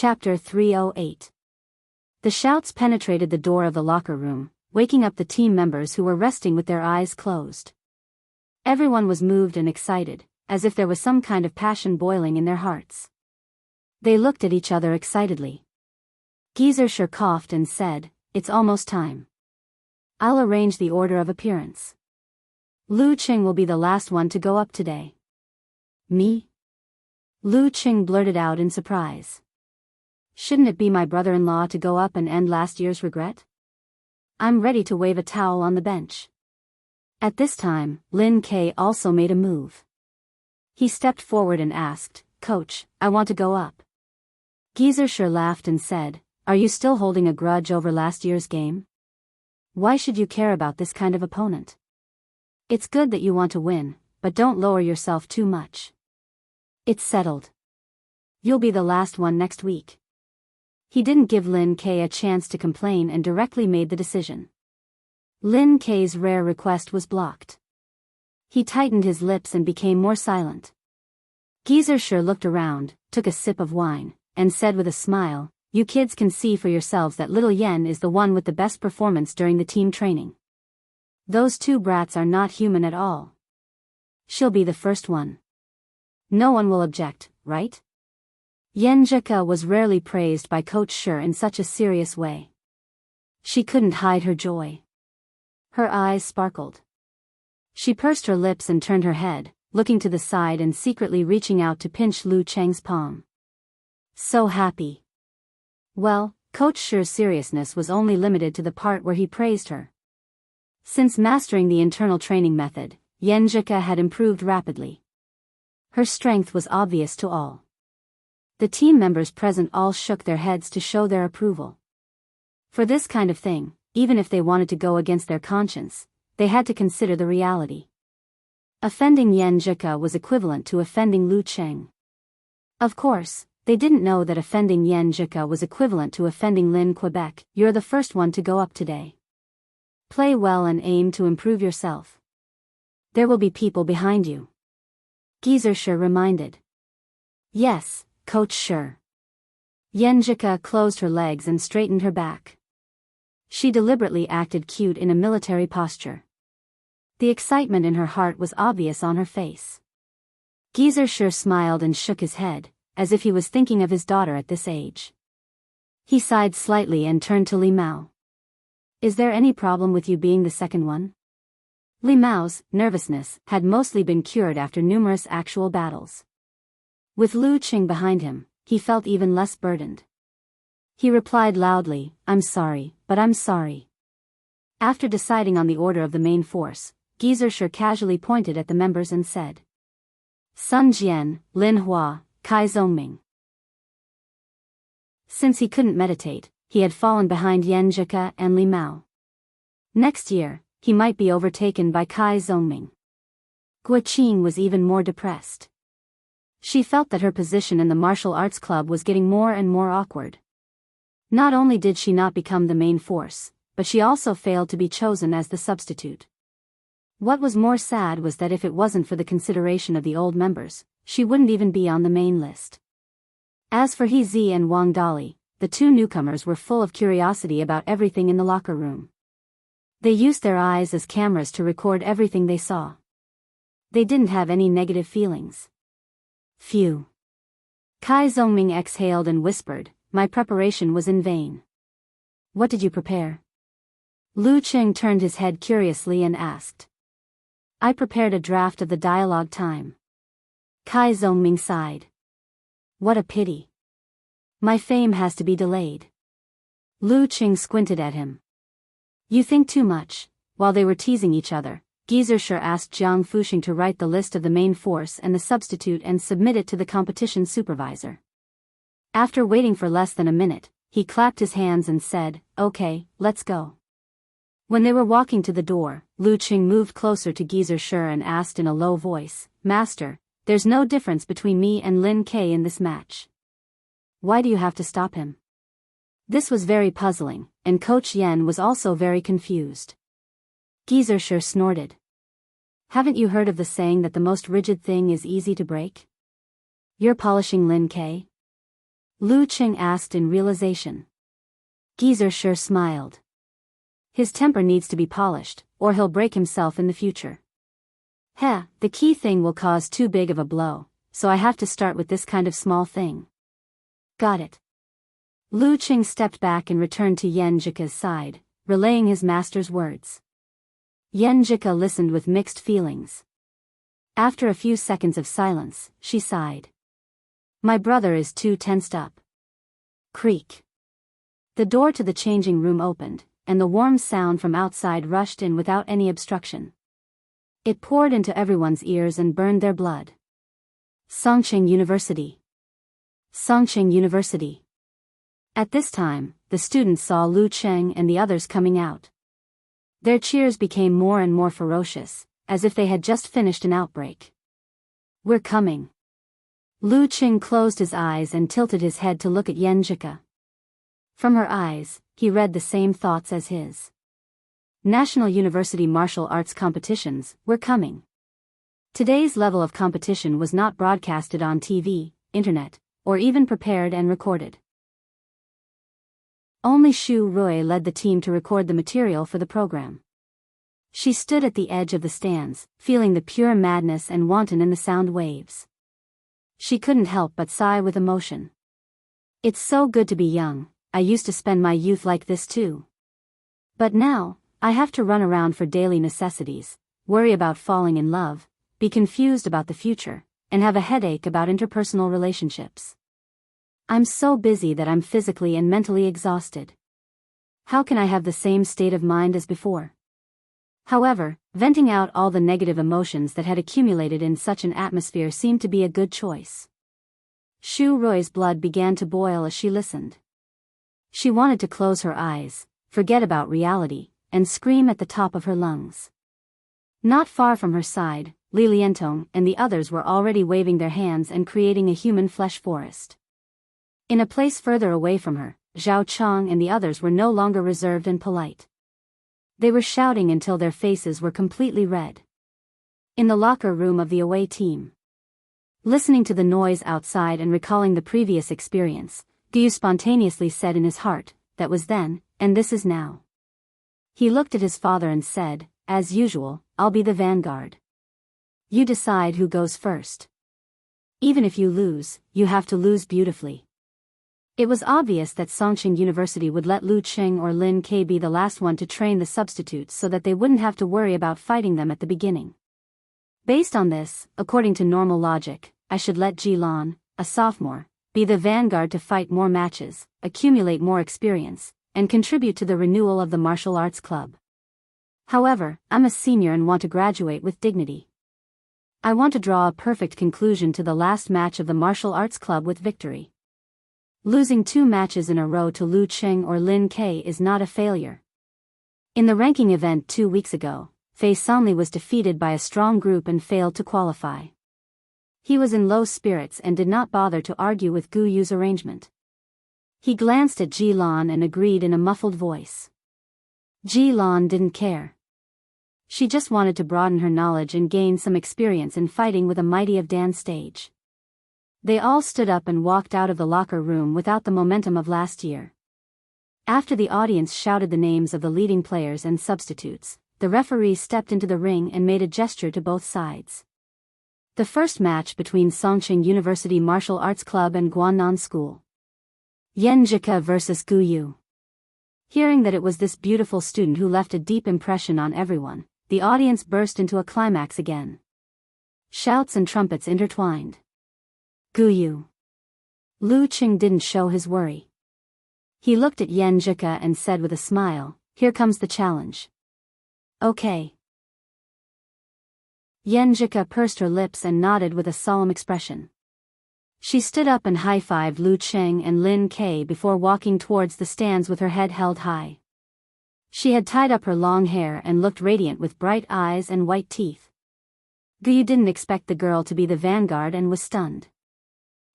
Chapter 308. The shouts penetrated the door of the locker room, waking up the team members who were resting with their eyes closed. Everyone was moved and excited, as if there was some kind of passion boiling in their hearts. They looked at each other excitedly. Geezer coughed and said, "It's almost time. I'll arrange the order of appearance. Lu Qing will be the last one to go up today." "Me?" Lu Qing blurted out in surprise. "Shouldn't it be my brother-in-law to go up and end last year's regret? I'm ready to wave a towel on the bench." At this time, Lin K also made a move. He stepped forward and asked, "Coach, I want to go up." Geezer laughed and said, "Are you still holding a grudge over last year's game? Why should you care about this kind of opponent? It's good that you want to win, but don't lower yourself too much. It's settled. You'll be the last one next week." He didn't give Lin K a chance to complain and directly made the decision. Lin K's rare request was blocked. He tightened his lips and became more silent. Geezer looked around, took a sip of wine, and said with a smile, "You kids can see for yourselves that little Yen is the one with the best performance during the team training. Those two brats are not human at all. She'll be the first one. No one will object, right?" Yen Zhika was rarely praised by Coach Shi in such a serious way. She couldn't hide her joy. Her eyes sparkled. She pursed her lips and turned her head, looking to the side and secretly reaching out to pinch Lu Cheng's palm. So happy. Well, Coach Shi's seriousness was only limited to the part where he praised her. Since mastering the internal training method, Yen Zhika had improved rapidly. Her strength was obvious to all. The team members present all shook their heads to show their approval. For this kind of thing, even if they wanted to go against their conscience, they had to consider the reality. Offending Yen Zhika was equivalent to offending Lu Cheng. Of course, they didn't know that offending Yen Zhika was equivalent to offending Lin Quebec. "You're the first one to go up today. Play well and aim to improve yourself. There will be people behind you," Geezer reminded. "Yes, Coach Shi." Yen Zhika closed her legs and straightened her back. She deliberately acted cute in a military posture. The excitement in her heart was obvious on her face. Geezer smiled and shook his head, as if he was thinking of his daughter at this age. He sighed slightly and turned to Li Mao. "Is there any problem with you being the second one?" Li Mao's nervousness had mostly been cured after numerous actual battles. With Lu Qing behind him, he felt even less burdened. He replied loudly, "I'm sorry, but I'm sorry." After deciding on the order of the main force, Geezer casually pointed at the members and said, "Sun Jian, Lin Hua, Kai Zhongming." Since he couldn't meditate, he had fallen behind Yen Zhika and Li Mao. Next year, he might be overtaken by Kai Zhongming. Guo Qing was even more depressed. She felt that her position in the martial arts club was getting more and more awkward. Not only did she not become the main force, but she also failed to be chosen as the substitute. What was more sad was that if it wasn't for the consideration of the old members, she wouldn't even be on the main list. As for He Zi and Wang Dali, the two newcomers were full of curiosity about everything in the locker room. They used their eyes as cameras to record everything they saw. They didn't have any negative feelings. Phew. Kai Zhongming exhaled and whispered, "My preparation was in vain." "What did you prepare?" Lu Qing turned his head curiously and asked. "I prepared a draft of the dialogue time." Kai Zhongming sighed. "What a pity. My fame has to be delayed." Lu Qing squinted at him. "You think too much." While they were teasing each other, Geezer asked Jiang Fuxing to write the list of the main force and the substitute and submit it to the competition supervisor. After waiting for less than a minute, he clapped his hands and said, "Okay, let's go." When they were walking to the door, Lu Qing moved closer to Geezer and asked in a low voice, "Master, there's no difference between me and Lin K in this match. Why do you have to stop him?" This was very puzzling, and Coach Yen was also very confused. Geezer snorted. "Haven't you heard of the saying that the most rigid thing is easy to break? You're polishing Lin K?" Lu Qing asked in realization. Geezer sure smiled. His temper needs to be polished, or he'll break himself in the future. Heh, the key thing will cause too big of a blow, so I have to start with this kind of small thing. Got it. Lu Qing stepped back and returned to Yenjika's side, relaying his master's words. Yenjika listened with mixed feelings. After a few seconds of silence, she sighed. My brother is too tensed up. Creak. The door to the changing room opened, and the warm sound from outside rushed in without any obstruction. It poured into everyone's ears and burned their blood. Songqing University. Songqing University. At this time, the students saw Lu Qing and the others coming out. Their cheers became more and more ferocious, as if they had just finished an outbreak. We're coming. Lu Qing closed his eyes and tilted his head to look at Yenjika. From her eyes, he read the same thoughts as his. National University martial arts competitions were coming. Today's level of competition was not broadcasted on TV, internet, or even prepared and recorded. Only Shu Rui led the team to record the material for the program. She stood at the edge of the stands, feeling the pure madness and wanton in the sound waves. She couldn't help but sigh with emotion. It's so good to be young. I used to spend my youth like this too. But now, I have to run around for daily necessities, worry about falling in love, be confused about the future, and have a headache about interpersonal relationships. I'm so busy that I'm physically and mentally exhausted. How can I have the same state of mind as before? However, venting out all the negative emotions that had accumulated in such an atmosphere seemed to be a good choice. Shu Rui's blood began to boil as she listened. She wanted to close her eyes, forget about reality, and scream at the top of her lungs. Not far from her side, Li Liantong and the others were already waving their hands and creating a human flesh forest. In a place further away from her, Zhao Chong and the others were no longer reserved and polite. They were shouting until their faces were completely red. In the locker room of the away team. Listening to the noise outside and recalling the previous experience, Gu spontaneously said in his heart, that was then, and this is now. He looked at his father and said, as usual, I'll be the vanguard. You decide who goes first. Even if you lose, you have to lose beautifully. It was obvious that Songqing University would let Lu Qing or Lin Ke be the last one to train the substitutes so that they wouldn't have to worry about fighting them at the beginning. Based on this, according to normal logic, I should let Ji Lan, a sophomore, be the vanguard to fight more matches, accumulate more experience, and contribute to the renewal of the martial arts club. However, I'm a senior and want to graduate with dignity. I want to draw a perfect conclusion to the last match of the martial arts club with victory. Losing 2 matches in a row to Lu Qing or Lin Ke is not a failure. In the ranking event 2 weeks ago, Fei Sanli was defeated by a strong group and failed to qualify. He was in low spirits and did not bother to argue with Gu Yu's arrangement. He glanced at Ji Lan and agreed in a muffled voice. Ji Lan didn't care. She just wanted to broaden her knowledge and gain some experience in fighting with a mighty of Dan stage. They all stood up and walked out of the locker room without the momentum of last year. After the audience shouted the names of the leading players and substitutes, the referee stepped into the ring and made a gesture to both sides. The first match between Songqing University Martial Arts Club and Guannan School. Yenjika versus Gu Yu. Hearing that it was this beautiful student who left a deep impression on everyone, the audience burst into a climax again. Shouts and trumpets intertwined. Gu Yu. Lu Qing didn't show his worry. He looked at Yenjika and said with a smile, "Here comes the challenge." Okay. Yenjika pursed her lips and nodded with a solemn expression. She stood up and high-fived Lu Qing and Lin Ke before walking towards the stands with her head held high. She had tied up her long hair and looked radiant with bright eyes and white teeth. Gu Yu didn't expect the girl to be the vanguard and was stunned.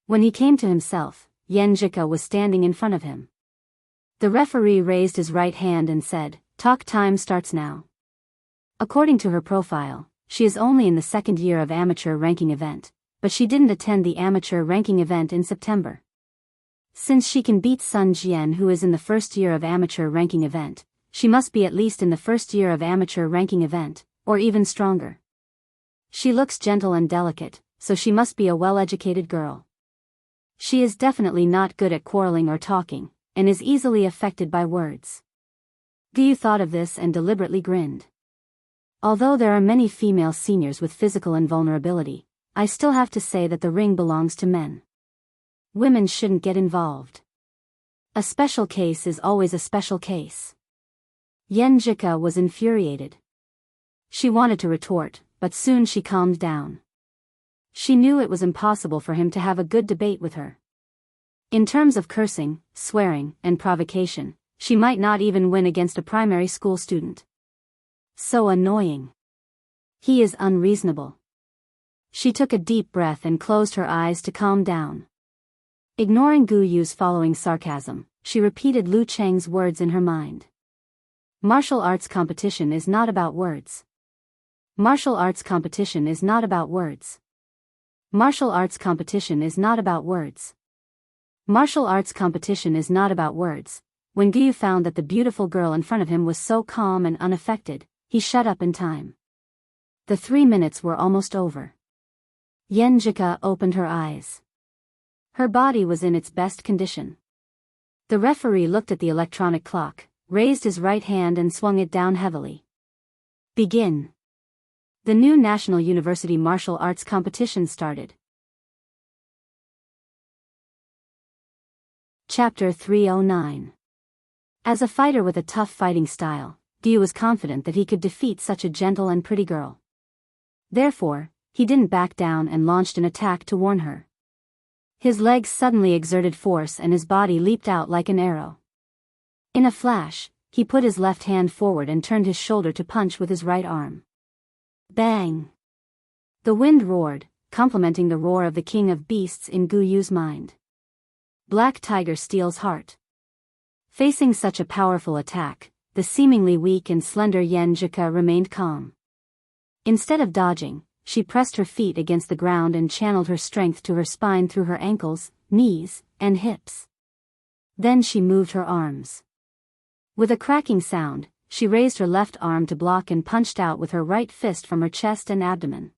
When he came to himself, Yenjika was standing in front of him. The referee raised his right hand and said, "Talk time starts now." According to her profile, she is only in the 2nd year of amateur ranking event, but she didn't attend the amateur ranking event in September. Since she can beat Sun Jian, who is in the first year of amateur ranking event, she must be at least in the first year of amateur ranking event, or even stronger. She looks gentle and delicate, so she must be a well-educated girl. She is definitely not good at quarreling or talking, and is easily affected by words. Gu thought of this and deliberately grinned. Although there are many female seniors with physical invulnerability, I still have to say that the ring belongs to men. Women shouldn't get involved. A special case is always a special case. Yen Jika was infuriated. She wanted to retort, but soon she calmed down. She knew it was impossible for him to have a good debate with her. In terms of cursing, swearing, and provocation, she might not even win against a primary school student. So annoying. He is unreasonable. She took a deep breath and closed her eyes to calm down. Ignoring Gu Yu's following sarcasm, she repeated Lu Cheng's words in her mind. Martial arts competition is not about words. Martial arts competition is not about words. Martial arts competition is not about words. Martial arts competition is not about words. When Gu Yu found that the beautiful girl in front of him was so calm and unaffected, he shut up in time. The 3 minutes were almost over. Yen Jika opened her eyes. Her body was in its best condition. The referee looked at the electronic clock, raised his right hand and swung it down heavily. Begin. The new National University Martial Arts competition started. Chapter 309. As a fighter with a tough fighting style, Gu was confident that he could defeat such a gentle and pretty girl. Therefore, he didn't back down and launched an attack to warn her. His legs suddenly exerted force and his body leaped out like an arrow. In a flash, he put his left hand forward and turned his shoulder to punch with his right arm. Bang! The wind roared, complementing the roar of the king of beasts in Gu Yu's mind. Black Tiger Steel's heart. Facing such a powerful attack, the seemingly weak and slender Yen Jika remained calm. Instead of dodging, she pressed her feet against the ground and channeled her strength to her spine through her ankles, knees, and hips. Then she moved her arms. With a cracking sound, she raised her left arm to block and punched out with her right fist from her chest and abdomen.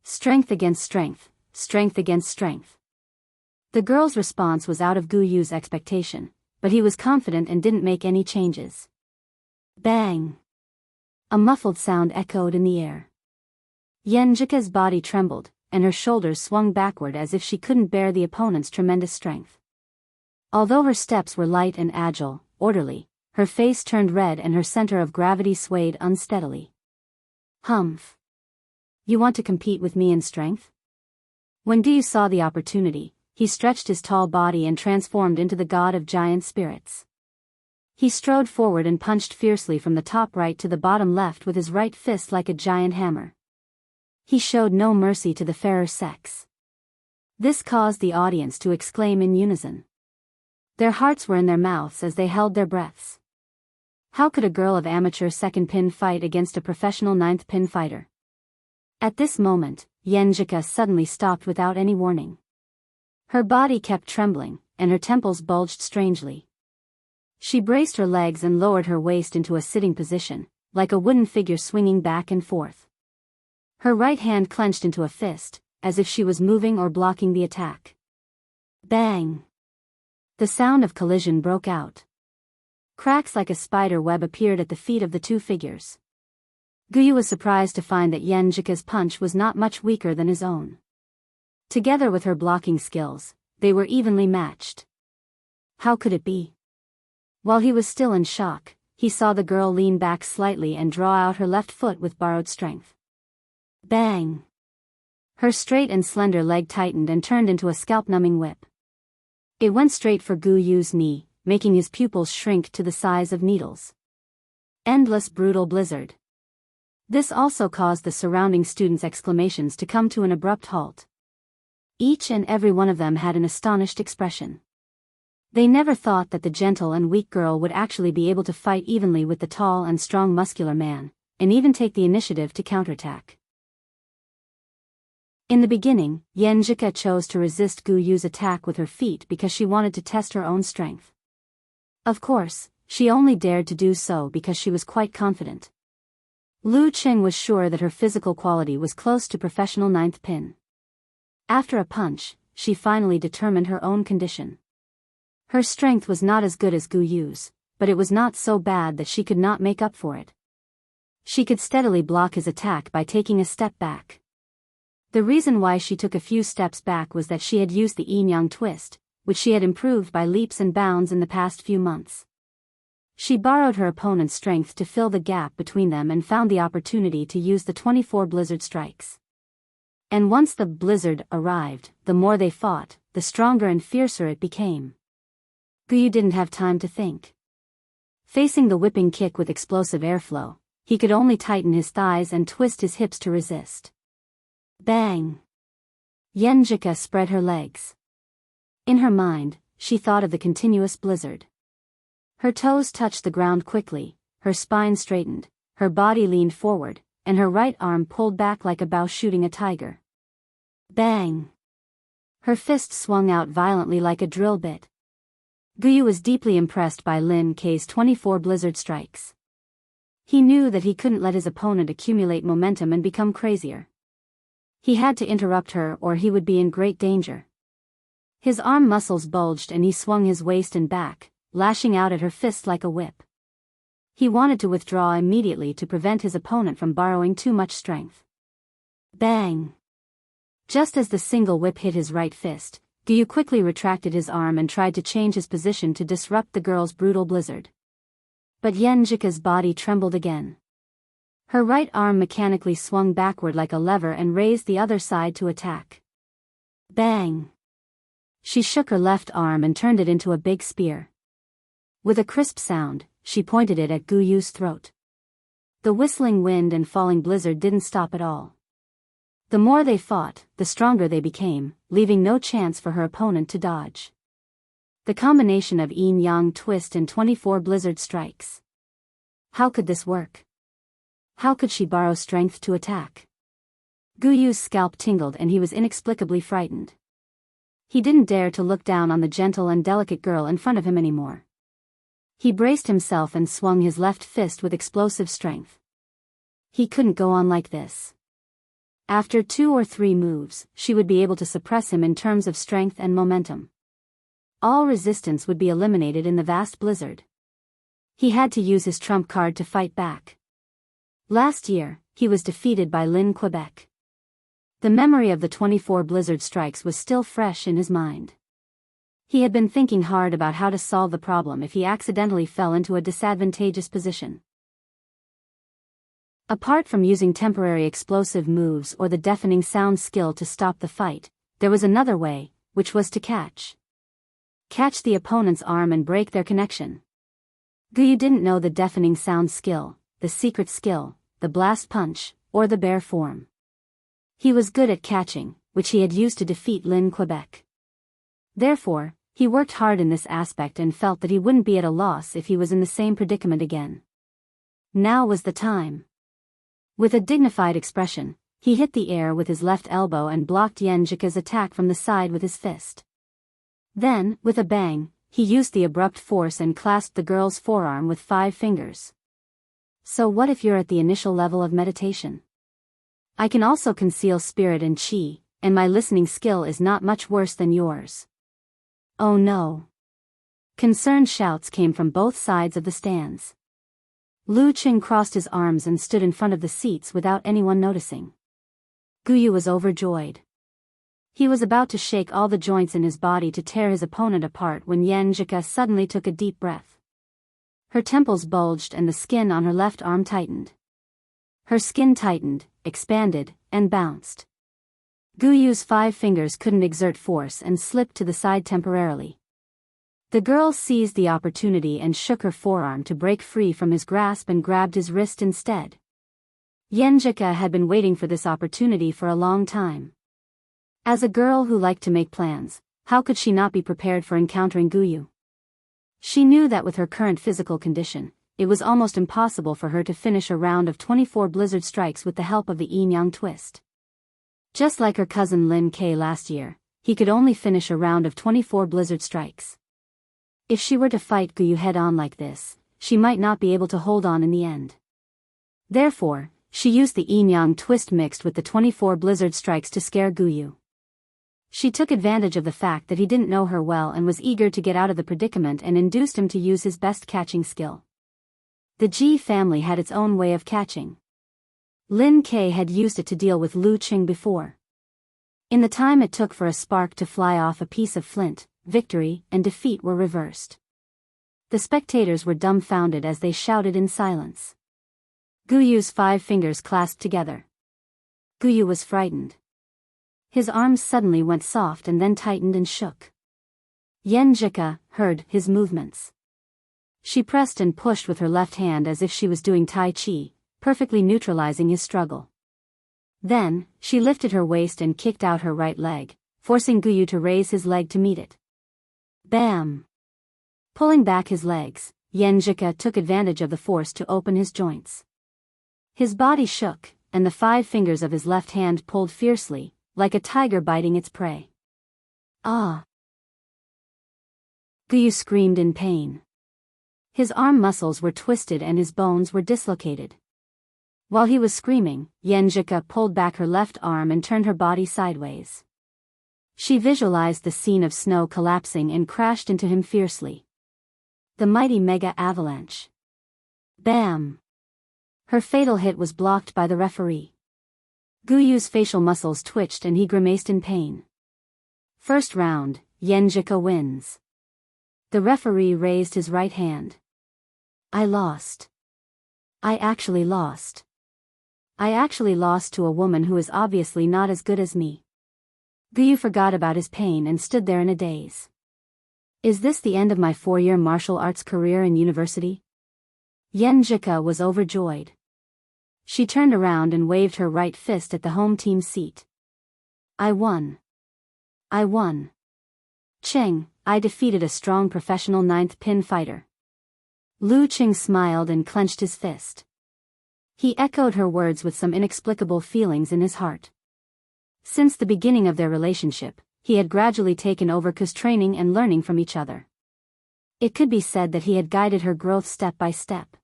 Strength against strength, strength against strength. The girl's response was out of Gu Yu's expectation, but he was confident and didn't make any changes. Bang! A muffled sound echoed in the air. Yen Jika's body trembled, and her shoulders swung backward as if she couldn't bear the opponent's tremendous strength. Although her steps were light and agile, orderly, her face turned red and her center of gravity swayed unsteadily. Humph! You want to compete with me in strength? When Gu saw the opportunity, he stretched his tall body and transformed into the god of giant spirits. He strode forward and punched fiercely from the top right to the bottom left with his right fist like a giant hammer. He showed no mercy to the fairer sex. This caused the audience to exclaim in unison. Their hearts were in their mouths as they held their breaths. How could a girl of amateur second pin fight against a professional ninth pin fighter? At this moment, Yen Jika suddenly stopped without any warning. Her body kept trembling, and her temples bulged strangely. She braced her legs and lowered her waist into a sitting position, like a wooden figure swinging back and forth. Her right hand clenched into a fist, as if she was moving or blocking the attack. Bang! The sound of collision broke out. Cracks like a spider web appeared at the feet of the two figures. Gu Yu was surprised to find that Yen Jika's punch was not much weaker than his own. Together with her blocking skills, they were evenly matched. How could it be? While he was still in shock, he saw the girl lean back slightly and draw out her left foot with borrowed strength. Bang! Her straight and slender leg tightened and turned into a scalp-numbing whip. It went straight for Gu Yu's knee, making his pupils shrink to the size of needles. Endless brutal blizzard. This also caused the surrounding students' exclamations to come to an abrupt halt. Each and every one of them had an astonished expression. They never thought that the gentle and weak girl would actually be able to fight evenly with the tall and strong muscular man, and even take the initiative to counterattack. In the beginning, Yenjika chose to resist Gu Yu's attack with her feet because she wanted to test her own strength. Of course, she only dared to do so because she was quite confident. Lu Qing was sure that her physical quality was close to professional ninth pin. After a punch, she finally determined her own condition. Her strength was not as good as Gu Yu's, but it was not so bad that she could not make up for it. She could steadily block his attack by taking a step back. The reason why she took a few steps back was that she had used the yin-yang twist, which she had improved by leaps and bounds in the past few months. She borrowed her opponent's strength to fill the gap between them and found the opportunity to use the 24 blizzard strikes. And once the blizzard arrived, the more they fought, the stronger and fiercer it became. Gu Yu didn't have time to think. Facing the whipping kick with explosive airflow, he could only tighten his thighs and twist his hips to resist. Bang! Yenjika spread her legs. In her mind, she thought of the continuous blizzard. Her toes touched the ground quickly, her spine straightened, her body leaned forward, and her right arm pulled back like a bow shooting a tiger. Bang! Her fist swung out violently like a drill bit. Gu Yu was deeply impressed by Lin Kei's 24 blizzard strikes. He knew that he couldn't let his opponent accumulate momentum and become crazier. He had to interrupt her or he would be in great danger. His arm muscles bulged and he swung his waist and back, lashing out at her fist like a whip. He wanted to withdraw immediately to prevent his opponent from borrowing too much strength. Bang! Just as the single whip hit his right fist, Gu Yu quickly retracted his arm and tried to change his position to disrupt the girl's brutal blizzard. But Yenjika's body trembled again. Her right arm mechanically swung backward like a lever and raised the other side to attack. Bang! She shook her left arm and turned it into a big spear. With a crisp sound, she pointed it at Gu Yu's throat. The whistling wind and falling blizzard didn't stop at all. The more they fought, the stronger they became, leaving no chance for her opponent to dodge. The combination of yin-yang twist and 24 blizzard strikes. How could this work? How could she borrow strength to attack? Gu Yu's scalp tingled and he was inexplicably frightened. He didn't dare to look down on the gentle and delicate girl in front of him anymore. He braced himself and swung his left fist with explosive strength. He couldn't go on like this. After 2 or 3 moves, she would be able to suppress him in terms of strength and momentum. All resistance would be eliminated in the vast blizzard. He had to use his trump card to fight back. Last year, he was defeated by Lin Quebec. The memory of the 24 blizzard strikes was still fresh in his mind. He had been thinking hard about how to solve the problem if he accidentally fell into a disadvantageous position. Apart from using temporary explosive moves or the deafening sound skill to stop the fight, there was another way, which was to catch the opponent's arm and break their connection. Gu Yu didn't know the deafening sound skill, the secret skill, the blast punch, or the bear form. He was good at catching, which he had used to defeat Lin Quebec. Therefore, he worked hard in this aspect and felt that he wouldn't be at a loss if he was in the same predicament again. Now was the time. With a dignified expression, he hit the air with his left elbow and blocked Yenjika's attack from the side with his fist. Then, with a bang, he used the abrupt force and clasped the girl's forearm with 5 fingers. So what if you're at the initial level of meditation? I can also conceal spirit and chi, and my listening skill is not much worse than yours. Oh no. Concerned shouts came from both sides of the stands. Lu Qing crossed his arms and stood in front of the seats without anyone noticing. Gu Yu was overjoyed. He was about to shake all the joints in his body to tear his opponent apart when Yenjika suddenly took a deep breath. Her temples bulged and the skin on her left arm tightened. Her skin tightened, expanded, and bounced. Gu Yu's 5 fingers couldn't exert force and slipped to the side temporarily. The girl seized the opportunity and shook her forearm to break free from his grasp and grabbed his wrist instead. Yenjika had been waiting for this opportunity for a long time. As a girl who liked to make plans, how could she not be prepared for encountering Gu Yu? She knew that with her current physical condition, it was almost impossible for her to finish a round of 24 blizzard strikes with the help of the yin-yang twist. Just like her cousin Lin K last year, he could only finish a round of 24 blizzard strikes. If she were to fight Guyu head-on like this, she might not be able to hold on in the end. Therefore, she used the yin-yang twist mixed with the 24 blizzard strikes to scare Guyu. She took advantage of the fact that he didn't know her well and was eager to get out of the predicament and induced him to use his best catching skill. The Ji family had its own way of catching. Lin K had used it to deal with Lu Qing before. In the time it took for a spark to fly off a piece of flint, victory and defeat were reversed. The spectators were dumbfounded as they shouted in silence. Guyu's 5 fingers clasped together. Guyu was frightened. His arms suddenly went soft and then tightened and shook. Yenjika heard his movements. She pressed and pushed with her left hand as if she was doing Tai Chi, perfectly neutralizing his struggle. Then, she lifted her waist and kicked out her right leg, forcing Guyu to raise his leg to meet it. Bam! Pulling back his legs, Yenjika took advantage of the force to open his joints. His body shook, and the 5 fingers of his left hand pulled fiercely, like a tiger biting its prey. Ah! Guyu screamed in pain. His arm muscles were twisted and his bones were dislocated. While he was screaming, Yenjika pulled back her left arm and turned her body sideways. She visualized the scene of snow collapsing and crashed into him fiercely. The mighty mega avalanche. Bam! Her fatal hit was blocked by the referee. Guyu's facial muscles twitched and he grimaced in pain. First round, Yenjika wins. The referee raised his right hand. I lost. I actually lost. I actually lost to a woman who is obviously not as good as me. Guyu forgot about his pain and stood there in a daze. Is this the end of my 4-year martial arts career in university? Yenjika was overjoyed. She turned around and waved her right fist at the home team seat. I won. I won. Cheng, I defeated a strong professional 9th pin fighter. Lu Qing smiled and clenched his fist. He echoed her words with some inexplicable feelings in his heart. Since the beginning of their relationship, he had gradually taken over Ku's training and learning from each other. It could be said that he had guided her growth step by step.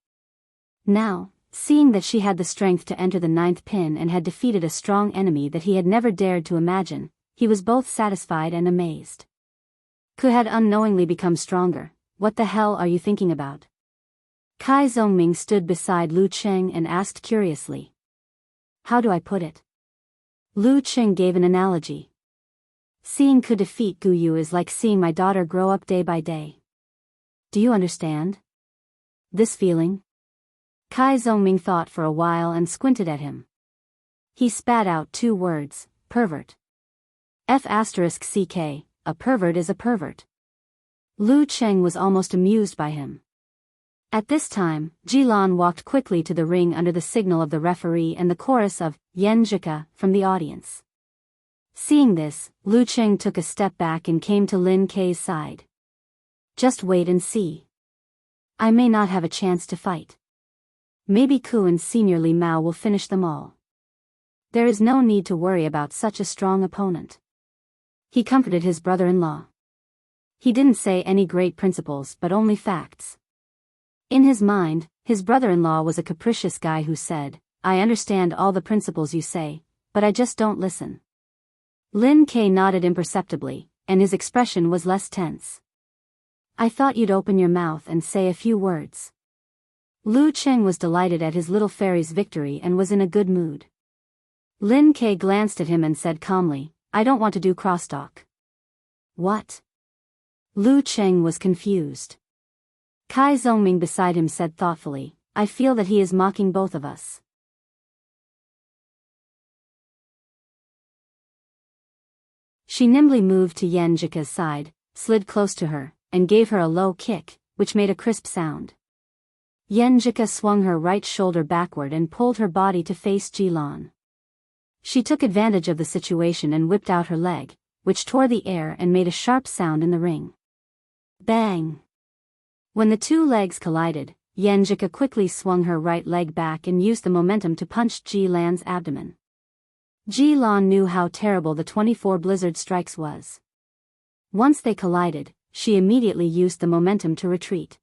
Now, seeing that she had the strength to enter the 9th pin and had defeated a strong enemy that he had never dared to imagine, he was both satisfied and amazed. Ku had unknowingly become stronger. What the hell are you thinking about? Kai Zongming stood beside Lu Qing and asked curiously. How do I put it? Lu Qing gave an analogy. Seeing Ku defeat Guyu is like seeing my daughter grow up day by day. Do you understand? This feeling? Kai Zongming thought for a while and squinted at him. He spat out 2 words, pervert. F***ck, a pervert is a pervert. Lu Qing was almost amused by him. At this time, Jilan walked quickly to the ring under the signal of the referee and the chorus of Yenjika from the audience. Seeing this, Lu Qing took a step back and came to Lin K's side. Just wait and see. I may not have a chance to fight. Maybe Ku and Senior Li Mao will finish them all. There is no need to worry about such a strong opponent. He comforted his brother-in-law. He didn't say any great principles but only facts. In his mind, his brother-in-law was a capricious guy who said, I understand all the principles you say, but I just don't listen. Lin K nodded imperceptibly, and his expression was less tense. I thought you'd open your mouth and say a few words. Lu Qing was delighted at his little fairy's victory and was in a good mood. Lin K glanced at him and said calmly, I don't want to do crosstalk. What? Lu Qing was confused. Kai Zongming beside him said thoughtfully, I feel that he is mocking both of us. She nimbly moved to Yenjika's side, slid close to her, and gave her a low kick, which made a crisp sound. Yenjika swung her right shoulder backward and pulled her body to face Jilan. She took advantage of the situation and whipped out her leg, which tore the air and made a sharp sound in the ring. Bang! When the 2 legs collided, Yenjika quickly swung her right leg back and used the momentum to punch Jilan's abdomen. Ji-lan knew how terrible the 24 blizzard strikes was. Once they collided, she immediately used the momentum to retreat.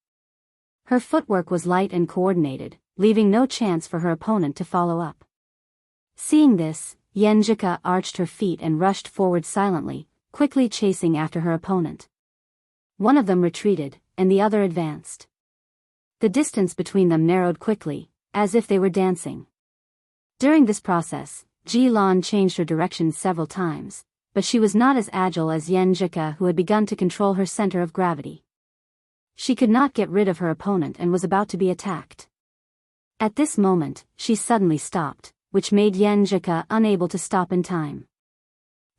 Her footwork was light and coordinated, leaving no chance for her opponent to follow up. Seeing this, Yenjika arched her feet and rushed forward silently, quickly chasing after her opponent. One of them retreated, and the other advanced. The distance between them narrowed quickly, as if they were dancing. During this process, Ji-lan changed her direction several times, but she was not as agile as Yenjika, who had begun to control her center of gravity. She could not get rid of her opponent and was about to be attacked. At this moment, she suddenly stopped, which made Yenjika unable to stop in time.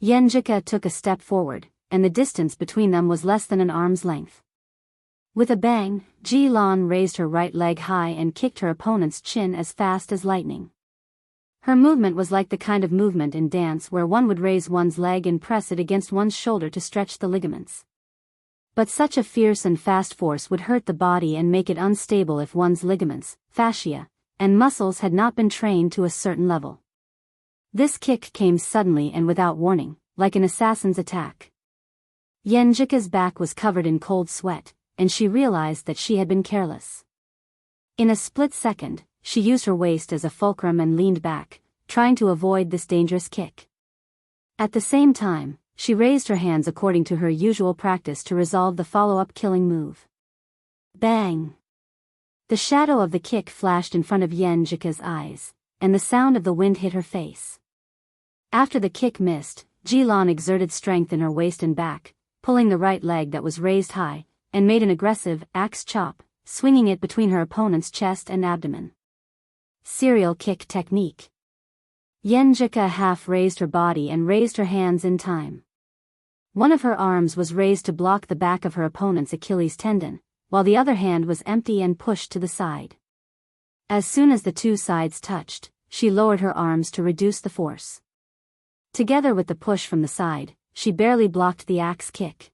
Yenjika took a step forward, and the distance between them was less than an arm's length. With a bang, Ji-lan raised her right leg high and kicked her opponent's chin as fast as lightning. Her movement was like the kind of movement in dance where one would raise one's leg and press it against one's shoulder to stretch the ligaments. But such a fierce and fast force would hurt the body and make it unstable if one's ligaments, fascia, and muscles had not been trained to a certain level. This kick came suddenly and without warning, like an assassin's attack. Yenjika's back was covered in cold sweat, and she realized that she had been careless. In a split second, she used her waist as a fulcrum and leaned back, trying to avoid this dangerous kick. At the same time, she raised her hands according to her usual practice to resolve the follow-up killing move. Bang! The shadow of the kick flashed in front of Yenjika's eyes, and the sound of the wind hit her face. After the kick missed, Ji-lan exerted strength in her waist and back, pulling the right leg that was raised high, and made an aggressive axe chop, swinging it between her opponent's chest and abdomen. Serial kick technique. Yenjika half raised her body and raised her hands in time. One of her arms was raised to block the back of her opponent's Achilles tendon, while the other hand was empty and pushed to the side. As soon as the two sides touched, she lowered her arms to reduce the force. Together with the push from the side, she barely blocked the axe kick.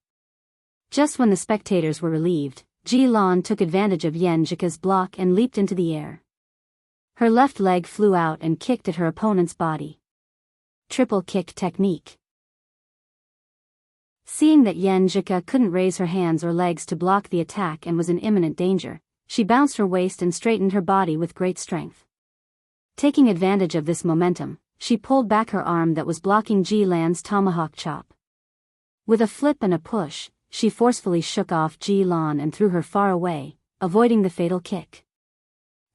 Just when the spectators were relieved, Ji-lan took advantage of Yenjika's block and leaped into the air. Her left leg flew out and kicked at her opponent's body. Triple kick technique. Seeing that Yenjika couldn't raise her hands or legs to block the attack and was in imminent danger, she bounced her waist and straightened her body with great strength. Taking advantage of this momentum, she pulled back her arm that was blocking Ji-lan's tomahawk chop. With a flip and a push, she forcefully shook off Ji-lan and threw her far away, avoiding the fatal kick.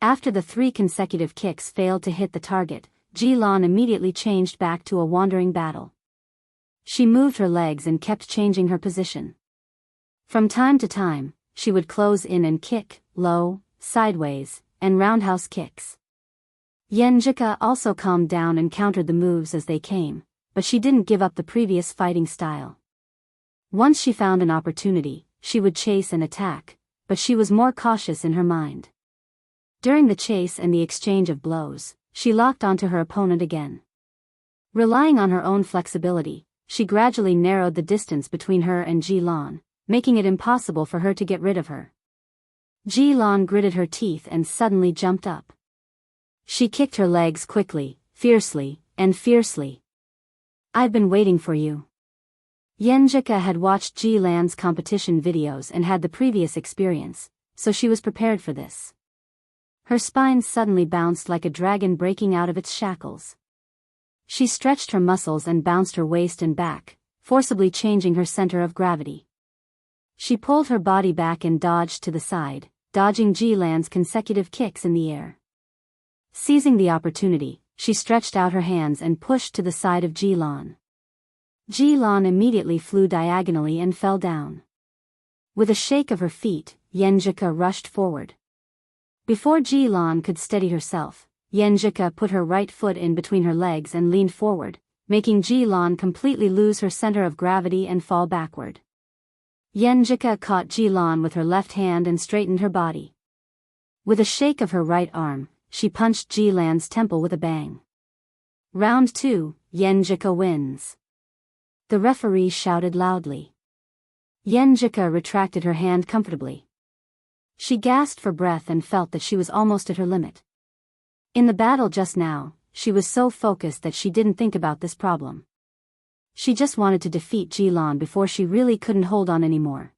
After the 3 consecutive kicks failed to hit the target, Ji-lan immediately changed back to a wandering battle. She moved her legs and kept changing her position. From time to time, she would close in and kick, low, sideways, and roundhouse kicks. Yenjika also calmed down and countered the moves as they came, but she didn't give up the previous fighting style. Once she found an opportunity, she would chase and attack, but she was more cautious in her mind. During the chase and the exchange of blows, she locked onto her opponent again. Relying on her own flexibility, she gradually narrowed the distance between her and Ji-lan, making it impossible for her to get rid of her. Ji-lan gritted her teeth and suddenly jumped up. She kicked her legs quickly, fiercely, and fiercely. "I've been waiting for you." Yenjika had watched Ji-lan's competition videos and had the previous experience, so she was prepared for this. Her spine suddenly bounced like a dragon breaking out of its shackles. She stretched her muscles and bounced her waist and back, forcibly changing her center of gravity. She pulled her body back and dodged to the side, dodging Ji-lan's consecutive kicks in the air. Seizing the opportunity, she stretched out her hands and pushed to the side of Ji-lan. Ji-lan immediately flew diagonally and fell down. With a shake of her feet, Yenjika rushed forward. Before Ji-lan could steady herself, Yenjika put her right foot in between her legs and leaned forward, making Ji-lan completely lose her center of gravity and fall backward. Yenjika caught Ji-lan with her left hand and straightened her body. With a shake of her right arm, she punched Ji-lan's temple with a bang. Round 2, Yenjika wins. The referee shouted loudly. Yenjika retracted her hand comfortably. She gasped for breath and felt that she was almost at her limit. In the battle just now, she was so focused that she didn't think about this problem. She just wanted to defeat Ji-lan before she really couldn't hold on anymore.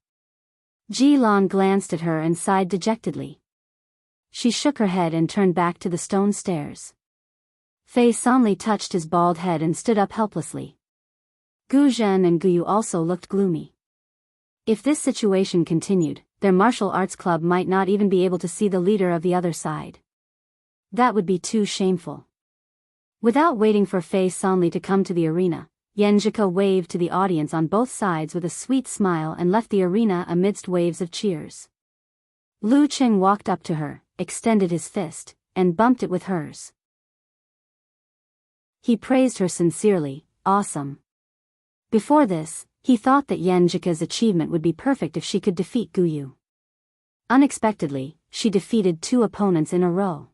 Ji-lan glanced at her and sighed dejectedly. She shook her head and turned back to the stone stairs. Fei Sanli touched his bald head and stood up helplessly. Gu Zhen and Gu Yu also looked gloomy. If this situation continued, their martial arts club might not even be able to see the leader of the other side. That would be too shameful. Without waiting for Fei Sanli to come to the arena, Yenjika waved to the audience on both sides with a sweet smile and left the arena amidst waves of cheers. Lu Qing walked up to her, extended his fist, and bumped it with hers. He praised her sincerely, awesome. Before this, he thought that Yenjika's achievement would be perfect if she could defeat Gu Yu. Unexpectedly, she defeated 2 opponents in a row.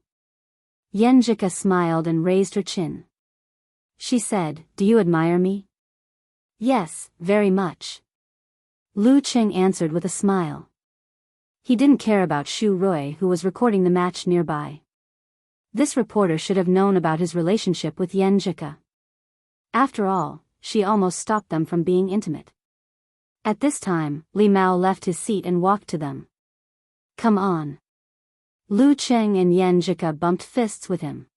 Yenjika smiled and raised her chin. She said, "Do you admire me?" "Yes, very much." Lu Qing answered with a smile. He didn't care about Shu Rui, who was recording the match nearby. This reporter should have known about his relationship with Yenjika. After all, she almost stopped them from being intimate. At this time, Li Mao left his seat and walked to them. "Come on." Lu Qing and Yenjika bumped fists with him.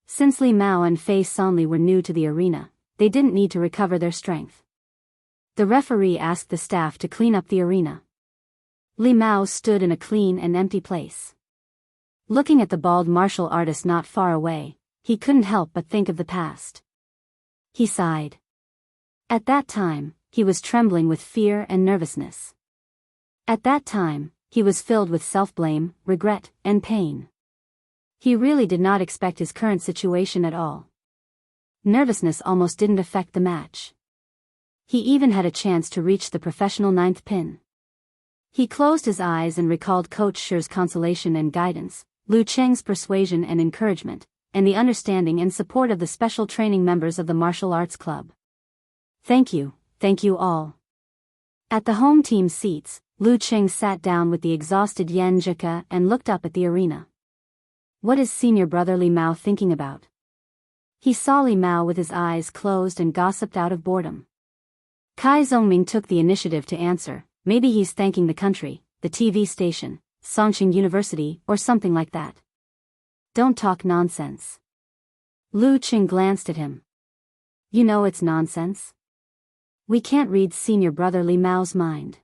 Since Li Mao and Fei Sanli were new to the arena, they didn't need to recover their strength. The referee asked the staff to clean up the arena. Li Mao stood in a clean and empty place. Looking at the bald martial artist not far away, he couldn't help but think of the past. He sighed. At that time, he was trembling with fear and nervousness. At that time, he was filled with self-blame, regret, and pain. He really did not expect his current situation at all. Nervousness almost didn't affect the match. He even had a chance to reach the professional 9th pin. He closed his eyes and recalled Coach Shi's consolation and guidance, Lu Cheng's persuasion and encouragement, and the understanding and support of the special training members of the martial arts club. Thank you all. At the home team seats, Lu Cheng sat down with the exhausted Yenjika and looked up at the arena. What is senior brother Li Mao thinking about? He saw Li Mao with his eyes closed and gossiped out of boredom. Kai Zhongming took the initiative to answer, maybe he's thanking the country, the TV station, Songqing University, or something like that. Don't talk nonsense. Lu Qing glanced at him. You know it's nonsense. We can't read senior brother Li Mao's mind.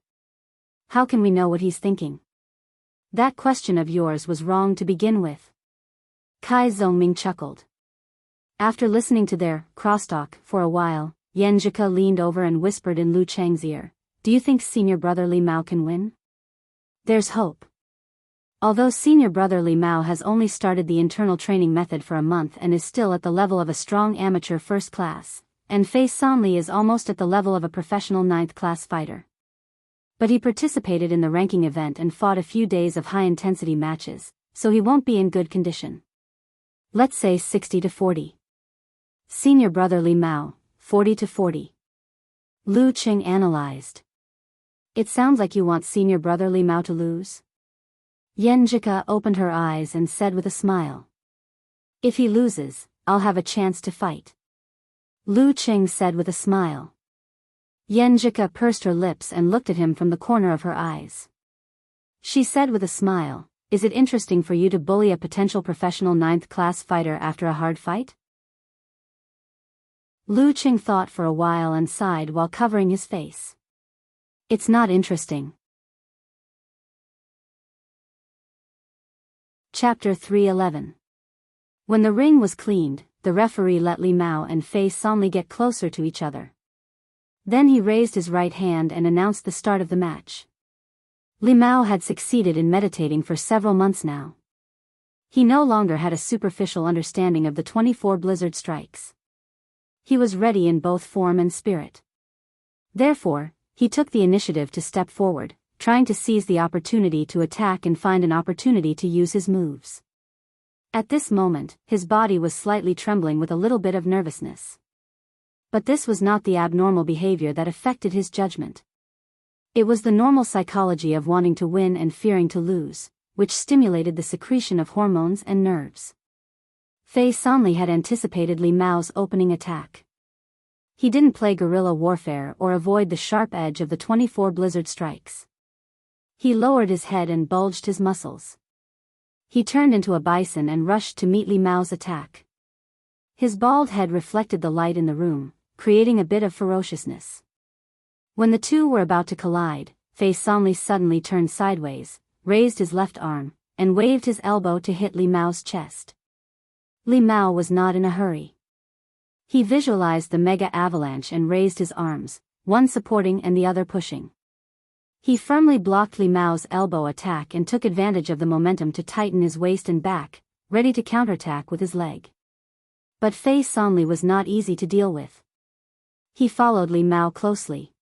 How can we know what he's thinking? That question of yours was wrong to begin with. Kai Zhongming chuckled. After listening to their crosstalk for a while, Yenjika leaned over and whispered in Lu Cheng's ear, "Do you think senior brother Li Mao can win?" There's hope. Although senior brother Li Mao has only started the internal training method for a month and is still at the level of a strong amateur first class, and Fei Sanli is almost at the level of a professional 9th class fighter. But he participated in the ranking event and fought a few days of high-intensity matches, so he won't be in good condition. Let's say 60-40. Senior brother Li Mao, 40-40. Lu Qing analyzed. It sounds like you want senior brother Li Mao to lose. Yenjika opened her eyes and said with a smile. If he loses, I'll have a chance to fight. Lu Qing said with a smile. Yenjika pursed her lips and looked at him from the corner of her eyes. She said with a smile, "Is it interesting for you to bully a potential professional 9th class fighter after a hard fight?" Lu Qing thought for a while and sighed while covering his face. It's not interesting. Chapter 311. When the ring was cleaned, the referee let Li Mao and Fei Sanli get closer to each other. Then he raised his right hand and announced the start of the match. Li Mao had succeeded in meditating for several months now. He no longer had a superficial understanding of the 24 blizzard strikes. He was ready in both form and spirit. Therefore, he took the initiative to step forward, trying to seize the opportunity to attack and find an opportunity to use his moves. At this moment, his body was slightly trembling with a little bit of nervousness. But this was not the abnormal behavior that affected his judgment. It was the normal psychology of wanting to win and fearing to lose, which stimulated the secretion of hormones and nerves. Fei Sanli had anticipated Li Mao's opening attack. He didn't play guerrilla warfare or avoid the sharp edge of the 24 blizzard strikes. He lowered his head and bulged his muscles. He turned into a bison and rushed to meet Li Mao's attack. His bald head reflected the light in the room, creating a bit of ferociousness. When the two were about to collide, Fei Sanli suddenly turned sideways, raised his left arm, and waved his elbow to hit Li Mao's chest. Li Mao was not in a hurry. He visualized the mega avalanche and raised his arms, one supporting and the other pushing. He firmly blocked Li Mao's elbow attack and took advantage of the momentum to tighten his waist and back, ready to counterattack with his leg. But Fei Sanli was not easy to deal with. He followed Li Mao closely.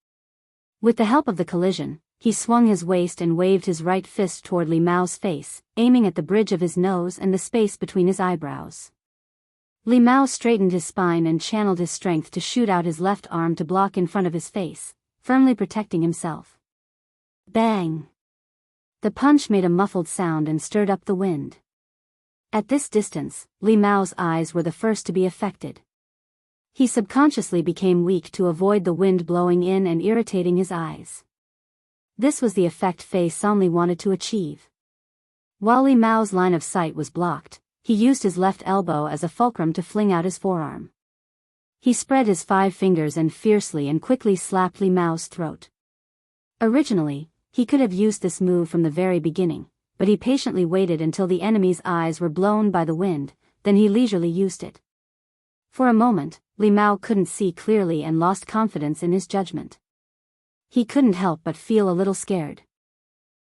With the help of the collision, he swung his waist and waved his right fist toward Li Mao's face, aiming at the bridge of his nose and the space between his eyebrows. Li Mao straightened his spine and channeled his strength to shoot out his left arm to block in front of his face, firmly protecting himself. Bang! The punch made a muffled sound and stirred up the wind. At this distance, Li Mao's eyes were the first to be affected. He subconsciously became weak to avoid the wind blowing in and irritating his eyes. This was the effect Fei Sanli wanted to achieve. While Li Mao's line of sight was blocked, he used his left elbow as a fulcrum to fling out his forearm. He spread his 5 fingers and fiercely and quickly slapped Li Mao's throat. Originally, he could have used this move from the very beginning, but he patiently waited until the enemy's eyes were blown by the wind, then he leisurely used it. For a moment, Li Mao couldn't see clearly and lost confidence in his judgment. He couldn't help but feel a little scared.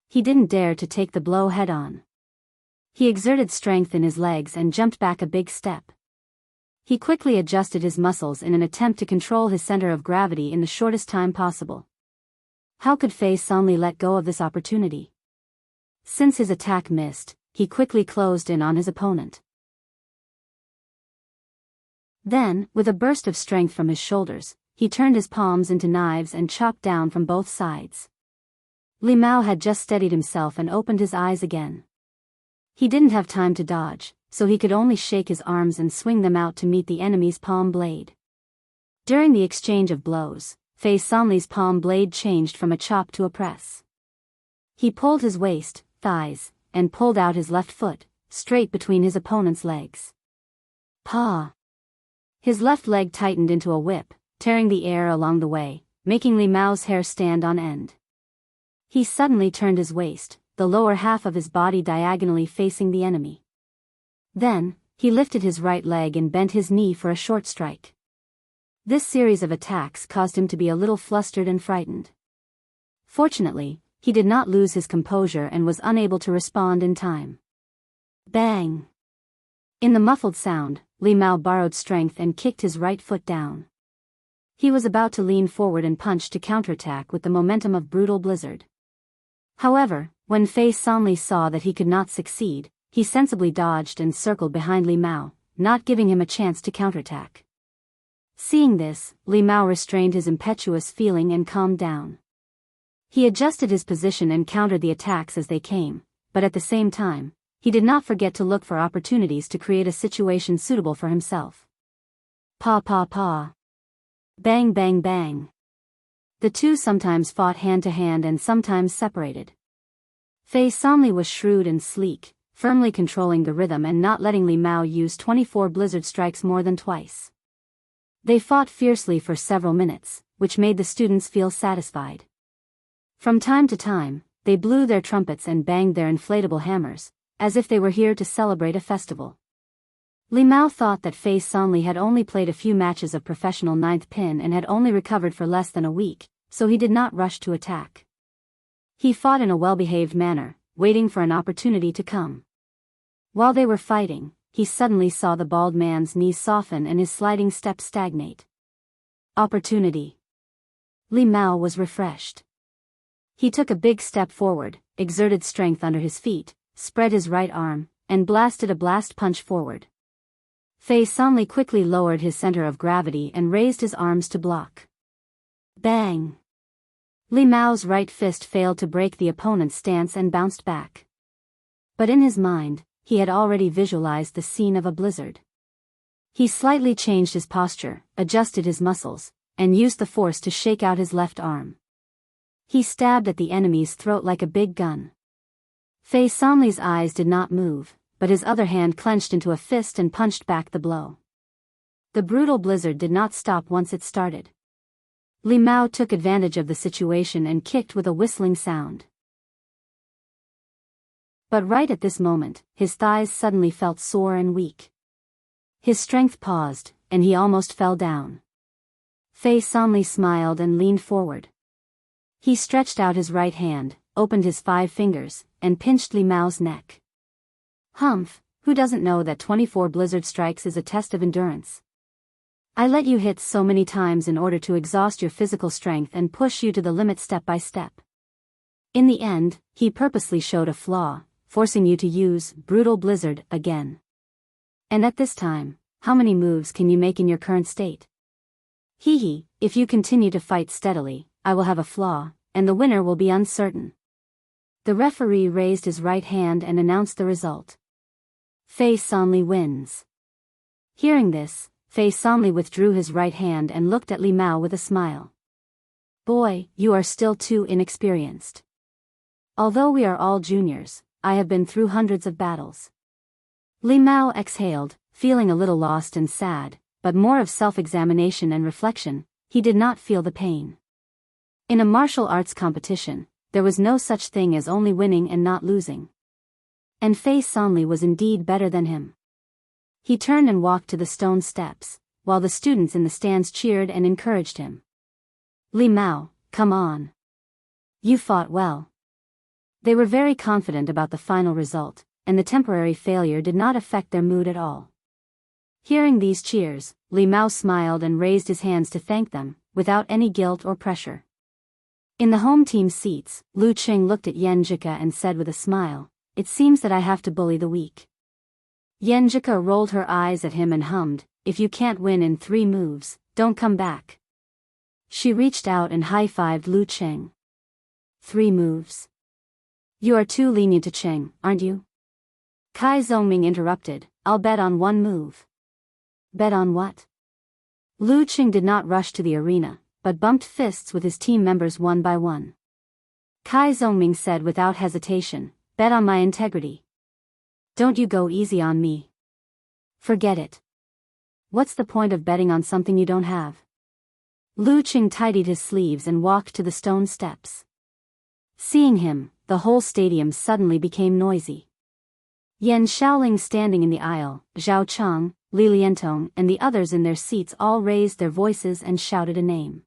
He didn't dare to take the blow head-on. He exerted strength in his legs and jumped back a big step. He quickly adjusted his muscles in an attempt to control his center of gravity in the shortest time possible. How could Fei Sanli let go of this opportunity? Since his attack missed, he quickly closed in on his opponent. Then, with a burst of strength from his shoulders, he turned his palms into knives and chopped down from both sides. Li Mao had just steadied himself and opened his eyes again. He didn't have time to dodge, so he could only shake his arms and swing them out to meet the enemy's palm blade. During the exchange of blows, Fei Sanli's palm blade changed from a chop to a press. He pulled his waist, thighs, and pulled out his left foot, straight between his opponent's legs. Pa! His left leg tightened into a whip, tearing the air along the way, making Li Mao's hair stand on end. He suddenly turned his waist, the lower half of his body diagonally facing the enemy. Then, he lifted his right leg and bent his knee for a short strike. This series of attacks caused him to be a little flustered and frightened. Fortunately, he did not lose his composure and was unable to respond in time. Bang! In the muffled sound, Li Mao borrowed strength and kicked his right foot down. He was about to lean forward and punch to counterattack with the momentum of brutal blizzard. However, when Fei Sanli saw that he could not succeed, he sensibly dodged and circled behind Li Mao, not giving him a chance to counterattack. Seeing this, Li Mao restrained his impetuous feeling and calmed down. He adjusted his position and countered the attacks as they came, but at the same time, he did not forget to look for opportunities to create a situation suitable for himself. Pa pa pa. Bang bang bang. The two sometimes fought hand to hand and sometimes separated. Fei Sanli was shrewd and sleek, firmly controlling the rhythm and not letting Li Mao use 24 blizzard strikes more than twice. They fought fiercely for several minutes, which made the students feel satisfied. From time to time, they blew their trumpets and banged their inflatable hammers, as if they were here to celebrate a festival. Li Mao thought that Fei Sanli had only played a few matches of professional ninth pin and had only recovered for less than a week, so he did not rush to attack. He fought in a well-behaved manner, waiting for an opportunity to come. While they were fighting, he suddenly saw the bald man's knees soften and his sliding steps stagnate. Opportunity. Li Mao was refreshed. He took a big step forward, exerted strength under his feet, spread his right arm, and blasted a blast punch forward. Fei Sanli quickly lowered his center of gravity and raised his arms to block. Bang! Li Mao's right fist failed to break the opponent's stance and bounced back. But in his mind, he had already visualized the scene of a blizzard. He slightly changed his posture, adjusted his muscles, and used the force to shake out his left arm. He stabbed at the enemy's throat like a big gun. Fei Sanli's eyes did not move, but his other hand clenched into a fist and punched back the blow. The brutal blizzard did not stop once it started. Li Mao took advantage of the situation and kicked with a whistling sound. But right at this moment, his thighs suddenly felt sore and weak. His strength paused, and he almost fell down. Fei Sanli smiled and leaned forward. He stretched out his right hand, opened his 5 fingers, and pinched Li Mao's neck. Humph, who doesn't know that 24 blizzard strikes is a test of endurance? I let you hit so many times in order to exhaust your physical strength and push you to the limit step by step. In the end, he purposely showed a flaw, forcing you to use brutal blizzard again. And at this time, how many moves can you make in your current state? Hee, if you continue to fight steadily, I will have a flaw, and the winner will be uncertain. The referee raised his right hand and announced the result. Fei Sanli wins. Hearing this, Fei Sanli withdrew his right hand and looked at Li Mao with a smile. Boy, you are still too inexperienced. Although we are all juniors, I have been through hundreds of battles. Li Mao exhaled, feeling a little lost and sad, but more of self-examination and reflection. He did not feel the pain. In a martial arts competition, there was no such thing as only winning and not losing. And Fei Sanli was indeed better than him. He turned and walked to the stone steps, while the students in the stands cheered and encouraged him. Li Mao, come on. You fought well. They were very confident about the final result, and the temporary failure did not affect their mood at all. Hearing these cheers, Li Mao smiled and raised his hands to thank them, without any guilt or pressure. In the home team seats, Lu Qing looked at Yan Jika and said with a smile, "It seems that I have to bully the weak." Yan Jika rolled her eyes at him and hummed, "If you can't win in 3 moves, don't come back." She reached out and high-fived Lu Qing. 3 moves? You are too lenient to Qing, aren't you? Kai Zongming interrupted, "I'll bet on 1 move." Bet on what? Lu Qing did not rush to the arena, but bumped fists with his team members one by one. Kai Zongming said without hesitation, "Bet on my integrity." Don't you go easy on me. Forget it. What's the point of betting on something you don't have? Lu Qing tidied his sleeves and walked to the stone steps. Seeing him, the whole stadium suddenly became noisy. Yan Shaoling standing in the aisle, Zhao Cheng, Li Liantong and the others in their seats all raised their voices and shouted a name.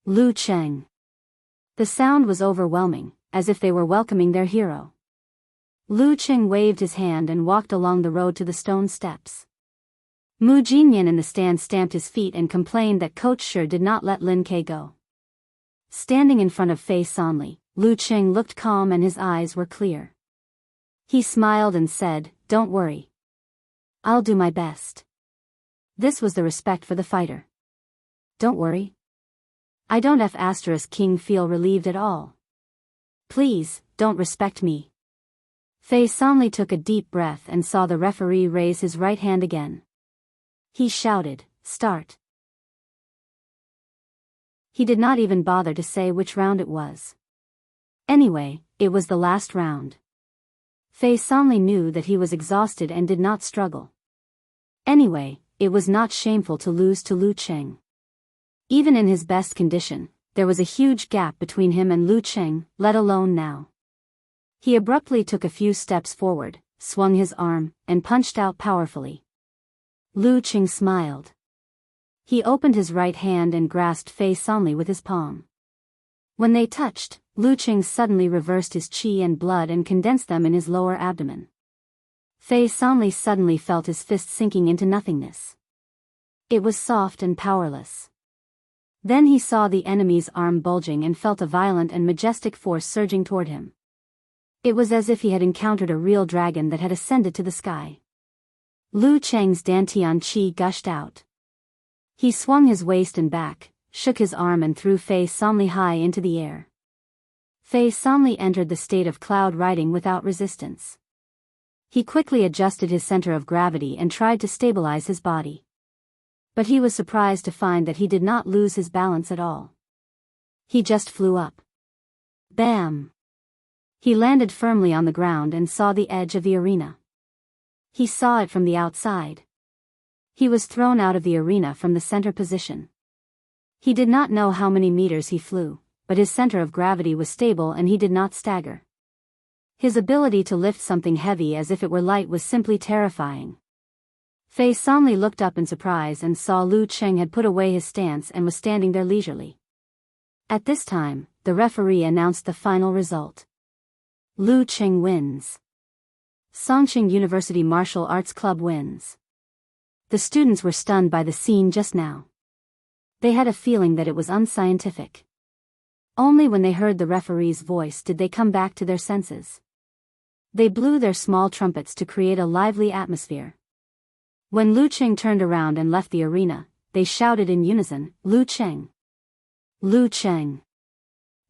Lu Qing. The sound was overwhelming, as if they were welcoming their hero. Lu Qing waved his hand and walked along the road to the stone steps. Mu Jinyan in the stand stamped his feet and complained that Coach Shi did not let Lin Ke go. Standing in front of Fei Sanli, Lu Qing looked calm and his eyes were clear. He smiled and said, "Don't worry. I'll do my best." This was the respect for the fighter. Don't worry. I don't F** King feel relieved at all. Please, don't respect me. Fei Sanli took a deep breath and saw the referee raise his right hand again. He shouted, "Start." He did not even bother to say which round it was. Anyway, it was the last round. Fei Sanli knew that he was exhausted and did not struggle. Anyway, it was not shameful to lose to Lu Qing. Even in his best condition, there was a huge gap between him and Lu Qing, let alone now. He abruptly took a few steps forward, swung his arm, and punched out powerfully. Lu Qing smiled. He opened his right hand and grasped Fei Sanli with his palm. When they touched, Lu Qing suddenly reversed his qi and blood and condensed them in his lower abdomen. Fei Sanli suddenly felt his fist sinking into nothingness. It was soft and powerless. Then he saw the enemy's arm bulging and felt a violent and majestic force surging toward him. It was as if he had encountered a real dragon that had ascended to the sky. Lu Qing's dantian qi gushed out. He swung his waist and back, shook his arm and threw Fei Sanli high into the air. Fei Sanli entered the state of cloud riding without resistance. He quickly adjusted his center of gravity and tried to stabilize his body. But he was surprised to find that he did not lose his balance at all. He just flew up. Bam! He landed firmly on the ground and saw the edge of the arena. He saw it from the outside. He was thrown out of the arena from the center position. He did not know how many meters he flew, but his center of gravity was stable and he did not stagger. His ability to lift something heavy as if it were light was simply terrifying. Fei Sanli looked up in surprise and saw Lu Cheng had put away his stance and was standing there leisurely. At this time, the referee announced the final result. Lu Cheng wins. Songqing University Martial Arts Club wins. The students were stunned by the scene just now. They had a feeling that it was unscientific. Only when they heard the referee's voice did they come back to their senses. They blew their small trumpets to create a lively atmosphere. When Lu Cheng turned around and left the arena, they shouted in unison, "Lu Cheng! Lu Cheng!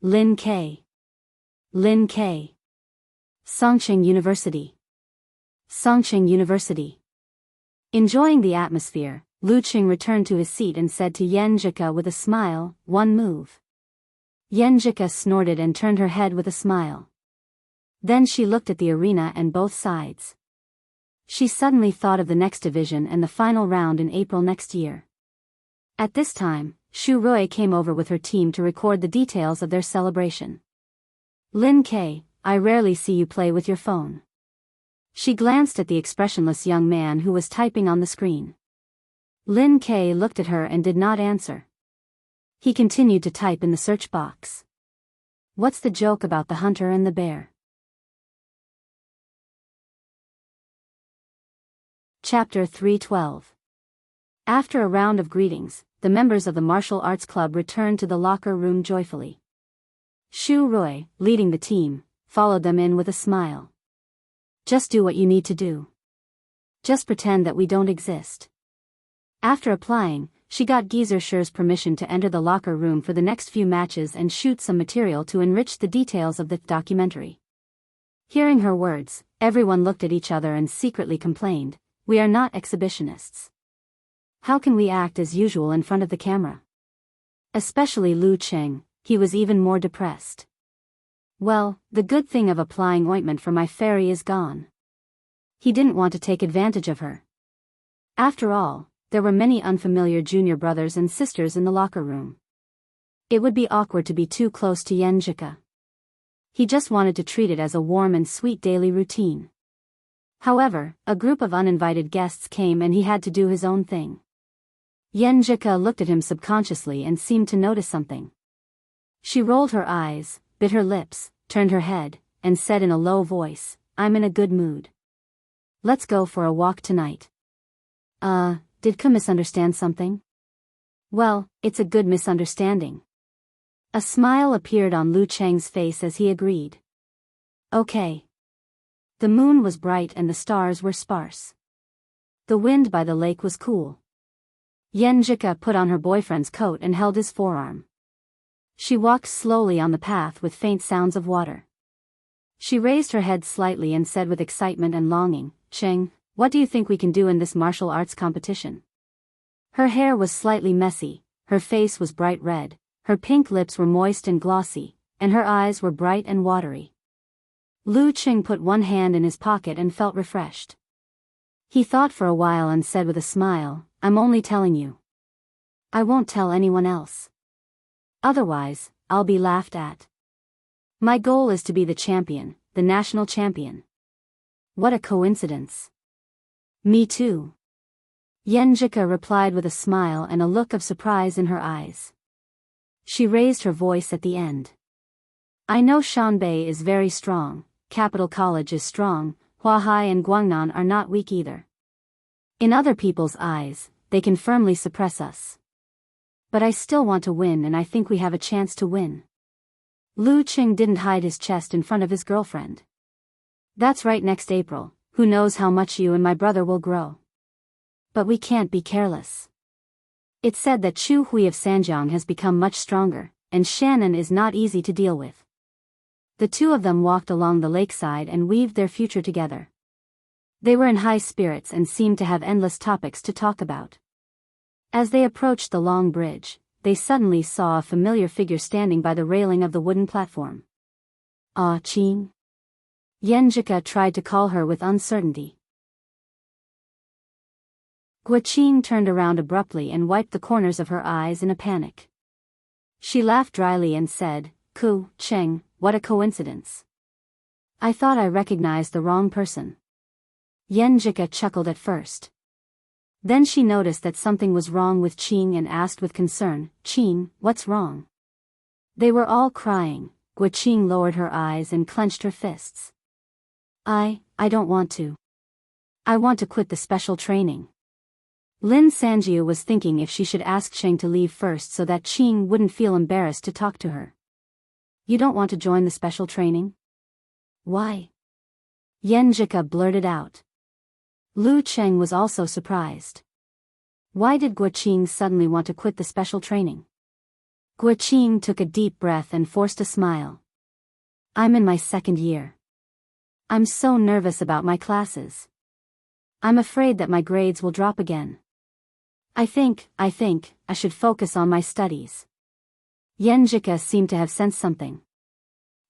Lin K! Lin K! Songqing University! Songqing University!" Enjoying the atmosphere, Lu Cheng returned to his seat and said to Yan Zhika with a smile, "One move." Yan Zhika snorted and turned her head with a smile. Then she looked at the arena and both sides. She suddenly thought of the next division and the final round in April next year. At this time, Shu Rui came over with her team to record the details of their celebration. "Lin K, I rarely see you play with your phone." She glanced at the expressionless young man who was typing on the screen. Lin K looked at her and did not answer. He continued to type in the search box. What's the joke about the hunter and the bear? Chapter 312. After a round of greetings, the members of the martial arts club returned to the locker room joyfully. Shu Rui, leading the team, followed them in with a smile. "Just do what you need to do. Just pretend that we don't exist." After applying, she got Geezer Sher's permission to enter the locker room for the next few matches and shoot some material to enrich the details of the documentary. Hearing her words, everyone looked at each other and secretly complained, "We are not exhibitionists. How can we act as usual in front of the camera?" Especially Lu Cheng, he was even more depressed. "Well, the good thing of applying ointment for my fairy is gone." He didn't want to take advantage of her. After all, there were many unfamiliar junior brothers and sisters in the locker room. It would be awkward to be too close to Yan Zhika. He just wanted to treat it as a warm and sweet daily routine. However, a group of uninvited guests came and he had to do his own thing. Yan Zhika looked at him subconsciously and seemed to notice something. She rolled her eyes, bit her lips, turned her head, and said in a low voice, "I'm in a good mood. Let's go for a walk tonight." Did Ka misunderstand something? Well, it's a good misunderstanding. A smile appeared on Lu Cheng's face as he agreed. Okay. The moon was bright and the stars were sparse. The wind by the lake was cool. Yan Zhika put on her boyfriend's coat and held his forearm. She walked slowly on the path with faint sounds of water. She raised her head slightly and said with excitement and longing, "Cheng, what do you think we can do in this martial arts competition?" Her hair was slightly messy, her face was bright red, her pink lips were moist and glossy, and her eyes were bright and watery. Lu Cheng put one hand in his pocket and felt refreshed. He thought for a while and said with a smile, "I'm only telling you. I won't tell anyone else. Otherwise, I'll be laughed at. My goal is to be the champion, the national champion." What a coincidence. Me too. Yan Zhika replied with a smile and a look of surprise in her eyes. She raised her voice at the end. "I know Shanbei is very strong, Capital College is strong, Huahai and Guangnan are not weak either. In other people's eyes, they can firmly suppress us. But I still want to win and I think we have a chance to win." Lu Cheng didn't hide his chest in front of his girlfriend. "That's right, next April, who knows how much you and my brother will grow. But we can't be careless. It's said that Chu Hui of Sanjiang has become much stronger, and Shannon is not easy to deal with." The two of them walked along the lakeside and weaved their future together. They were in high spirits and seemed to have endless topics to talk about. As they approached the long bridge, they suddenly saw a familiar figure standing by the railing of the wooden platform. Ah, Qing. Yenjika tried to call her with uncertainty. Guaqing turned around abruptly and wiped the corners of her eyes in a panic. She laughed dryly and said, "Ku, Cheng, what a coincidence. I thought I recognized the wrong person." Yenjika chuckled at first. Then she noticed that something was wrong with Qing and asked with concern, "Qing, what's wrong?" They were all crying. Guaqing lowered her eyes and clenched her fists. I don't want to. I want to quit the special training." Lin Sanjiu was thinking if she should ask Cheng to leave first so that Qing wouldn't feel embarrassed to talk to her. "You don't want to join the special training? Why?" Yenjika blurted out. Lu Cheng was also surprised. Why did Guaqing suddenly want to quit the special training? Guaqing took a deep breath and forced a smile. "I'm in my second year. I'm so nervous about my classes. I'm afraid that my grades will drop again. I think I should focus on my studies." Yenjika seemed to have sensed something.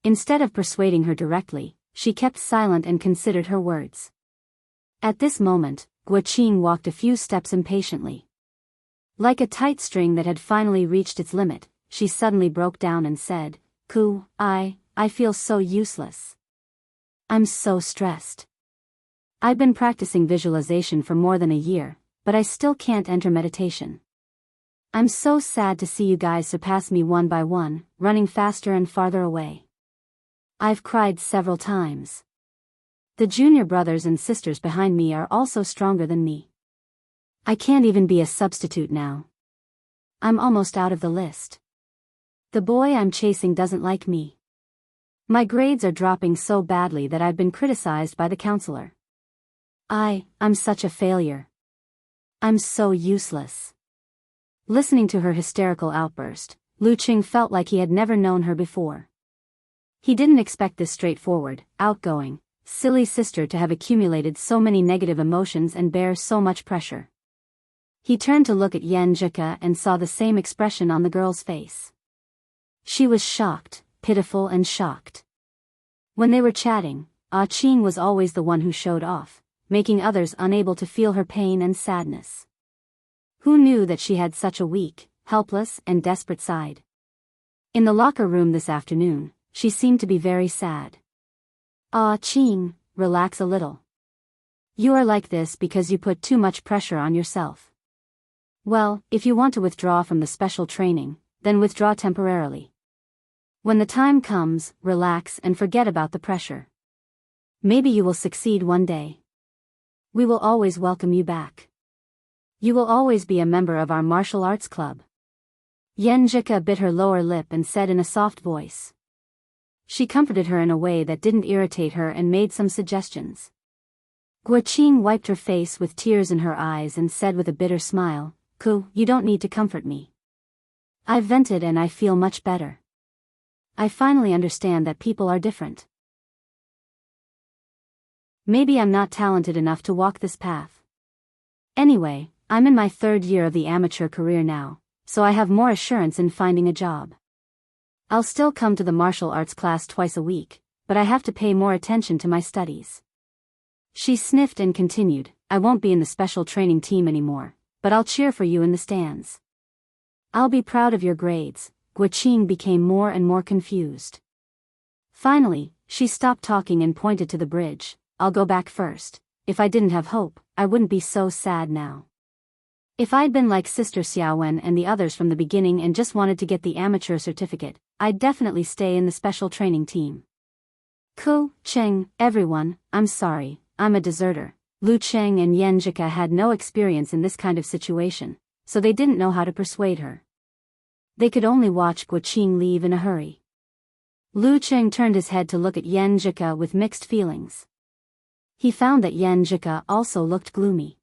Instead of persuading her directly, she kept silent and considered her words. At this moment, Guaqing walked a few steps impatiently. Like a tight string that had finally reached its limit, she suddenly broke down and said, "Ku, I feel so useless. I'm so stressed. I've been practicing visualization for more than a year, but I still can't enter meditation. I'm so sad to see you guys surpass me one by one, running faster and farther away. I've cried several times. The junior brothers and sisters behind me are also stronger than me. I can't even be a substitute now. I'm almost out of the list. The boy I'm chasing doesn't like me. My grades are dropping so badly that I've been criticized by the counselor. I'm such a failure. I'm so useless." Listening to her hysterical outburst, Lu Qing felt like he had never known her before. He didn't expect this straightforward, outgoing, silly sister to have accumulated so many negative emotions and bear so much pressure. He turned to look at Yenjika and saw the same expression on the girl's face. She was shocked, pitiful and shocked. When they were chatting, Qing was always the one who showed off, making others unable to feel her pain and sadness. Who knew that she had such a weak, helpless and desperate side? In the locker room this afternoon, she seemed to be very sad. Qing, relax a little. You are like this because you put too much pressure on yourself. Well, if you want to withdraw from the special training, then withdraw temporarily. When the time comes, relax and forget about the pressure. Maybe you will succeed one day. We will always welcome you back. You will always be a member of our martial arts club." Yenjika bit her lower lip and said in a soft voice. She comforted her in a way that didn't irritate her and made some suggestions. Guaqing wiped her face with tears in her eyes and said with a bitter smile, "Ku, you don't need to comfort me. I've vented and I feel much better. I finally understand that people are different. Maybe I'm not talented enough to walk this path. Anyway, I'm in my third year of the amateur career now, so I have more assurance in finding a job. I'll still come to the martial arts class twice a week, but I have to pay more attention to my studies." She sniffed and continued, "I won't be in the special training team anymore, but I'll cheer for you in the stands. I'll be proud of your grades." Guaqing became more and more confused. Finally, she stopped talking and pointed to the bridge. "I'll go back first. If I didn't have hope, I wouldn't be so sad now. If I'd been like Sister Xiaowen and the others from the beginning and just wanted to get the amateur certificate, I'd definitely stay in the special training team." "Ku, Cheng, everyone, I'm sorry, I'm a deserter." Lu Cheng and Yenjika had no experience in this kind of situation, so they didn't know how to persuade her. They could only watch Guaqing leave in a hurry. Lu Cheng turned his head to look at Yenjika with mixed feelings. He found that Yenjika also looked gloomy.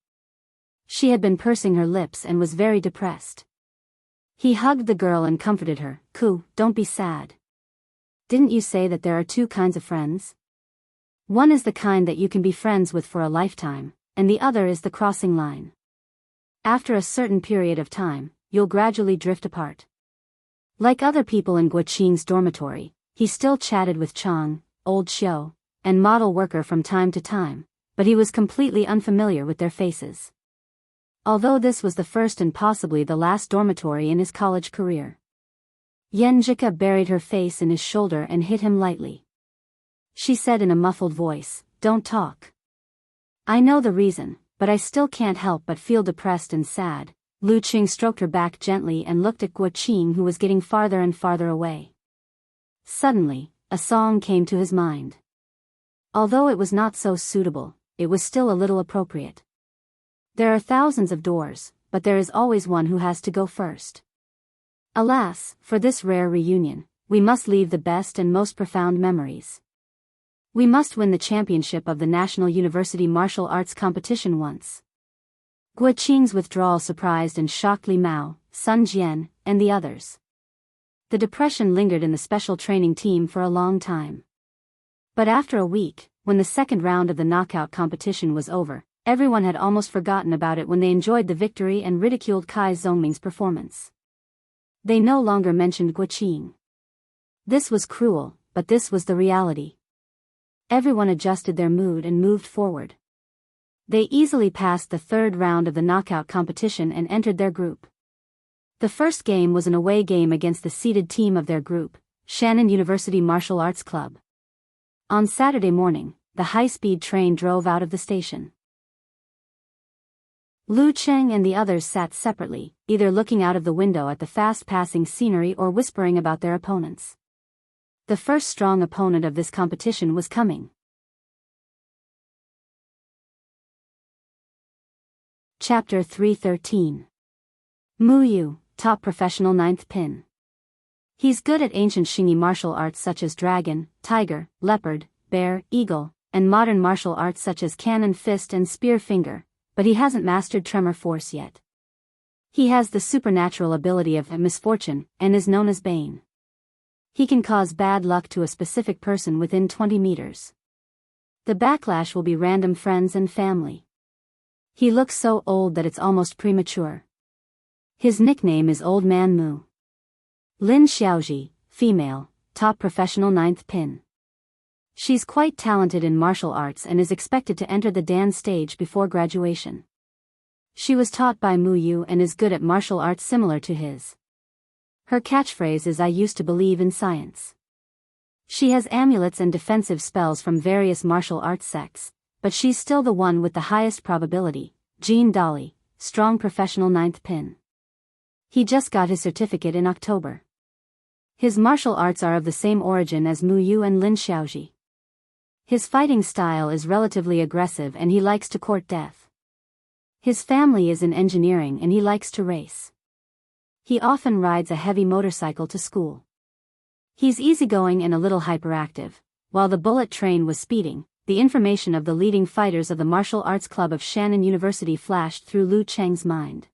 She had been pursing her lips and was very depressed. He hugged the girl and comforted her. "Ku, don't be sad. Didn't you say that there are two kinds of friends? One is the kind that you can be friends with for a lifetime, and the other is the crossing line. After a certain period of time, you'll gradually drift apart. Like other people in Guoqing's dormitory, he still chatted with Chang, old Xiu, and model worker from time to time, but he was completely unfamiliar with their faces. Although this was the first and possibly the last dormitory in his college career. Yenjika buried her face in his shoulder and hit him lightly. She said in a muffled voice, "Don't talk. I know the reason, but I still can't help but feel depressed and sad." Lu Qing stroked her back gently and looked at Guoqing, who was getting farther and farther away. Suddenly, a song came to his mind. Although it was not so suitable, it was still a little appropriate. There are thousands of doors, but there is always one who has to go first. Alas, for this rare reunion, we must leave the best and most profound memories. We must win the championship of the National University Martial Arts Competition once. Guoqing's withdrawal surprised and shocked Li Mao, Sun Jian, and the others. The depression lingered in the special training team for a long time. But after a week, when the second round of the knockout competition was over, everyone had almost forgotten about it when they enjoyed the victory and ridiculed Kai Zhongming's performance. They no longer mentioned Guoqing. This was cruel, but this was the reality. Everyone adjusted their mood and moved forward. They easily passed the third round of the knockout competition and entered their group. The first game was an away game against the seeded team of their group, Shannon University Martial Arts Club. On Saturday morning, the high-speed train drove out of the station. Lu Cheng and the others sat separately, either looking out of the window at the fast-passing scenery or whispering about their opponents. The first strong opponent of this competition was coming. Chapter 313. Mu Yu, top professional 9th pin. He's good at ancient Xingyi martial arts such as dragon, tiger, leopard, bear, eagle, and modern martial arts such as cannon fist and spear finger, but he hasn't mastered tremor force yet. He has the supernatural ability of misfortune and is known as Bane. He can cause bad luck to a specific person within 20 meters. The backlash will be random friends and family. He looks so old that it's almost premature. His nickname is Old Man Mu. Lin Xiaoji, female, top professional 9th pin. She's quite talented in martial arts and is expected to enter the Dan stage before graduation. She was taught by Mu Yu and is good at martial arts similar to his. Her catchphrase is "I used to believe in science." She has amulets and defensive spells from various martial arts sects, but she's still the one with the highest probability. Jean Dolly, strong professional 9th pin. He just got his certificate in October. His martial arts are of the same origin as Mu Yu and Lin Xiaoji. His fighting style is relatively aggressive and he likes to court death. His family is in engineering and he likes to race. He often rides a heavy motorcycle to school. He's easygoing and a little hyperactive. While the bullet train was speeding, the information of the leading fighters of the Martial Arts Club of Shannon University flashed through Lu Cheng's mind.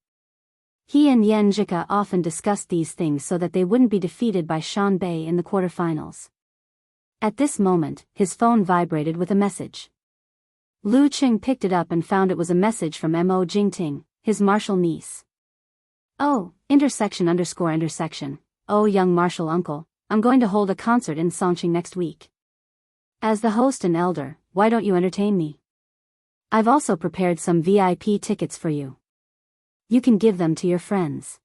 He and Yan Jika often discussed these things so that they wouldn't be defeated by Shan Bei in the quarterfinals. At this moment, his phone vibrated with a message. Lu Cheng picked it up and found it was a message from Mo Jingting, his martial niece. "Oh, intersection. Oh, young martial uncle, I'm going to hold a concert in Songqing next week. As the host and elder, why don't you entertain me? I've also prepared some VIP tickets for you. You can give them to your friends."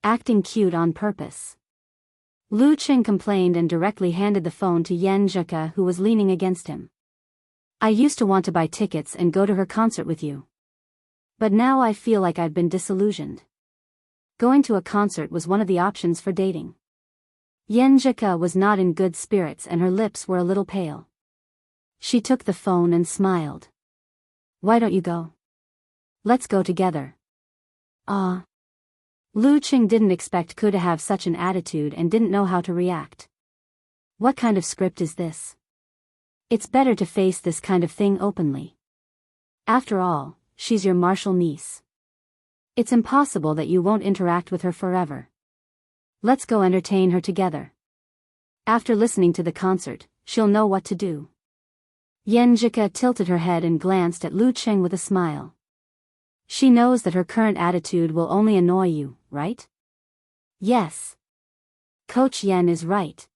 Acting cute on purpose. Lu Cheng complained and directly handed the phone to Yan Zheka, who was leaning against him. "I used to want to buy tickets and go to her concert with you. But now I feel like I've been disillusioned." Going to a concert was one of the options for dating. Yan Zheka was not in good spirits and her lips were a little pale. She took the phone and smiled. "Why don't you go? Let's go together." "Ah." Lu Cheng didn't expect Ku to have such an attitude and didn't know how to react. What kind of script is this? It's better to face this kind of thing openly. After all, she's your martial niece. It's impossible that you won't interact with her forever. Let's go entertain her together. After listening to the concert, she'll know what to do. Yenjika tilted her head and glanced at Lu Cheng with a smile. She knows that her current attitude will only annoy you, right? Yes. Coach Yen is right.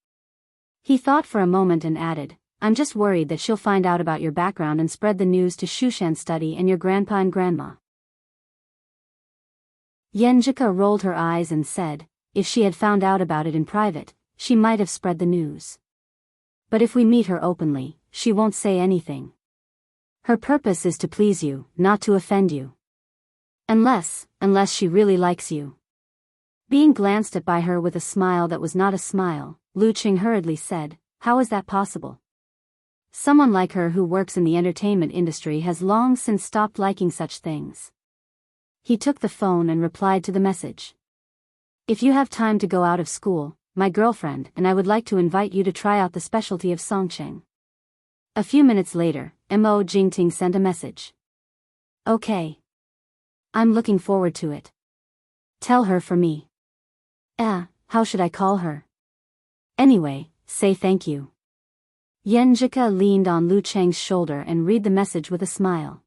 He thought for a moment and added, I'm just worried that she'll find out about your background and spread the news to Shushan study and your grandpa and grandma. Yenjika rolled her eyes and said, if she had found out about it in private, she might have spread the news. But if we meet her openly, she won't say anything. Her purpose is to please you, not to offend you. Unless she really likes you. Being glanced at by her with a smile that was not a smile, Lu Cheng hurriedly said, how is that possible? Someone like her who works in the entertainment industry has long since stopped liking such things. He took the phone and replied to the message. If you have time to go out of school, my girlfriend and I would like to invite you to try out the specialty of Songcheng. A few minutes later, Mo Jingting sent a message. Okay. I'm looking forward to it. Tell her for me. How should I call her? Anyway, say thank you. Yenjika leaned on Lu Cheng's shoulder and read the message with a smile.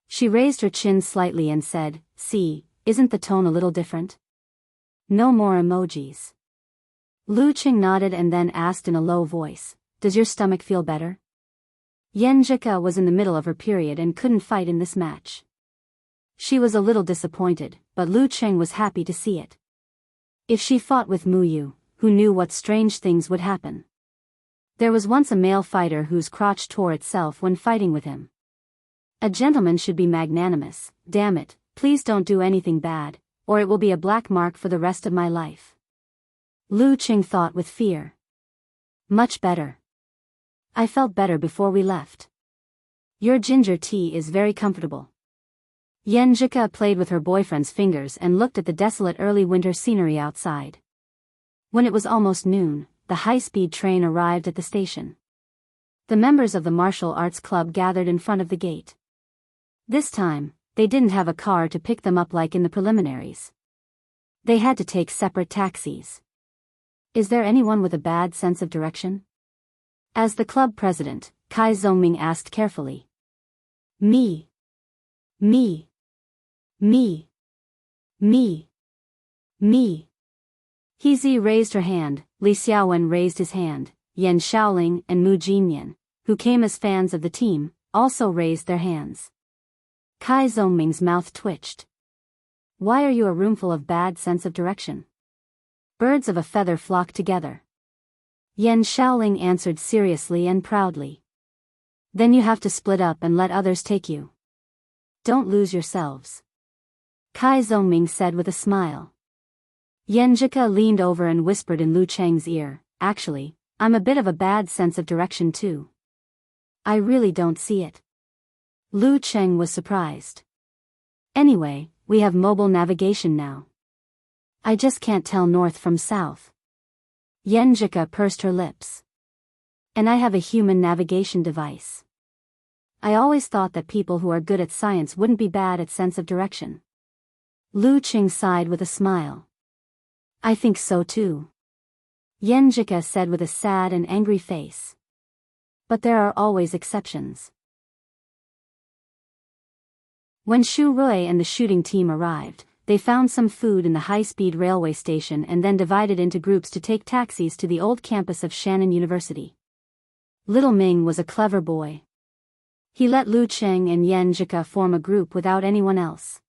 She raised her chin slightly and said, see, isn't the tone a little different? No more emojis. Lu Cheng nodded and then asked in a low voice, does your stomach feel better? Yenjika was in the middle of her period and couldn't fight in this match. She was a little disappointed, but Lu Cheng was happy to see it. If she fought with Mu Yu, who knew what strange things would happen? There was once a male fighter whose crotch tore itself when fighting with him. A gentleman should be magnanimous, damn it, please don't do anything bad, or it will be a black mark for the rest of my life. Lu Cheng thought with fear. Much better. I felt better before we left. Your ginger tea is very comfortable. Yenjika played with her boyfriend's fingers and looked at the desolate early winter scenery outside. When it was almost noon, the high-speed train arrived at the station. The members of the martial arts club gathered in front of the gate. This time, they didn't have a car to pick them up like in the preliminaries. They had to take separate taxis. Is there anyone with a bad sense of direction? As the club president, Kai Zongming asked carefully. Me. Me. Me. Me. Me. Hezi raised her hand, Li Xiaowen raised his hand, Yan Shaoling and Mu Jinyan, who came as fans of the team, also raised their hands. Kai Zongming's mouth twitched. Why are you a roomful of bad sense of direction? Birds of a feather flock together. Yan Shaoling answered seriously and proudly. Then you have to split up and let others take you. Don't lose yourselves. Kai Zongming said with a smile. Yenjika leaned over and whispered in Lu Cheng's ear, actually, I'm a bit of a bad sense of direction too. I really don't see it. Lu Cheng was surprised. Anyway, we have mobile navigation now. I just can't tell north from south. Yenjika pursed her lips. And I have a human navigation device. I always thought that people who are good at science wouldn't be bad at sense of direction. Lu Cheng sighed with a smile. I think so too. Yenjika said with a sad and angry face. But there are always exceptions. When Shu Rui and the shooting team arrived, they found some food in the high-speed railway station and then divided into groups to take taxis to the old campus of Shannon University. Little Ming was a clever boy. He let Lu Cheng and Yenjika form a group without anyone else.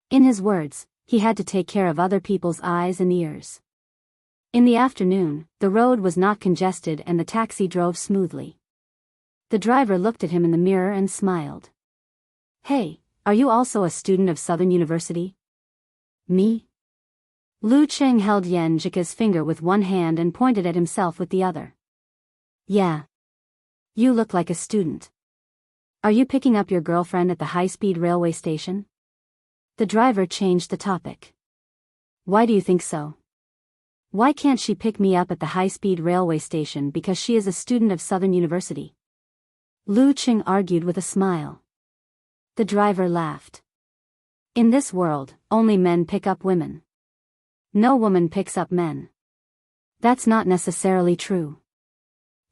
In his words, he had to take care of other people's eyes and ears. In the afternoon, the road was not congested and the taxi drove smoothly. The driver looked at him in the mirror and smiled. Hey, are you also a student of Southern University? Me? Lu Cheng held Yenjika's finger with one hand and pointed at himself with the other. Yeah. You look like a student. Are you picking up your girlfriend at the high-speed railway station? The driver changed the topic. Why do you think so? Why can't she pick me up at the high-speed railway station because she is a student of Southern University? Lu Cheng argued with a smile. The driver laughed. In this world, only men pick up women. No woman picks up men. That's not necessarily true.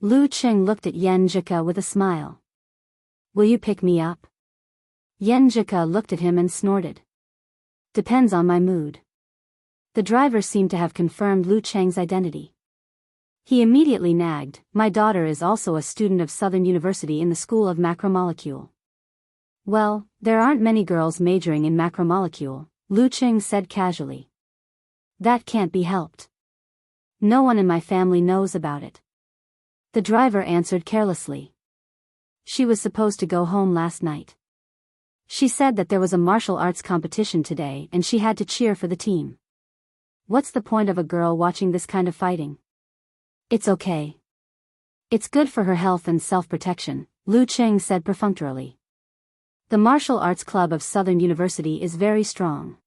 Lu Cheng looked at Yen Jika with a smile. Will you pick me up? Yen Jika looked at him and snorted. Depends on my mood. The driver seemed to have confirmed Lu Cheng's identity. He immediately nagged, my daughter is also a student of Southern University in the School of Macromolecule. Well, there aren't many girls majoring in macromolecule, Lu Cheng said casually. That can't be helped. No one in my family knows about it. The driver answered carelessly. She was supposed to go home last night. She said that there was a martial arts competition today and she had to cheer for the team. What's the point of a girl watching this kind of fighting? It's okay. It's good for her health and self-protection, Lu Cheng said perfunctorily. The Martial Arts Club of Southern University is very strong.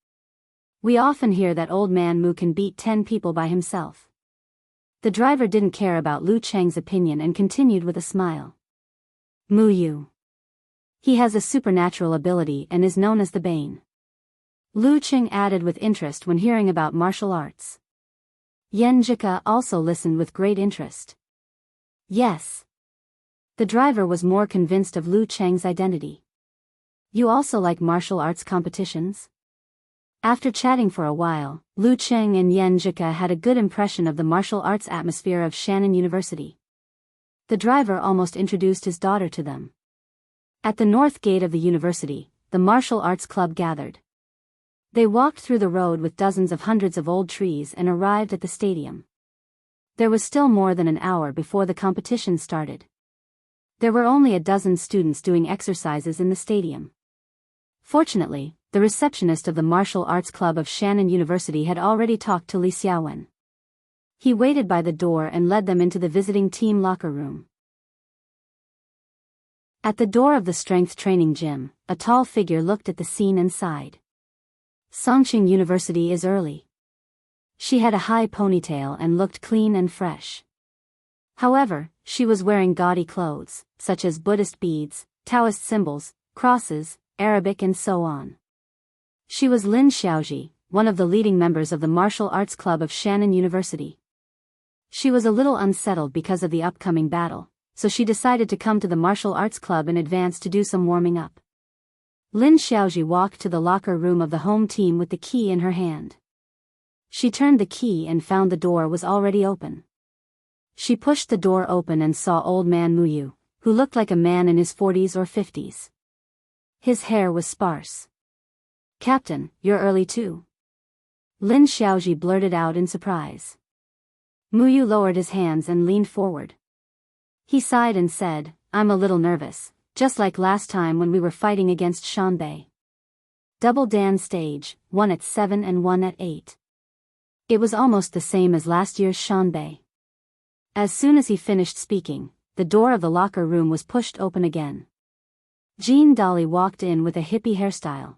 We often hear that old man Mu can beat 10 people by himself. The driver didn't care about Lu Cheng's opinion and continued with a smile. Mu Yu. He has a supernatural ability and is known as the Bane. Lu Cheng added with interest when hearing about martial arts. Yen Jika also listened with great interest. Yes. The driver was more convinced of Lu Cheng's identity. You also like martial arts competitions? After chatting for a while, Lu Cheng and Yen Jika had a good impression of the martial arts atmosphere of Shannon University. The driver almost introduced his daughter to them. At the north gate of the university, the martial arts club gathered. They walked through the road with dozens of hundreds of old trees and arrived at the stadium. There was still more than an hour before the competition started. There were only a dozen students doing exercises in the stadium. Fortunately, the receptionist of the Martial Arts Club of Shannon University had already talked to Li Xiaowen. He waited by the door and led them into the visiting team locker room. At the door of the strength training gym, a tall figure looked at the scene and sighed. Songqing University is early. She had a high ponytail and looked clean and fresh. However, she was wearing gaudy clothes, such as Buddhist beads, Taoist symbols, crosses, Arabic and so on. She was Lin Xiaoji, one of the leading members of the Martial Arts Club of Shannon University. She was a little unsettled because of the upcoming battle, so she decided to come to the Martial Arts Club in advance to do some warming up. Lin Xiaoji walked to the locker room of the home team with the key in her hand. She turned the key and found the door was already open. She pushed the door open and saw old man Mu Yu, who looked like a man in his 40s or 50s. His hair was sparse. Captain, you're early too. Lin Xiaoji blurted out in surprise. Mu Yu lowered his hands and leaned forward. He sighed and said, I'm a little nervous, just like last time when we were fighting against Shanbei. Double Dan stage, one at 7 and one at 8. It was almost the same as last year's Shanbei. As soon as he finished speaking, the door of the locker room was pushed open again. Jean Dolly walked in with a hippie hairstyle.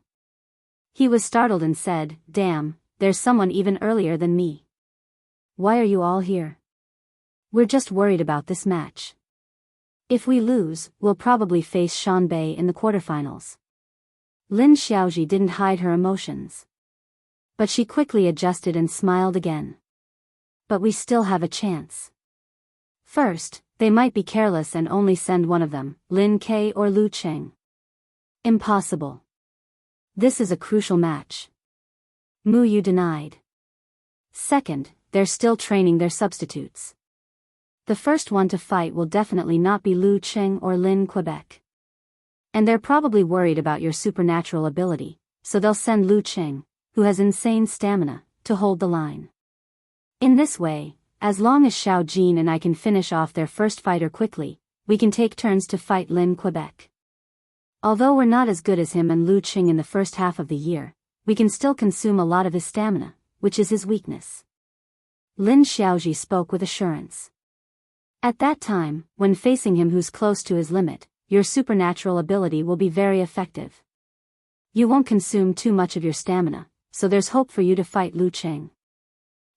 He was startled and said, Damn, there's someone even earlier than me. Why are you all here? We're just worried about this match. If we lose, we'll probably face Shanbei in the quarterfinals. Lin Xiaoji didn't hide her emotions. But she quickly adjusted and smiled again. But we still have a chance. First, they might be careless and only send one of them, Lin Ke or Lu Cheng. Impossible. This is a crucial match. Mu Yu denied. Second, they're still training their substitutes. The first one to fight will definitely not be Lu Cheng or Lin Quebec. And they're probably worried about your supernatural ability, so they'll send Lu Cheng, who has insane stamina, to hold the line. In this way, as long as Xiao Jin and I can finish off their first fighter quickly, we can take turns to fight Lin Quebec. Although we're not as good as him and Lu Cheng in the first half of the year, we can still consume a lot of his stamina, which is his weakness. Lin Xiaoji spoke with assurance. At that time, when facing him who's close to his limit, your supernatural ability will be very effective. You won't consume too much of your stamina, so there's hope for you to fight Lu Cheng.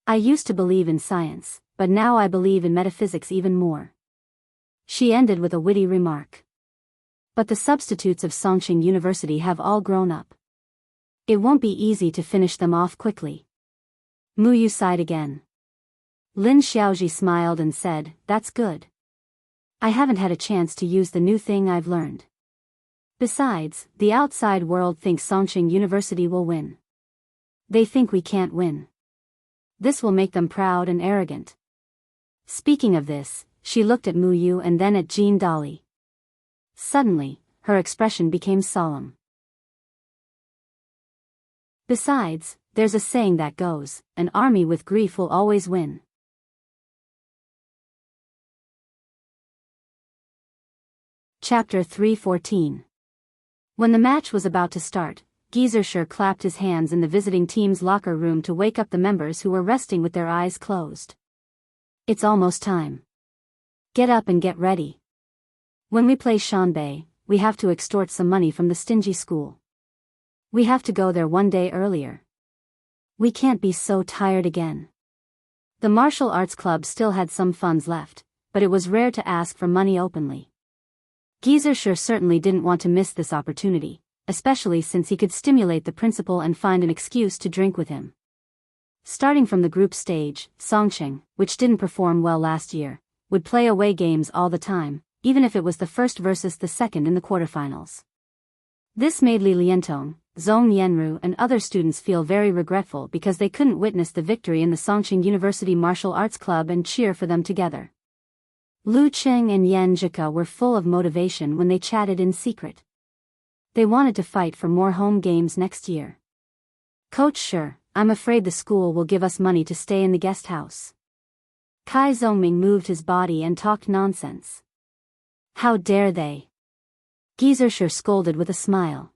I used to believe in science, but now I believe in metaphysics even more. She ended with a witty remark. But the substitutes of Songqing University have all grown up. It won't be easy to finish them off quickly. Mu Yu sighed again. Lin Xiaoji smiled and said, That's good. I haven't had a chance to use the new thing I've learned. Besides, the outside world thinks Songqing University will win. They think we can't win. This will make them proud and arrogant. Speaking of this, she looked at Mu Yu and then at Jean Dolly. Suddenly, her expression became solemn. Besides, there's a saying that goes, an army with grief will always win. Chapter 3:14. When the match was about to start, Geyser clapped his hands in the visiting team's locker room to wake up the members who were resting with their eyes closed. It's almost time. Get up and get ready. When we play Shanbei, we have to extort some money from the stingy school. We have to go there one day earlier. We can't be so tired again. The martial arts club still had some funds left, but it was rare to ask for money openly. Geyser certainly didn't want to miss this opportunity, especially since he could stimulate the principal and find an excuse to drink with him. Starting from the group stage, Songqing, which didn't perform well last year, would play away games all the time, even if it was the first versus the second in the quarterfinals. This made Li Liantong, Zhong Yanru and other students feel very regretful because they couldn't witness the victory in the Songqing University Martial Arts Club and cheer for them together. Lu Cheng and Yan Zhika were full of motivation when they chatted in secret. They wanted to fight for more home games next year. Coach Shi, I'm afraid the school will give us money to stay in the guest house. Kai Zhongming moved his body and talked nonsense. How dare they? Geyser scolded with a smile.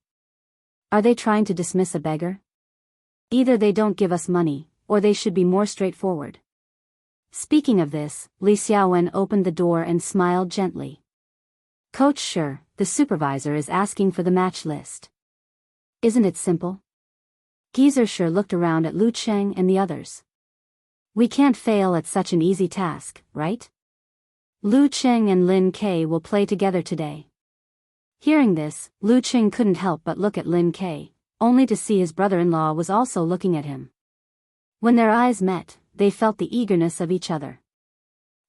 Are they trying to dismiss a beggar? Either they don't give us money, or they should be more straightforward. Speaking of this, Li Xiaowen opened the door and smiled gently. Coach Shi, the supervisor is asking for the match list. Isn't it simple? Geyser looked around at Lu Cheng and the others. We can't fail at such an easy task, right? Lu Cheng and Lin Ke will play together today. Hearing this, Lu Cheng couldn't help but look at Lin Ke, only to see his brother-in-law was also looking at him. When their eyes met, they felt the eagerness of each other.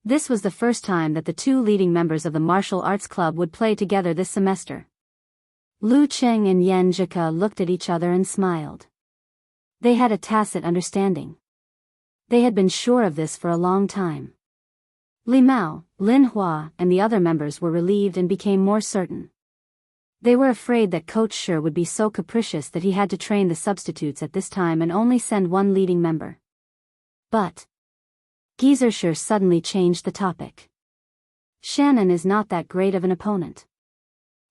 This was the first time that the two leading members of the martial arts club would play together this semester. Lu Cheng and Yan Zhika looked at each other and smiled. They had a tacit understanding. They had been sure of this for a long time. Li Mao, Lin Hua, and the other members were relieved and became more certain. They were afraid that Coach Shi would be so capricious that he had to train the substitutes at this time and only send one leading member. But Geyser suddenly changed the topic. Shannon is not that great of an opponent.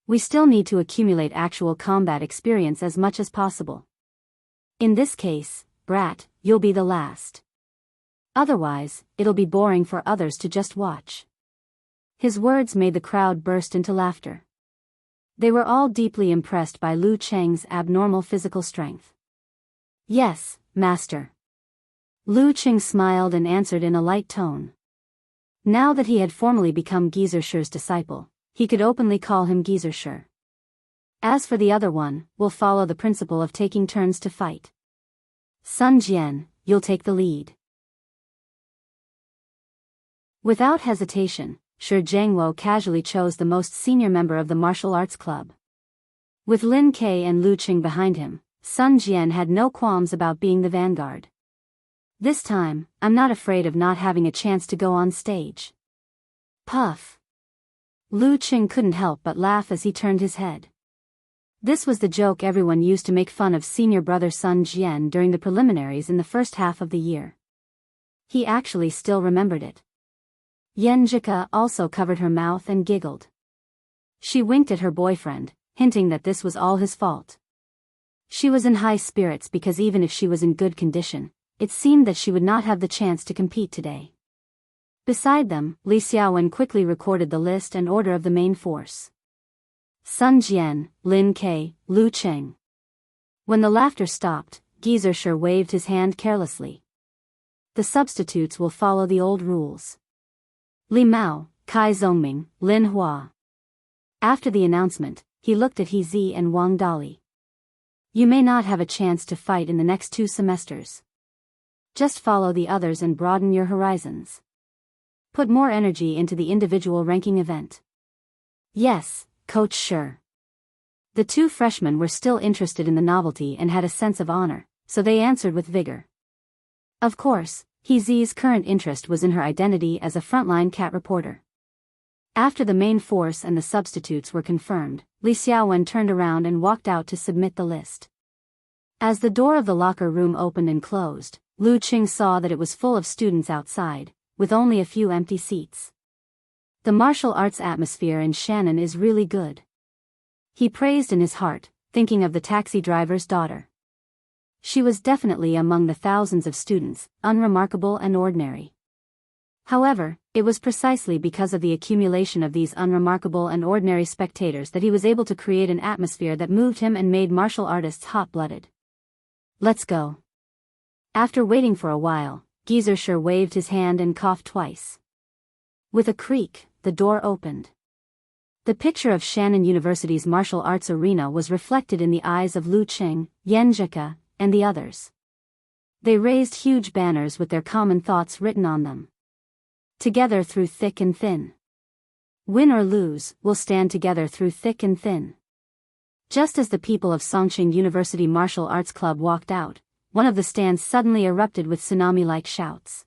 We still need to accumulate actual combat experience as much as possible. In this case, Brat, you'll be the last. Otherwise, it'll be boring for others to just watch. His words made the crowd burst into laughter. They were all deeply impressed by Lu Cheng's abnormal physical strength. Yes, master. Lu Cheng smiled and answered in a light tone. Now that he had formally become Geyser's disciple, he could openly call him Geyser. As for the other one, we'll follow the principle of taking turns to fight. Sun Jian, you'll take the lead. Without hesitation, Shi Jiangwo casually chose the most senior member of the martial arts club. With Lin Ke and Lu Cheng behind him, Sun Jian had no qualms about being the vanguard. This time, I'm not afraid of not having a chance to go on stage. Puff. Lu Cheng couldn't help but laugh as he turned his head. This was the joke everyone used to make fun of senior brother Sun Jian during the preliminaries in the first half of the year. He actually still remembered it. Yan Zhika also covered her mouth and giggled. She winked at her boyfriend, hinting that this was all his fault. She was in high spirits because even if she was in good condition, it seemed that she would not have the chance to compete today. Beside them, Li Xiaowen quickly recorded the list and order of the main force. Sun Jian, Lin Ke, Lu Cheng. When the laughter stopped, Geyser waved his hand carelessly. The substitutes will follow the old rules. Li Mao, Kai Zhongming, Lin Hua. After the announcement, he looked at He Zi and Wang Dali. You may not have a chance to fight in the next 2 semesters. Just follow the others and broaden your horizons. Put more energy into the individual ranking event. Yes, coach, sure. The two freshmen were still interested in the novelty and had a sense of honor, so they answered with vigor. Of course, Hezi's current interest was in her identity as a frontline cat reporter. After the main force and the substitutes were confirmed, Li Xiaowen turned around and walked out to submit the list. As the door of the locker room opened and closed, Lu Qing saw that it was full of students outside, with only a few empty seats. The martial arts atmosphere in Shannon is really good. He praised in his heart, thinking of the taxi driver's daughter. She was definitely among the thousands of students, unremarkable and ordinary. However, it was precisely because of the accumulation of these unremarkable and ordinary spectators that he was able to create an atmosphere that moved him and made martial artists hot-blooded. Let's go. After waiting for a while, Geyser waved his hand and coughed twice. With a creak, the door opened. The picture of Shannon University's martial arts arena was reflected in the eyes of Lu Qing, Yan Zhika, and the others. They raised huge banners with their common thoughts written on them. Together through thick and thin. Win or lose, we'll stand together through thick and thin. Just as the people of Songqing University Martial Arts Club walked out, one of the stands suddenly erupted with tsunami-like shouts.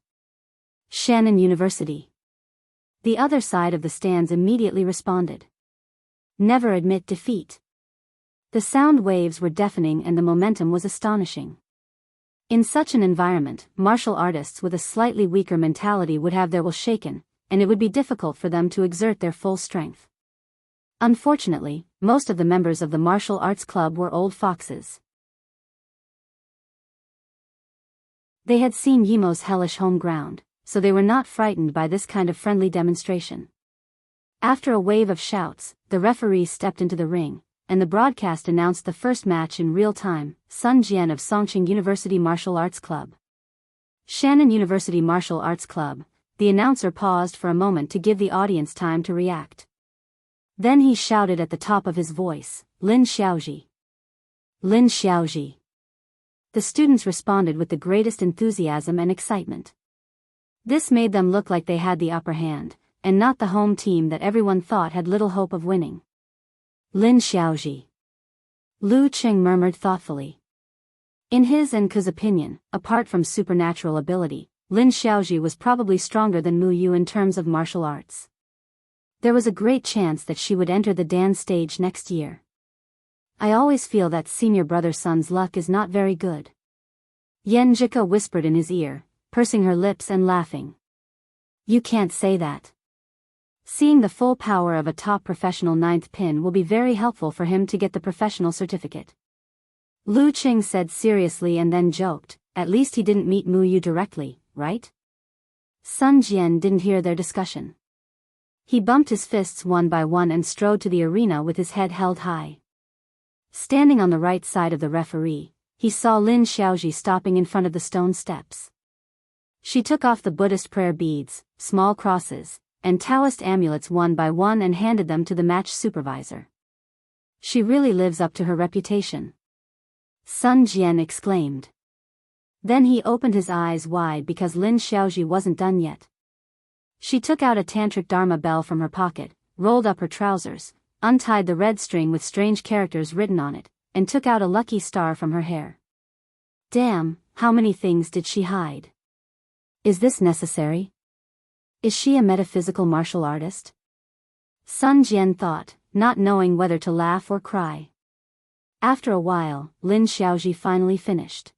Shannon University. The other side of the stands immediately responded. Never admit defeat. The sound waves were deafening and the momentum was astonishing. In such an environment, martial artists with a slightly weaker mentality would have their will shaken, and it would be difficult for them to exert their full strength. Unfortunately, most of the members of the martial arts club were old foxes. They had seen Yimo's hellish home ground, so they were not frightened by this kind of friendly demonstration. After a wave of shouts, the referee stepped into the ring, and the broadcast announced the first match in real time: Sun Jian of Songqing University Martial Arts Club. Shannon University Martial Arts Club. The announcer paused for a moment to give the audience time to react. Then he shouted at the top of his voice, Lin Xiaoji. Lin Xiaoji. The students responded with the greatest enthusiasm and excitement. This made them look like they had the upper hand, and not the home team that everyone thought had little hope of winning. Lin Xiaoji. Lu Qing murmured thoughtfully. In his and Ke's opinion, apart from supernatural ability, Lin Xiaoji was probably stronger than Mu Yu in terms of martial arts. There was a great chance that she would enter the Dan stage next year. I always feel that senior brother's son's luck is not very good. Yan Zhika whispered in his ear, pursing her lips and laughing. You can't say that. Seeing the full power of a top professional ninth pin will be very helpful for him to get the professional certificate. Lu Qing said seriously and then joked, at least he didn't meet Mu Yu directly, right? Sun Jian didn't hear their discussion. He bumped his fists one by one and strode to the arena with his head held high. Standing on the right side of the referee, he saw Lin Xiaoji stopping in front of the stone steps. She took off the Buddhist prayer beads, small crosses, and Taoist amulets one by one and handed them to the match supervisor. She really lives up to her reputation. Sun Jian exclaimed. Then he opened his eyes wide because Lin Xiaoji wasn't done yet. She took out a tantric dharma bell from her pocket, rolled up her trousers, untied the red string with strange characters written on it, and took out a lucky star from her hair. Damn, how many things did she hide? Is this necessary? Is she a metaphysical martial artist? Sun Jian thought, not knowing whether to laugh or cry. After a while, Lin Xiaoji finally finished.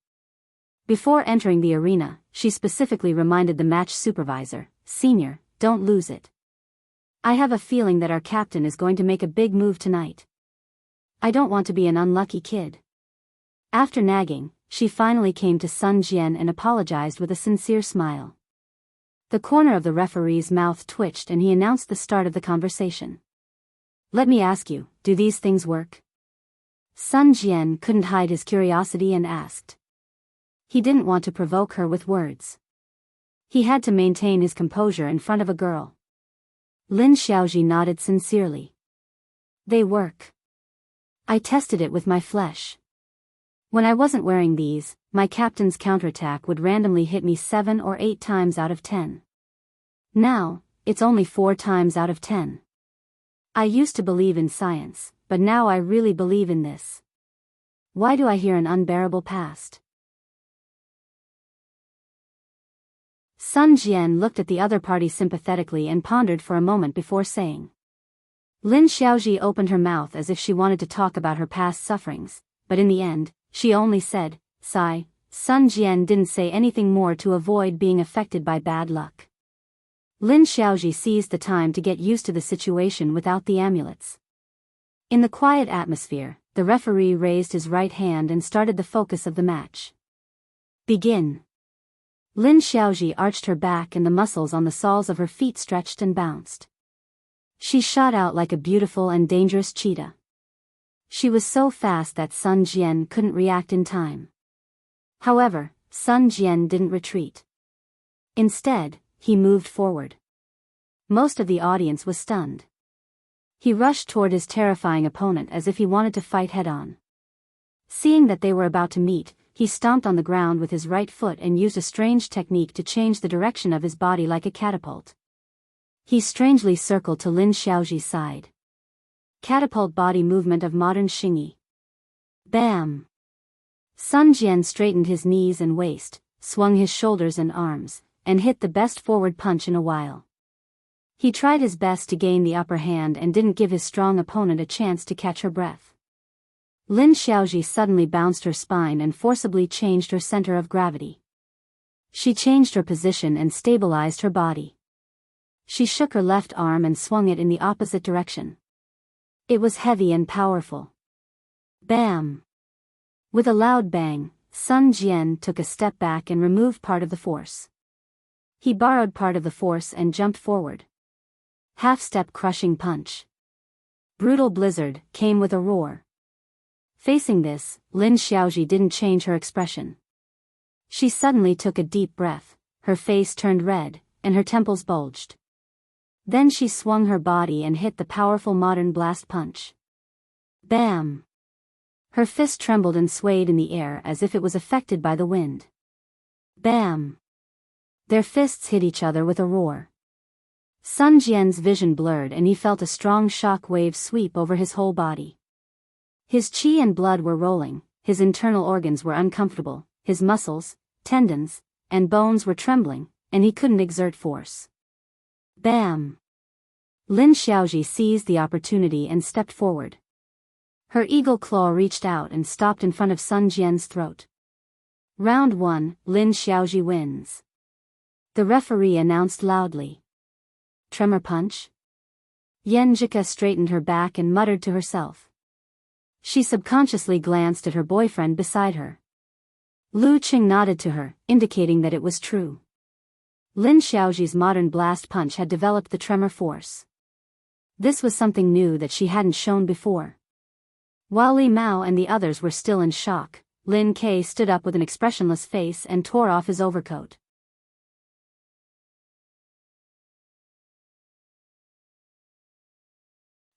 Before entering the arena, she specifically reminded the match supervisor, Senior, don't lose it. I have a feeling that our captain is going to make a big move tonight. I don't want to be an unlucky kid. After nagging, she finally came to Sun Jian and apologized with a sincere smile. The corner of the referee's mouth twitched and he announced the start of the conversation. Let me ask you, do these things work? Sun Jian couldn't hide his curiosity and asked. He didn't want to provoke her with words. He had to maintain his composure in front of a girl. Lin Xiaoji nodded sincerely. They work. I tested it with my flesh. When I wasn't wearing these, my captain's counterattack would randomly hit me 7 or 8 times out of 10. Now, it's only 4 times out of 10. I used to believe in science, but now I really believe in this. Why do I hear an unbearable past? Sun Jian looked at the other party sympathetically and pondered for a moment before saying. Lin Xiaoji opened her mouth as if she wanted to talk about her past sufferings, but in the end, she only said, sigh. Sun Jian didn't say anything more to avoid being affected by bad luck. Lin Xiaoji seized the time to get used to the situation without the amulets. In the quiet atmosphere, the referee raised his right hand and started the focus of the match. Begin. Lin Xiaoji arched her back and the muscles on the soles of her feet stretched and bounced. She shot out like a beautiful and dangerous cheetah. She was so fast that Sun Jian couldn't react in time. However, Sun Jian didn't retreat. Instead, he moved forward. Most of the audience was stunned. He rushed toward his terrifying opponent as if he wanted to fight head-on. Seeing that they were about to meet, he stomped on the ground with his right foot and used a strange technique to change the direction of his body like a catapult. He strangely circled to Lin Xiaoji's side. Catapult body movement of modern Xingyi. Bam! Sun Jian straightened his knees and waist, swung his shoulders and arms, and hit the best forward punch in a while. He tried his best to gain the upper hand and didn't give his strong opponent a chance to catch her breath. Lin Xiaoji suddenly bounced her spine and forcibly changed her center of gravity. She changed her position and stabilized her body. She shook her left arm and swung it in the opposite direction. It was heavy and powerful. Bam! With a loud bang, Sun Jian took a step back and removed part of the force. He borrowed part of the force and jumped forward. Half-step crushing punch. Brutal blizzard came with a roar. Facing this, Lin Xiaoji didn't change her expression. She suddenly took a deep breath, her face turned red, and her temples bulged. Then she swung her body and hit the powerful modern blast punch. Bam! Her fist trembled and swayed in the air as if it was affected by the wind. Bam! Their fists hit each other with a roar. Sun Jian's vision blurred and he felt a strong shock wave sweep over his whole body. His qi and blood were rolling, his internal organs were uncomfortable, his muscles, tendons, and bones were trembling, and he couldn't exert force. Bam! Lin Xiaoji seized the opportunity and stepped forward. Her eagle claw reached out and stopped in front of Sun Jian's throat. Round 1, Lin Xiaoji wins. The referee announced loudly. Tremor punch? Yan Jika straightened her back and muttered to herself. She subconsciously glanced at her boyfriend beside her. Lu Qing nodded to her, indicating that it was true. Lin Xiaoji's modern blast punch had developed the tremor force. This was something new that she hadn't shown before. While Li Mao and the others were still in shock, Lin Ke stood up with an expressionless face and tore off his overcoat.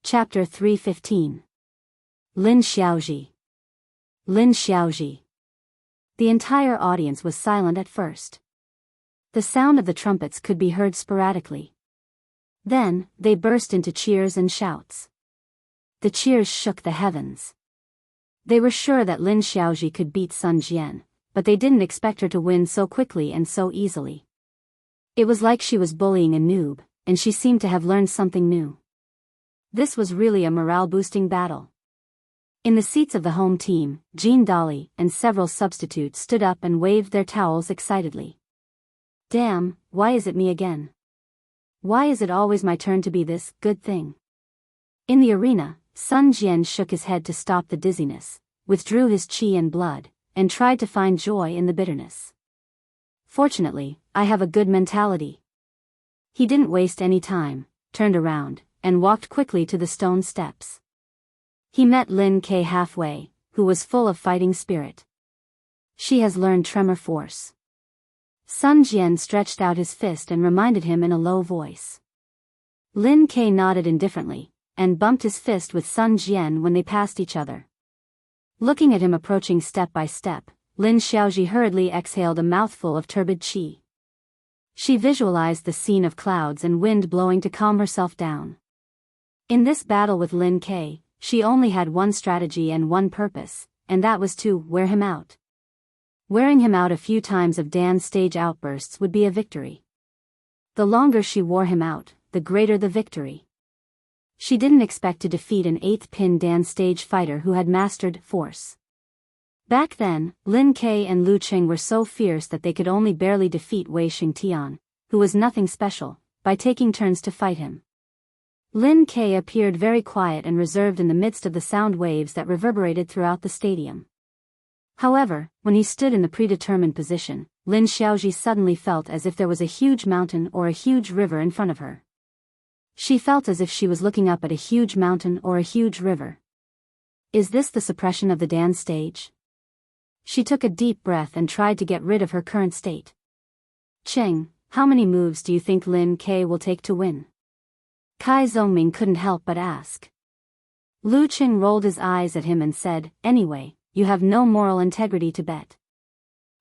Chapter 315. Lin Xiaoji. Lin Xiaoji. The entire audience was silent at first. The sound of the trumpets could be heard sporadically. Then, they burst into cheers and shouts. The cheers shook the heavens. They were sure that Lin Xiaoji could beat Sun Jian, but they didn't expect her to win so quickly and so easily. It was like she was bullying a noob, and she seemed to have learned something new. This was really a morale-boosting battle. In the seats of the home team, Jean Dolly and several substitutes stood up and waved their towels excitedly. Damn, why is it me again? Why is it always my turn to be this good thing? In the arena, Sun Jian shook his head to stop the dizziness, withdrew his qi and blood, and tried to find joy in the bitterness. Fortunately, I have a good mentality. He didn't waste any time, turned around, and walked quickly to the stone steps. He met Lin Ke halfway, who was full of fighting spirit. She has learned tremor force. Sun Jian stretched out his fist and reminded him in a low voice. Lin Ke nodded indifferently, and bumped his fist with Sun Jian when they passed each other. Looking at him approaching step by step, Lin Xiaoji hurriedly exhaled a mouthful of turbid qi. She visualized the scene of clouds and wind blowing to calm herself down. In this battle with Lin Kei, she only had one strategy and one purpose, and that was to wear him out. Wearing him out a few times of Dan's stage outbursts would be a victory. The longer she wore him out, the greater the victory. She didn't expect to defeat an 8th pin Dan stage fighter who had mastered force. Back then, Lin Kei and Lu Qing were so fierce that they could only barely defeat Wei Xingtian, who was nothing special, by taking turns to fight him. Lin Kei appeared very quiet and reserved in the midst of the sound waves that reverberated throughout the stadium. However, when he stood in the predetermined position, Lin Xiaoji suddenly felt as if there was a huge mountain or a huge river in front of her. She felt as if she was looking up at a huge mountain or a huge river. Is this the suppression of the Dan stage? She took a deep breath and tried to get rid of her current state. Qing, how many moves do you think Lin Kei will take to win? Kai Zongming couldn't help but ask. Lu Qing rolled his eyes at him and said, anyway, you have no moral integrity to bet.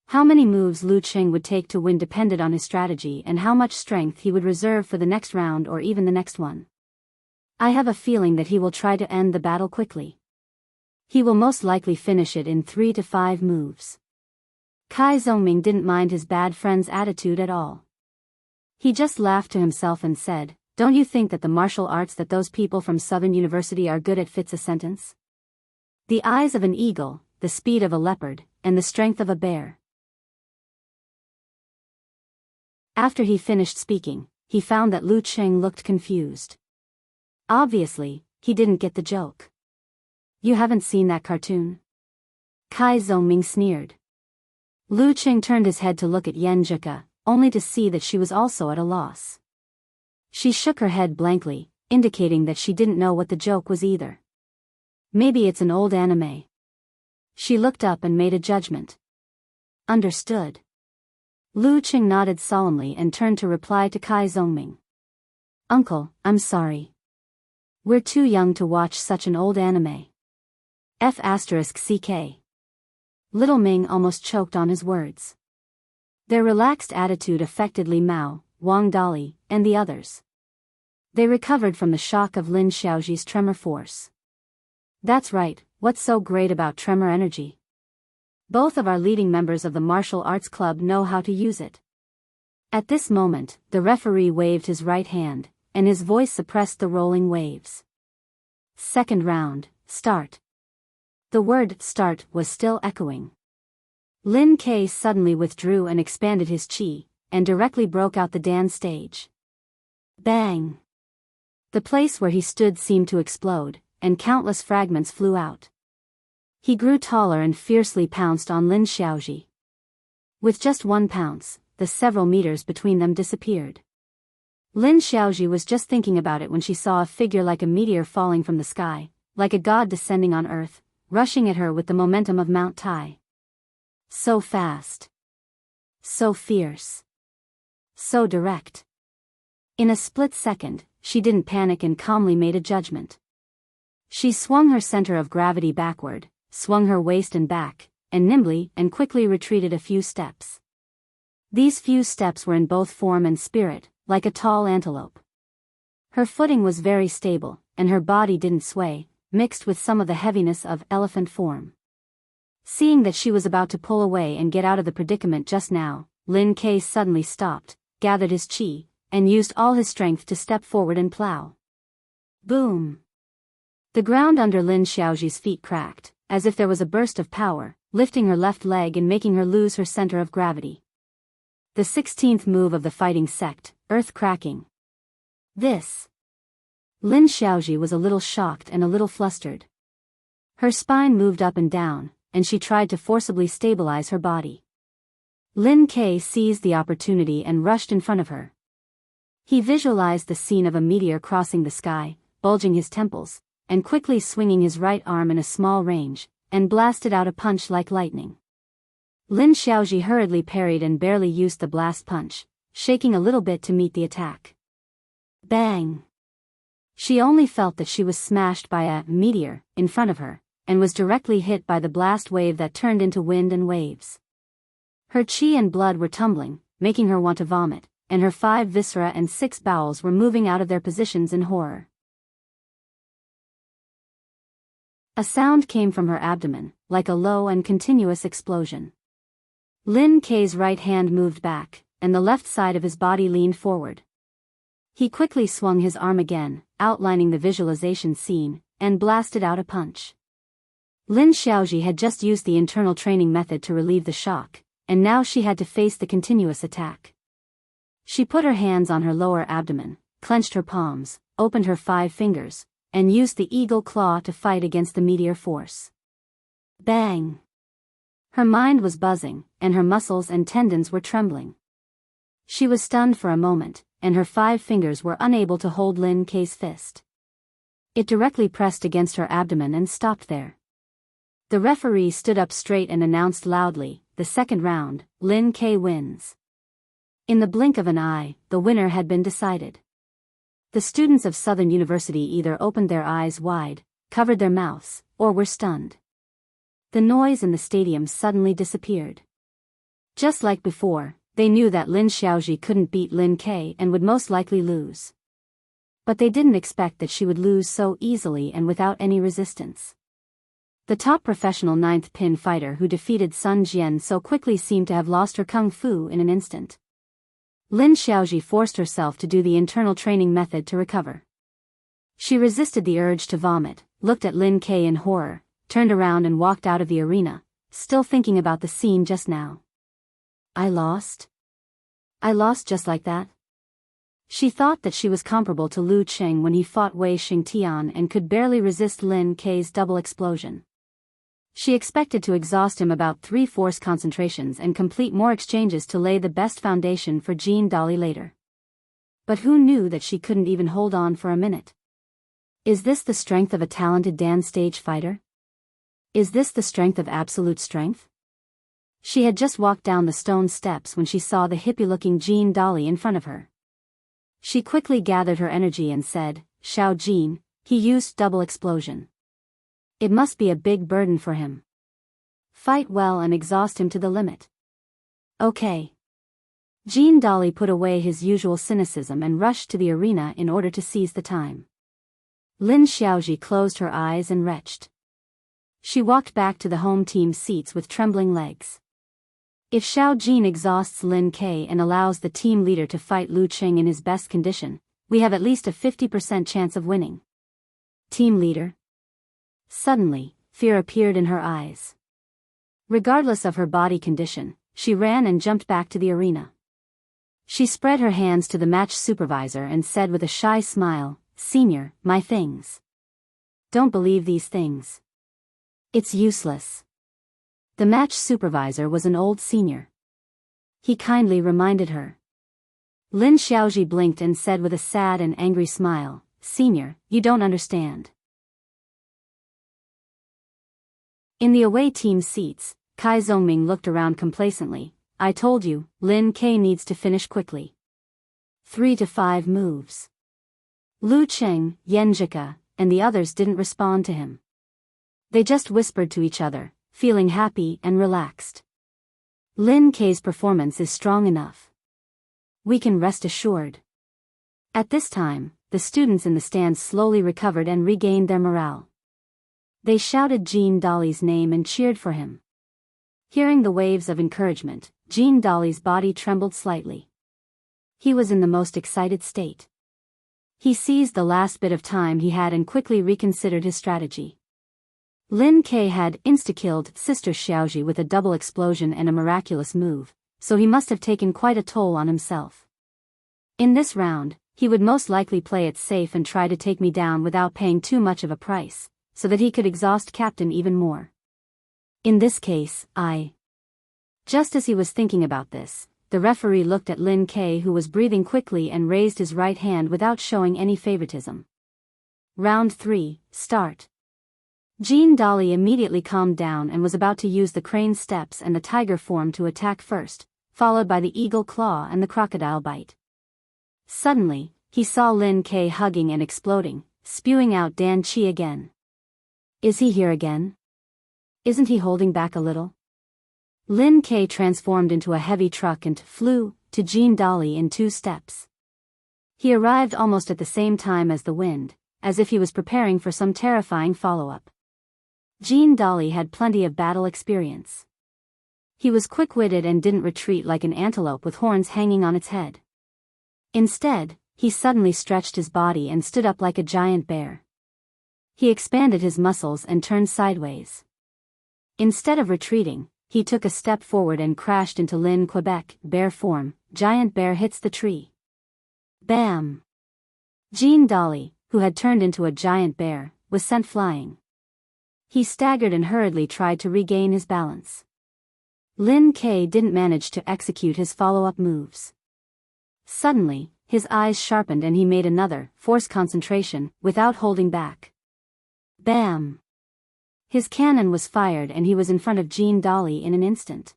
How many moves Lu Qing would take to win depended on his strategy and how much strength he would reserve for the next round or even the next one. I have a feeling that he will try to end the battle quickly. He will most likely finish it in 3 to 5 moves. Kai Zongming didn't mind his bad friend's attitude at all. He just laughed to himself and said, don't you think that the martial arts that those people from Southern University are good at fits a sentence? The eyes of an eagle, the speed of a leopard, and the strength of a bear. After he finished speaking, he found that Lu Qing looked confused. Obviously, he didn't get the joke. You haven't seen that cartoon? Kai Zongming sneered. Lu Qing turned his head to look at Yan Zhika, only to see that she was also at a loss. She shook her head blankly, indicating that she didn't know what the joke was either. Maybe it's an old anime. She looked up and made a judgment. Understood. Lu Qing nodded solemnly and turned to reply to Kai Zongming. Uncle, I'm sorry. We're too young to watch such an old anime. F***ck. Little Ming almost choked on his words. Their relaxed attitude affected Li Mao, Wang Dali, and the others. They recovered from the shock of Lin Xiaoji's tremor force. That's right, what's so great about tremor energy? Both of our leading members of the martial arts club know how to use it. At this moment, the referee waved his right hand, and his voice suppressed the rolling waves. Second round, start. The word start was still echoing. Lin Kei suddenly withdrew and expanded his chi, and directly broke out the Dan stage. Bang! The place where he stood seemed to explode, and countless fragments flew out. He grew taller and fiercely pounced on Lin Xiaoji. With just one pounce, the several meters between them disappeared. Lin Xiaoji was just thinking about it when she saw a figure like a meteor falling from the sky, like a god descending on earth, rushing at her with the momentum of Mount Tai. So fast. So fierce. So direct. In a split second, she didn't panic and calmly made a judgment. She swung her center of gravity backward, swung her waist and back, and nimbly and quickly retreated a few steps. These few steps were in both form and spirit, like a tall antelope. Her footing was very stable, and her body didn't sway, mixed with some of the heaviness of elephant form. Seeing that she was about to pull away and get out of the predicament just now, Lin Kei suddenly stopped, gathered his chi, and used all his strength to step forward and plow. Boom! The ground under Lin Xiaoji's feet cracked, as if there was a burst of power, lifting her left leg and making her lose her center of gravity. The 16th move of the fighting sect, earth cracking. This. Lin Xiaoji was a little shocked and a little flustered. Her spine moved up and down, and she tried to forcibly stabilize her body. Lin Kei seized the opportunity and rushed in front of her. He visualized the scene of a meteor crossing the sky, bulging his temples, and quickly swinging his right arm in a small range, and blasted out a punch like lightning. Lin Xiaoji hurriedly parried and barely used the blast punch, shaking a little bit to meet the attack. Bang! She only felt that she was smashed by a meteor in front of her, and was directly hit by the blast wave that turned into wind and waves. Her chi and blood were tumbling, making her want to vomit, and her 5 viscera and 6 bowels were moving out of their positions in horror. A sound came from her abdomen, like a low and continuous explosion. Lin Kei's right hand moved back, and the left side of his body leaned forward. He quickly swung his arm again, outlining the visualization scene, and blasted out a punch. Lin Xiaoji had just used the internal training method to relieve the shock, and now she had to face the continuous attack. She put her hands on her lower abdomen, clenched her palms, opened her 5 fingers, and used the eagle claw to fight against the meteor force. Bang! Her mind was buzzing, and her muscles and tendons were trembling. She was stunned for a moment, and her 5 fingers were unable to hold Lin Kei's fist. It directly pressed against her abdomen and stopped there. The referee stood up straight and announced loudly, "The second round, Lin Kei wins." In the blink of an eye, the winner had been decided. The students of Southern University either opened their eyes wide, covered their mouths, or were stunned. The noise in the stadium suddenly disappeared. Just like before, they knew that Lin Xiaoji couldn't beat Lin Kei and would most likely lose. But they didn't expect that she would lose so easily and without any resistance. The top professional 9th pin fighter who defeated Sun Jian so quickly seemed to have lost her kung fu in an instant. Lin Xiaoji forced herself to do the internal training method to recover. She resisted the urge to vomit, looked at Lin Kei in horror, turned around and walked out of the arena, still thinking about the scene just now. I lost just like that? She thought that she was comparable to Lu Cheng when he fought Wei Xingtian and could barely resist Lin Kei's double explosion. She expected to exhaust him about 3 force concentrations and complete more exchanges to lay the best foundation for Jean Dolly later. But who knew that she couldn't even hold on for a minute? Is this the strength of a talented dance stage fighter? Is this the strength of absolute strength? She had just walked down the stone steps when she saw the hippie-looking Jean Dolly in front of her. She quickly gathered her energy and said, "Xiao Jean, he used double explosion. It must be a big burden for him. Fight well and exhaust him to the limit." Okay. Jean Dolly put away his usual cynicism and rushed to the arena in order to seize the time. Lin Xiaoji closed her eyes and retched. She walked back to the home team seats with trembling legs. If Xiao Jin exhausts Lin Kei and allows the team leader to fight Lu Cheng in his best condition, we have at least a 50% chance of winning. Team leader. Suddenly, fear appeared in her eyes. Regardless of her body condition, she ran and jumped back to the arena. She spread her hands to the match supervisor and said with a shy smile, "Senior, my things. Don't believe these things. It's useless." The match supervisor was an old senior. He kindly reminded her. Lin Xiaoji blinked and said with a sad and angry smile, "Senior, you don't understand." In the away team seats, Kai Zhongming looked around complacently. "I told you, Lin Kei needs to finish quickly. 3 to 5 moves." Lu Cheng, Yan Zhika, and the others didn't respond to him. They just whispered to each other, feeling happy and relaxed. Lin Kei's performance is strong enough. We can rest assured. At this time, the students in the stands slowly recovered and regained their morale. They shouted Jean Dolly's name and cheered for him. Hearing the waves of encouragement, Jean Dolly's body trembled slightly. He was in the most excited state. He seized the last bit of time he had and quickly reconsidered his strategy. Lin Kei had insta-killed Sister Xiaoji with a double explosion and a miraculous move, so he must have taken quite a toll on himself. In this round, he would most likely play it safe and try to take me down without paying too much of a price, so that he could exhaust Captain even more. In this case, Just as he was thinking about this, the referee looked at Lin Kei, who was breathing quickly, and raised his right hand without showing any favoritism. Round 3, start. Jean Dolly immediately calmed down and was about to use the crane steps and the tiger form to attack first, followed by the eagle claw and the crocodile bite. Suddenly, he saw Lin Kei hugging and exploding, spewing out Dan Qi again. Is he here again? Isn't he holding back a little? Lin Kei transformed into a heavy truck and flew, to Jean Dolly in 2 steps. He arrived almost at the same time as the wind, as if he was preparing for some terrifying follow-up. Jean Dolly had plenty of battle experience. He was quick-witted and didn't retreat like an antelope with horns hanging on its head. Instead, he suddenly stretched his body and stood up like a giant bear. He expanded his muscles and turned sideways. Instead of retreating, he took a step forward and crashed into Lynn Quebec, bear form. Giant bear hits the tree. Bam! Jean Dolly, who had turned into a giant bear, was sent flying. He staggered and hurriedly tried to regain his balance. Lin K didn't manage to execute his follow-up moves. Suddenly, his eyes sharpened and he made another, force concentration, without holding back. Bam! His cannon was fired and he was in front of Jean Dolly in an instant.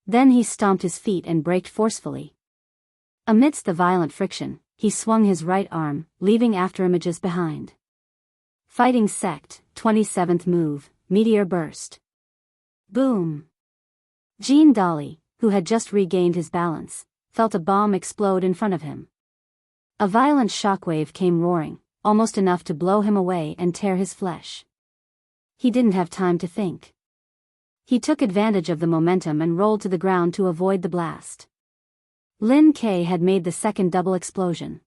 Then he stomped his feet and braked forcefully. Amidst the violent friction, he swung his right arm, leaving afterimages behind. Fighting Sect, 27th move, Meteor Burst. Boom! Jean Dolly, who had just regained his balance, felt a bomb explode in front of him. A violent shockwave came roaring, almost enough to blow him away and tear his flesh. He didn't have time to think. He took advantage of the momentum and rolled to the ground to avoid the blast. Lin K had made the second double explosion.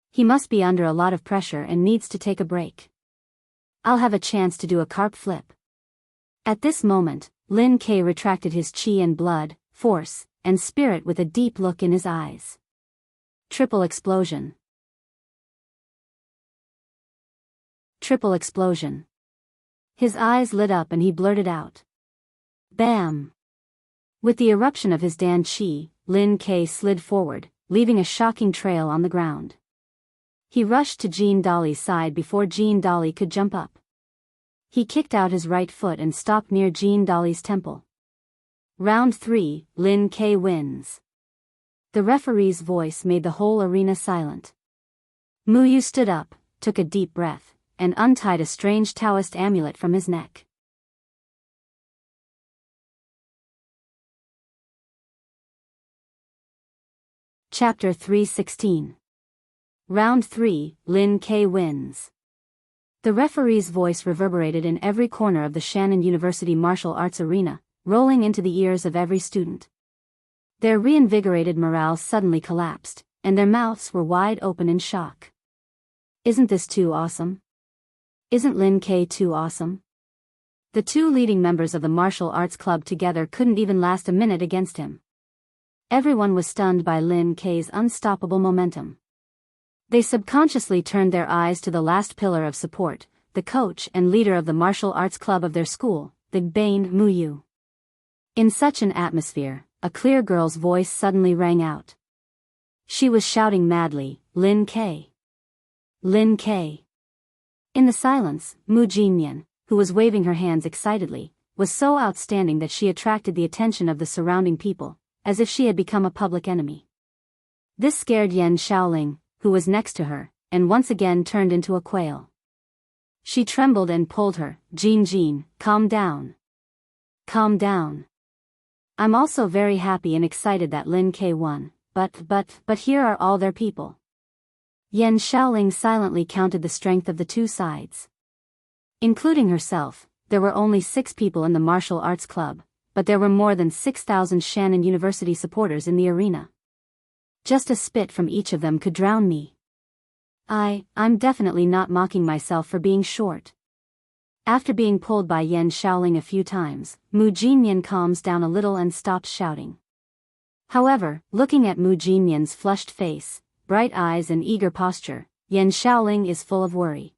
He must be under a lot of pressure and needs to take a break. I'll have a chance to do a carp flip. At this moment, Lin K retracted his chi and blood, force, and spirit with a deep look in his eyes. Triple explosion. Triple explosion. His eyes lit up and he blurted out. Bam! With the eruption of his Dan Chi, Lin K slid forward, leaving a shocking trail on the ground. He rushed to Jean Dolly's side before Jean Dolly could jump up. He kicked out his right foot and stopped near Jean Dolly's temple. Round 3, Lin K wins. The referee's voice made the whole arena silent. Muyu stood up, took a deep breath, and untied a strange Taoist amulet from his neck. Chapter 316. Round 3, Lin K wins. The referee's voice reverberated in every corner of the Shannon University martial arts arena, rolling into the ears of every student. Their reinvigorated morale suddenly collapsed, and their mouths were wide open in shock. Isn't this too awesome? Isn't Lin K too awesome? The 2 leading members of the martial arts club together couldn't even last a minute against him. Everyone was stunned by Lin K's unstoppable momentum. They subconsciously turned their eyes to the last pillar of support, the coach and leader of the martial arts club of their school, the Bane Muyu. In such an atmosphere, a clear girl's voice suddenly rang out. She was shouting madly, Lin K! Lin K! In the silence, Mu Jinyan, who was waving her hands excitedly, was so outstanding that she attracted the attention of the surrounding people, as if she had become a public enemy. This scared Yen Shaoling, who was next to her, and once again turned into a quail. She trembled and pulled her, Jean, calm down. Calm down. I'm also very happy and excited that Lin K won, but here are all their people. Yen Shaoling silently counted the strength of the 2 sides. Including herself, there were only 6 people in the martial arts club, but there were more than 6,000 Shannon University supporters in the arena. Just a spit from each of them could drown me. I'm definitely not mocking myself for being short. After being pulled by Yen Shaoling a few times, Mu Jinyan calms down a little and stops shouting. However, looking at Mu Jinyan's flushed face, bright eyes and eager posture, Yen Shaoling is full of worry.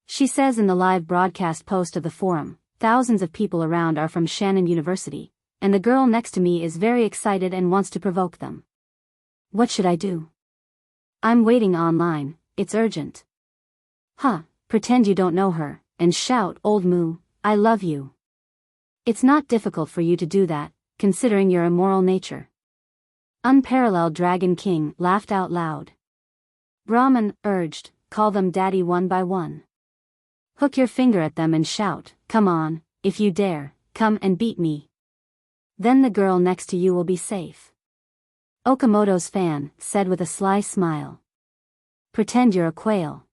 She says in the live broadcast post of the forum, thousands of people around are from Shannon University, and the girl next to me is very excited and wants to provoke them. What should I do? I'm waiting online, it's urgent. Pretend you don't know her, and shout, Old Mu, I love you. It's not difficult for you to do that, considering your immoral nature. Unparalleled Dragon King laughed out loud. Brahman urged, call them daddy one by one. Hook your finger at them and shout, come on, if you dare, come and beat me. Then the girl next to you will be safe. Okamoto's fan said with a sly smile. Pretend you're a quail.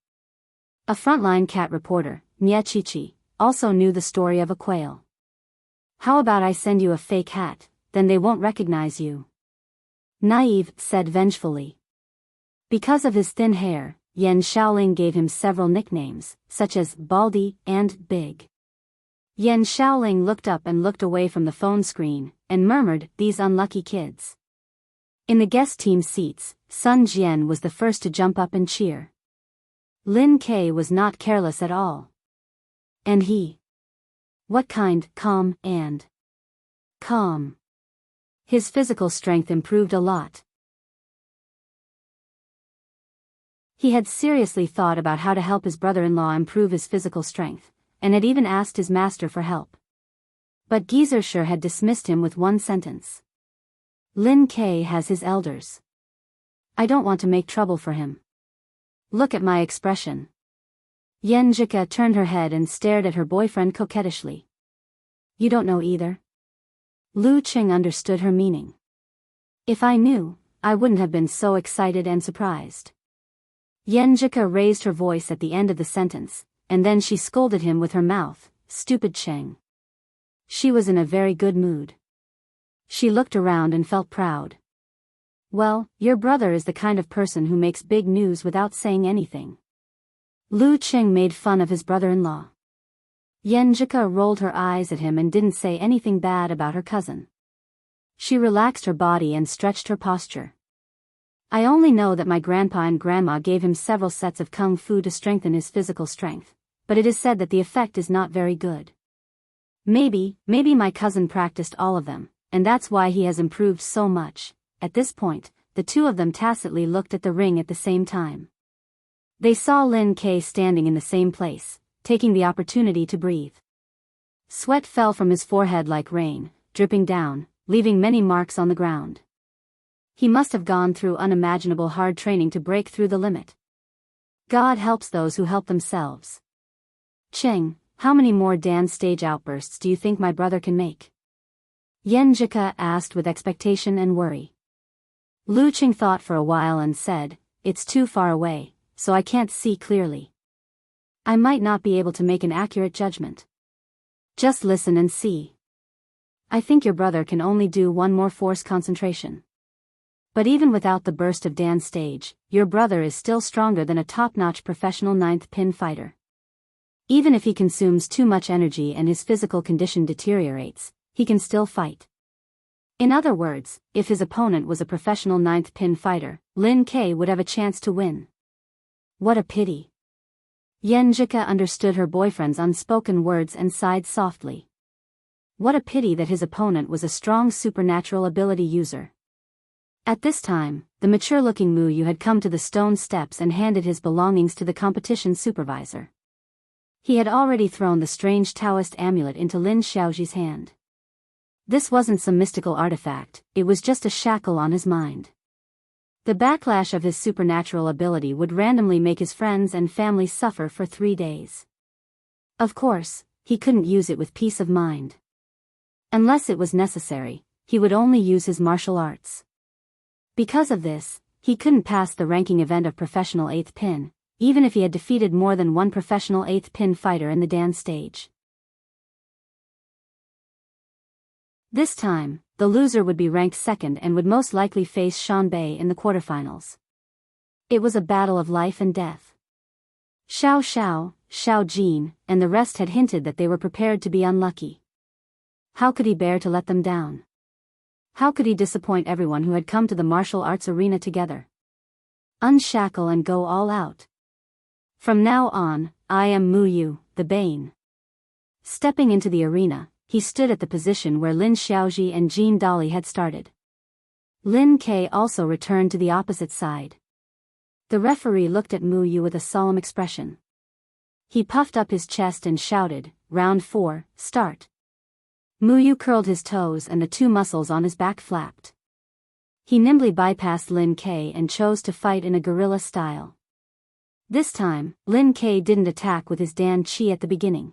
A frontline cat reporter, Nyechichi, also knew the story of a quail. How about I send you a fake hat, then they won't recognize you? Naive said vengefully. Because of his thin hair, Yan Shaoling gave him several nicknames, such as Baldy and Big. Yan Shaoling looked up and looked away from the phone screen, and murmured, "These unlucky kids." In the guest team seats, Sun Jian was the first to jump up and cheer. Lin Kei was not careless at all. And he? What kind? Calm. His physical strength improved a lot. He had seriously thought about how to help his brother-in-law improve his physical strength, and had even asked his master for help. But Gizershur had dismissed him with one sentence. Lin Kei has his elders. I don't want to make trouble for him. Look at my expression. Yenjika turned her head and stared at her boyfriend coquettishly. You don't know either? Lu Qing understood her meaning. If I knew, I wouldn't have been so excited and surprised. Yenjika raised her voice at the end of the sentence, and then she scolded him with her mouth, "Stupid Cheng." She was in a very good mood. She looked around and felt proud. Well, your brother is the kind of person who makes big news without saying anything. Lu Qing made fun of his brother-in-law. Yenjika rolled her eyes at him and didn't say anything bad about her cousin. She relaxed her body and stretched her posture. I only know that my grandpa and grandma gave him several sets of kung fu to strengthen his physical strength, but it is said that the effect is not very good. Maybe my cousin practiced all of them, and that's why he has improved so much. At this point, the two of them tacitly looked at the ring at the same time. They saw Lin Kei standing in the same place, taking the opportunity to breathe. Sweat fell from his forehead like rain, dripping down, leaving many marks on the ground. He must have gone through unimaginable hard training to break through the limit. God helps those who help themselves. Cheng, how many more dance stage outbursts do you think my brother can make? Yenjika asked with expectation and worry. Lu Qing thought for a while and said, It's too far away, so I can't see clearly. I might not be able to make an accurate judgment. Just listen and see. I think your brother can only do one more force concentration. But even without the burst of dance stage, your brother is still stronger than a top-notch professional ninth pin fighter. Even if he consumes too much energy and his physical condition deteriorates, he can still fight. In other words, if his opponent was a professional ninth pin fighter, Lin Kei would have a chance to win. What a pity. Yenjika understood her boyfriend's unspoken words and sighed softly. What a pity that his opponent was a strong supernatural ability user. At this time, the mature-looking Mu Yu had come to the stone steps and handed his belongings to the competition supervisor. He had already thrown the strange Taoist amulet into Lin Xiaoji's hand. This wasn't some mystical artifact, it was just a shackle on his mind. The backlash of his supernatural ability would randomly make his friends and family suffer for 3 days. Of course, he couldn't use it with peace of mind. Unless it was necessary, he would only use his martial arts. Because of this, he couldn't pass the ranking event of professional 8th pin, even if he had defeated more than one professional 8th pin fighter in the dance stage. This time, the loser would be ranked second and would most likely face Shan Bei in the quarterfinals. It was a battle of life and death. Xiao Xiao, Xiao Jin, and the rest had hinted that they were prepared to be unlucky. How could he bear to let them down? How could he disappoint everyone who had come to the martial arts arena together? Unshackle and go all out. From now on, I am Mu Yu, the Bane. Stepping into the arena, he stood at the position where Lin Xiaoji and Jean Dolly had started. Lin Kei also returned to the opposite side. The referee looked at Mu Yu with a solemn expression. He puffed up his chest and shouted, "Round 4, start." Mu Yu curled his toes and the 2 muscles on his back flapped. He nimbly bypassed Lin Kei and chose to fight in a guerrilla style. This time, Lin Kei didn't attack with his Dan Chi at the beginning.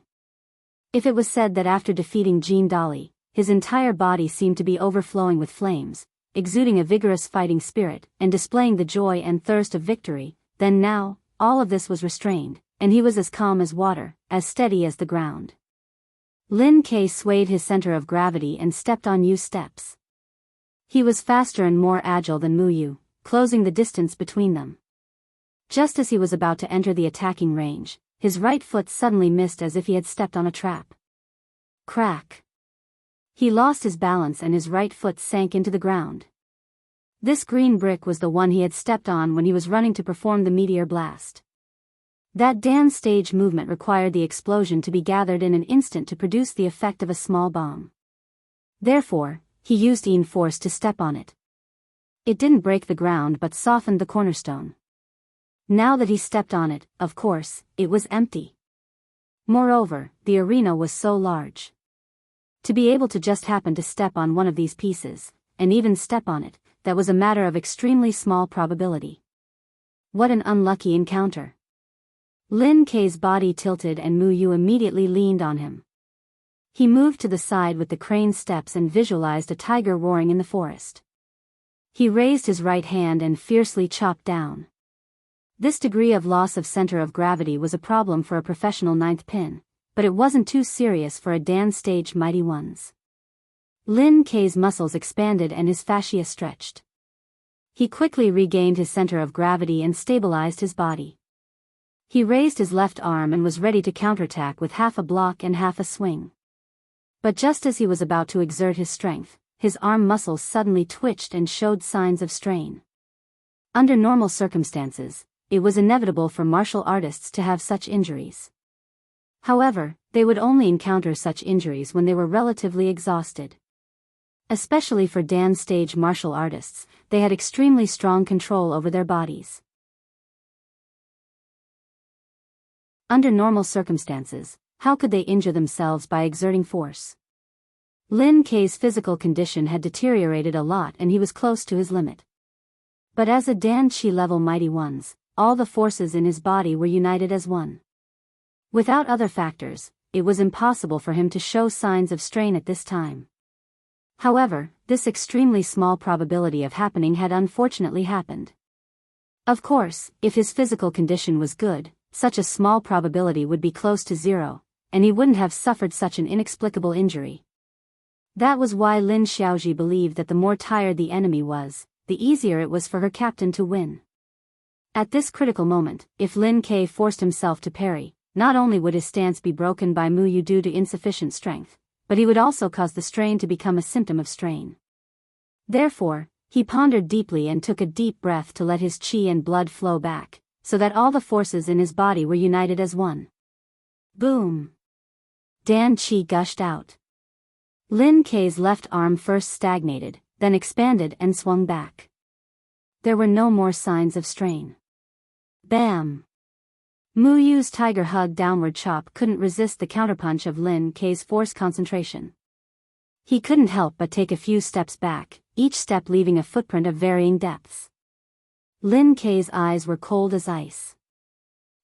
If it was said that after defeating Jean Dolly, his entire body seemed to be overflowing with flames, exuding a vigorous fighting spirit, and displaying the joy and thirst of victory. Then now, all of this was restrained, and he was as calm as water, as steady as the ground. Lin Kei swayed his center of gravity and stepped on Yu's steps. He was faster and more agile than Mu Yu, closing the distance between them. Just as he was about to enter the attacking range, his right foot suddenly missed as if he had stepped on a trap. Crack! He lost his balance and his right foot sank into the ground. This green brick was the one he had stepped on when he was running to perform the meteor blast. That dance stage movement required the explosion to be gathered in an instant to produce the effect of a small bomb. Therefore, he used Yin force to step on it. It didn't break the ground but softened the cornerstone. Now that he stepped on it, of course, it was empty. Moreover, the arena was so large. To be able to just happen to step on one of these pieces, and even step on it, that was a matter of extremely small probability. What an unlucky encounter. Lin Kei's body tilted and Mu Yu immediately leaned on him. He moved to the side with the crane steps and visualized a tiger roaring in the forest. He raised his right hand and fiercely chopped down. This degree of loss of center of gravity was a problem for a professional ninth pin, but it wasn't too serious for a dance stage mighty ones. Lin Kei's muscles expanded and his fascia stretched. He quickly regained his center of gravity and stabilized his body. He raised his left arm and was ready to counterattack with half a block and half a swing. But just as he was about to exert his strength, his arm muscles suddenly twitched and showed signs of strain. Under normal circumstances, it was inevitable for martial artists to have such injuries. However, they would only encounter such injuries when they were relatively exhausted. Especially for dance stage martial artists, they had extremely strong control over their bodies. Under normal circumstances, how could they injure themselves by exerting force? Lin Kei's physical condition had deteriorated a lot and he was close to his limit. But as a Dan Chi level mighty ones, all the forces in his body were united as one. Without other factors, it was impossible for him to show signs of strain at this time. However, this extremely small probability of happening had unfortunately happened. Of course, if his physical condition was good, such a small probability would be close to zero, and he wouldn't have suffered such an inexplicable injury. That was why Lin Xiaoji believed that the more tired the enemy was, the easier it was for her captain to win. At this critical moment, if Lin Kei forced himself to parry, not only would his stance be broken by Mu Yu due to insufficient strength, but he would also cause the strain to become a symptom of strain. Therefore, he pondered deeply and took a deep breath to let his qi and blood flow back, so that all the forces in his body were united as one. Boom! Dan Qi gushed out. Lin Kei's left arm first stagnated, then expanded and swung back. There were no more signs of strain. Bam! Mu Yu's tiger hug downward chop couldn't resist the counterpunch of Lin Kei's force concentration. He couldn't help but take a few steps back, each step leaving a footprint of varying depths. Lin Kei's eyes were cold as ice.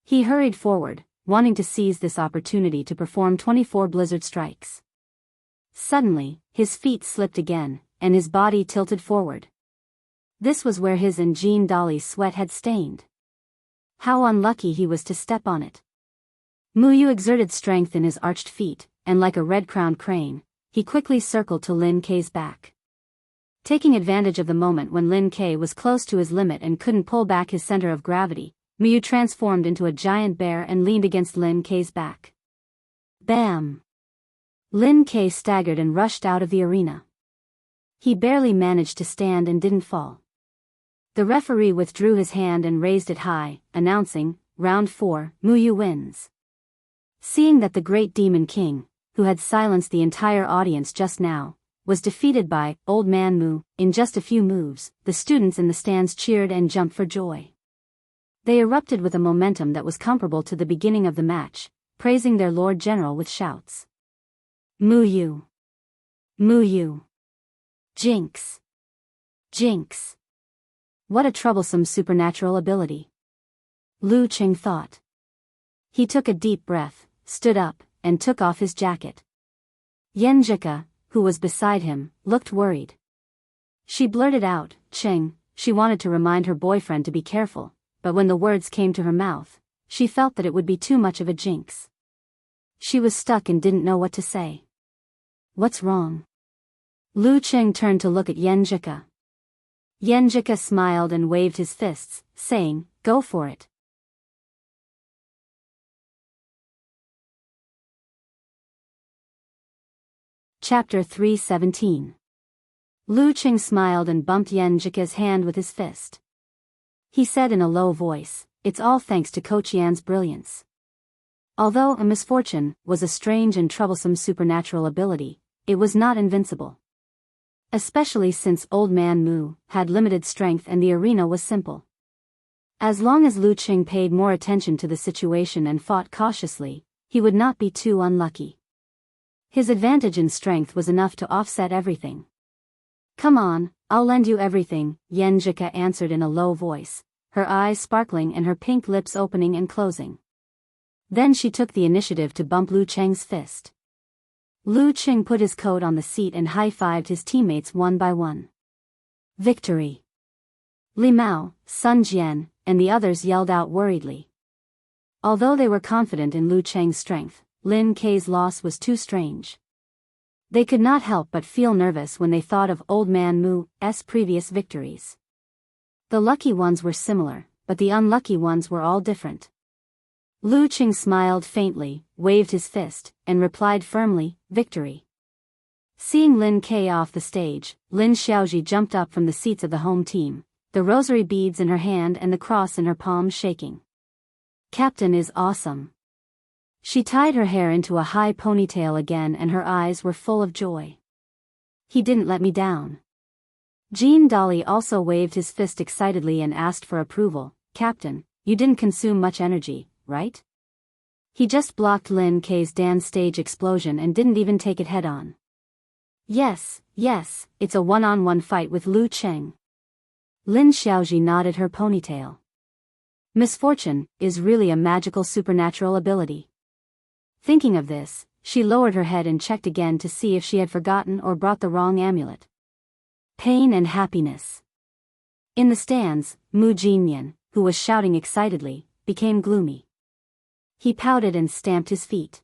He hurried forward, wanting to seize this opportunity to perform 24 blizzard strikes. Suddenly, his feet slipped again, and his body tilted forward. This was where his and Jean Dolly's sweat had stained. How unlucky he was to step on it. Mu Yu exerted strength in his arched feet, and like a red-crowned crane, he quickly circled to Lin Kei's back. Taking advantage of the moment when Lin Kei was close to his limit and couldn't pull back his center of gravity, Mu Yu transformed into a giant bear and leaned against Lin Kei's back. Bam! Lin Kei staggered and rushed out of the arena. He barely managed to stand and didn't fall. The referee withdrew his hand and raised it high, announcing, "Round 4, Mu Yu wins." Seeing that the great Demon King, who had silenced the entire audience just now, was defeated by Old Man Mu in just a few moves, the students in the stands cheered and jumped for joy. They erupted with a momentum that was comparable to the beginning of the match, praising their Lord General with shouts. Mu Yu! Mu Yu! Jinx! Jinx! What a troublesome supernatural ability. Lu Qing thought. He took a deep breath, stood up, and took off his jacket. Yen Jika, who was beside him, looked worried. She blurted out, Cheng. She wanted to remind her boyfriend to be careful, but when the words came to her mouth, she felt that it would be too much of a jinx. She was stuck and didn't know what to say. What's wrong? Lu Cheng turned to look at Yen Jika. Yen Jika smiled and waved his fists, saying, go for it. Chapter 3:17. Lu Cheng smiled and bumped Yen Jika's hand with his fist. He said in a low voice, it's all thanks to Coach Yan's brilliance. Although a misfortune was a strange and troublesome supernatural ability, it was not invincible. Especially since Old Man Mu had limited strength and the arena was simple. As long as Lu Cheng paid more attention to the situation and fought cautiously, he would not be too unlucky. His advantage in strength was enough to offset everything. Come on, I'll lend you everything, Yen Jika answered in a low voice, her eyes sparkling and her pink lips opening and closing. Then she took the initiative to bump Lu Cheng's fist. Lu Cheng put his coat on the seat and high-fived his teammates one by one. Victory! Li Mao, Sun Jian, and the others yelled out worriedly. Although they were confident in Lu Cheng's strength, Lin Kei's loss was too strange. They could not help but feel nervous when they thought of Old Man Mu's previous victories. The lucky ones were similar, but the unlucky ones were all different. Lu Cheng smiled faintly, waved his fist, and replied firmly, victory. Seeing Lin Kei off the stage, Lin Xiaoji jumped up from the seats of the home team, the rosary beads in her hand and the cross in her palm shaking. Captain is awesome. She tied her hair into a high ponytail again and her eyes were full of joy. He didn't let me down. Jean Dolly also waved his fist excitedly and asked for approval, Captain, you didn't consume much energy, right? He just blocked Lin Kei's dance stage explosion and didn't even take it head-on. Yes, it's a one-on-one fight with Lu Cheng. Lin Xiaoji nodded her ponytail. Misfortune is really a magical supernatural ability. Thinking of this, she lowered her head and checked again to see if she had forgotten or brought the wrong amulet. Pain and happiness. In the stands, Mu Jinyan, who was shouting excitedly, became gloomy. He pouted and stamped his feet.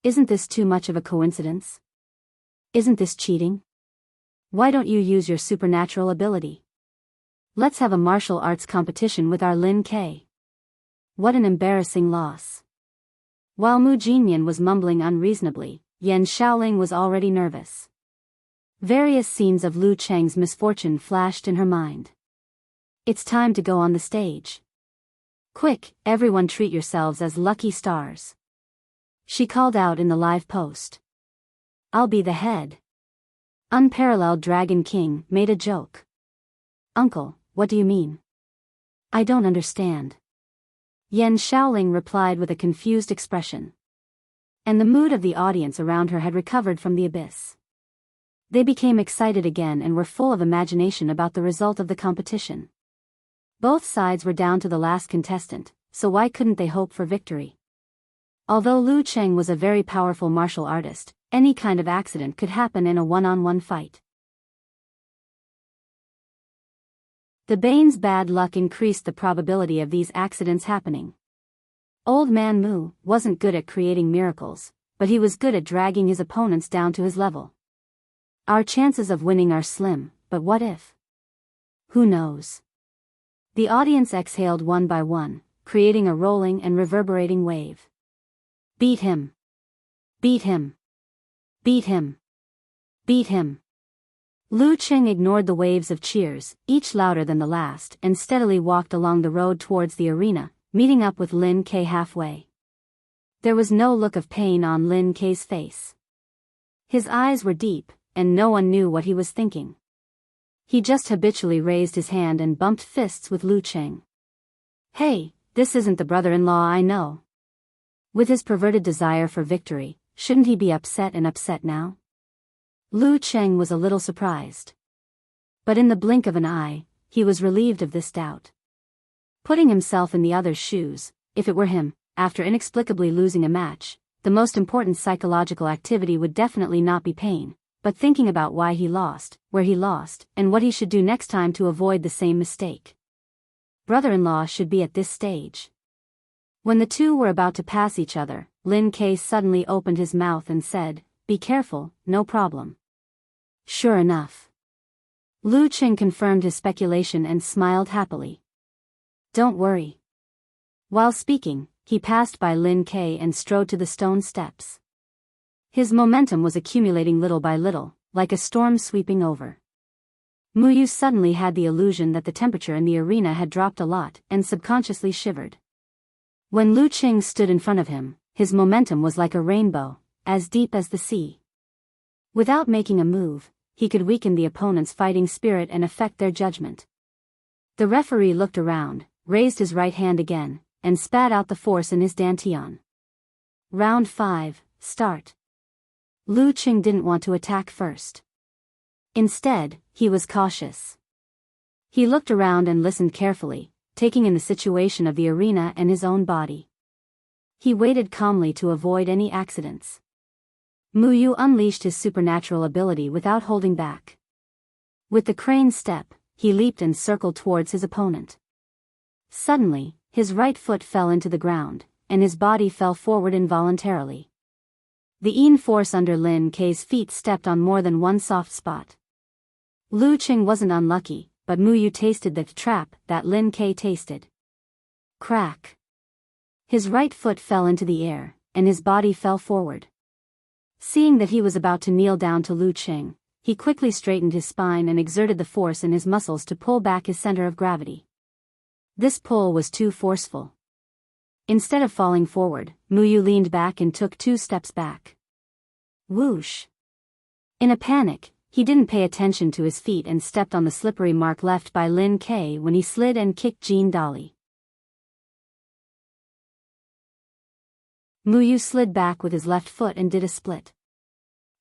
Isn't this too much of a coincidence? Isn't this cheating? Why don't you use your supernatural ability? Let's have a martial arts competition with our Lin Kei. What an embarrassing loss. While Mu Jinyan was mumbling unreasonably, Yan Shaoling was already nervous. Various scenes of Lu Cheng's misfortune flashed in her mind. It's time to go on the stage. Quick, everyone treat yourselves as lucky stars. She called out in the live post. I'll be the head. Unparalleled Dragon King made a joke. Uncle, what do you mean? I don't understand. Yan Shaoling replied with a confused expression. And the mood of the audience around her had recovered from the abyss. They became excited again and were full of imagination about the result of the competition. Both sides were down to the last contestant, so why couldn't they hope for victory? Although Lu Cheng was a very powerful martial artist, any kind of accident could happen in a one-on-one fight. The Bane's bad luck increased the probability of these accidents happening. Old Man Mu wasn't good at creating miracles, but he was good at dragging his opponents down to his level. Our chances of winning are slim, but what if? Who knows? The audience exhaled one by one, creating a rolling and reverberating wave. Beat him! Beat him! Beat him! Beat him! Lu Cheng ignored the waves of cheers, each louder than the last, and steadily walked along the road towards the arena, meeting up with Lin Kei halfway. There was no look of pain on Lin Kei's face. His eyes were deep, and no one knew what he was thinking. He just habitually raised his hand and bumped fists with Lu Cheng. Hey, this isn't the brother-in-law I know. With his perverted desire for victory, shouldn't he be upset now? Lu Cheng was a little surprised. But in the blink of an eye, he was relieved of this doubt. Putting himself in the other's shoes, if it were him, after inexplicably losing a match, the most important psychological activity would definitely not be pain, but thinking about why he lost, where he lost, and what he should do next time to avoid the same mistake. Brother-in-law should be at this stage. When the two were about to pass each other, Lin K suddenly opened his mouth and said, "Be careful, no problem." Sure enough. Lu Qing confirmed his speculation and smiled happily. "Don't worry." While speaking, he passed by Lin K and strode to the stone steps. His momentum was accumulating little by little, like a storm sweeping over. Muyu suddenly had the illusion that the temperature in the arena had dropped a lot and subconsciously shivered. When Lu Qing stood in front of him, his momentum was like a rainbow, as deep as the sea. Without making a move, he could weaken the opponent's fighting spirit and affect their judgment. The referee looked around, raised his right hand again, and spat out the force in his dantian. Round 5, start. Lu Qing didn't want to attack first. Instead, he was cautious. He looked around and listened carefully, taking in the situation of the arena and his own body. He waited calmly to avoid any accidents. Muyu unleashed his supernatural ability without holding back. With the crane step, he leaped and circled towards his opponent. Suddenly, his right foot fell into the ground, and his body fell forward involuntarily. The yin force under Lin K's feet stepped on more than one soft spot. Lu Qing wasn't unlucky, but Muyu tasted the trap that Lin K tasted. Crack. His right foot fell into the air, and his body fell forward. Seeing that he was about to kneel down to Lu Qing, he quickly straightened his spine and exerted the force in his muscles to pull back his center of gravity. This pull was too forceful. Instead of falling forward, Muyu leaned back and took 2 steps back. Whoosh! In a panic, he didn't pay attention to his feet and stepped on the slippery mark left by Lin K when he slid and kicked Jean Dolly. Muyu slid back with his left foot and did a split.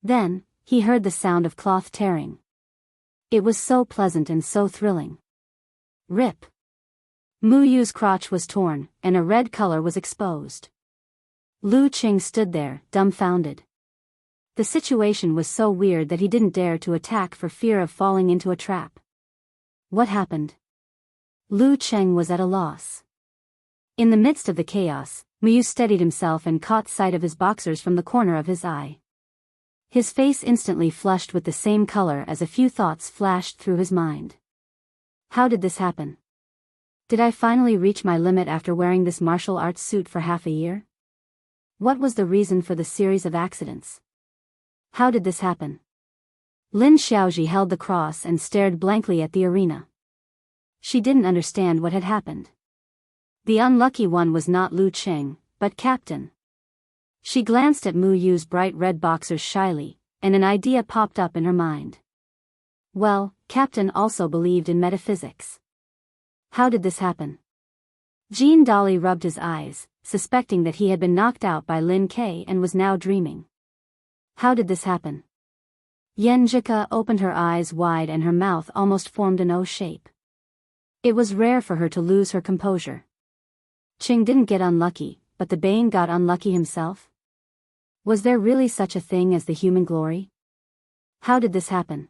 Then, he heard the sound of cloth tearing. It was so pleasant and so thrilling. Rip! Muyu's crotch was torn, and a red color was exposed. Lu Qing stood there, dumbfounded. The situation was so weird that he didn't dare to attack for fear of falling into a trap. What happened? Lu Qing was at a loss. In the midst of the chaos, Muyu steadied himself and caught sight of his boxers from the corner of his eye. His face instantly flushed with the same color as a few thoughts flashed through his mind. How did this happen? Did I finally reach my limit after wearing this martial arts suit for half a year? What was the reason for the series of accidents? How did this happen? Lin Xiaoji held the cross and stared blankly at the arena. She didn't understand what had happened. The unlucky one was not Lu Qing, but Captain. She glanced at Muyu's bright red boxers shyly, and an idea popped up in her mind. Well, Captain also believed in metaphysics. How did this happen? Jean Dolly rubbed his eyes, suspecting that he had been knocked out by Lin K and was now dreaming. How did this happen? Yenjika opened her eyes wide and her mouth almost formed an O shape. It was rare for her to lose her composure. Qing didn't get unlucky, but the Bane got unlucky himself? Was there really such a thing as the human glory? How did this happen?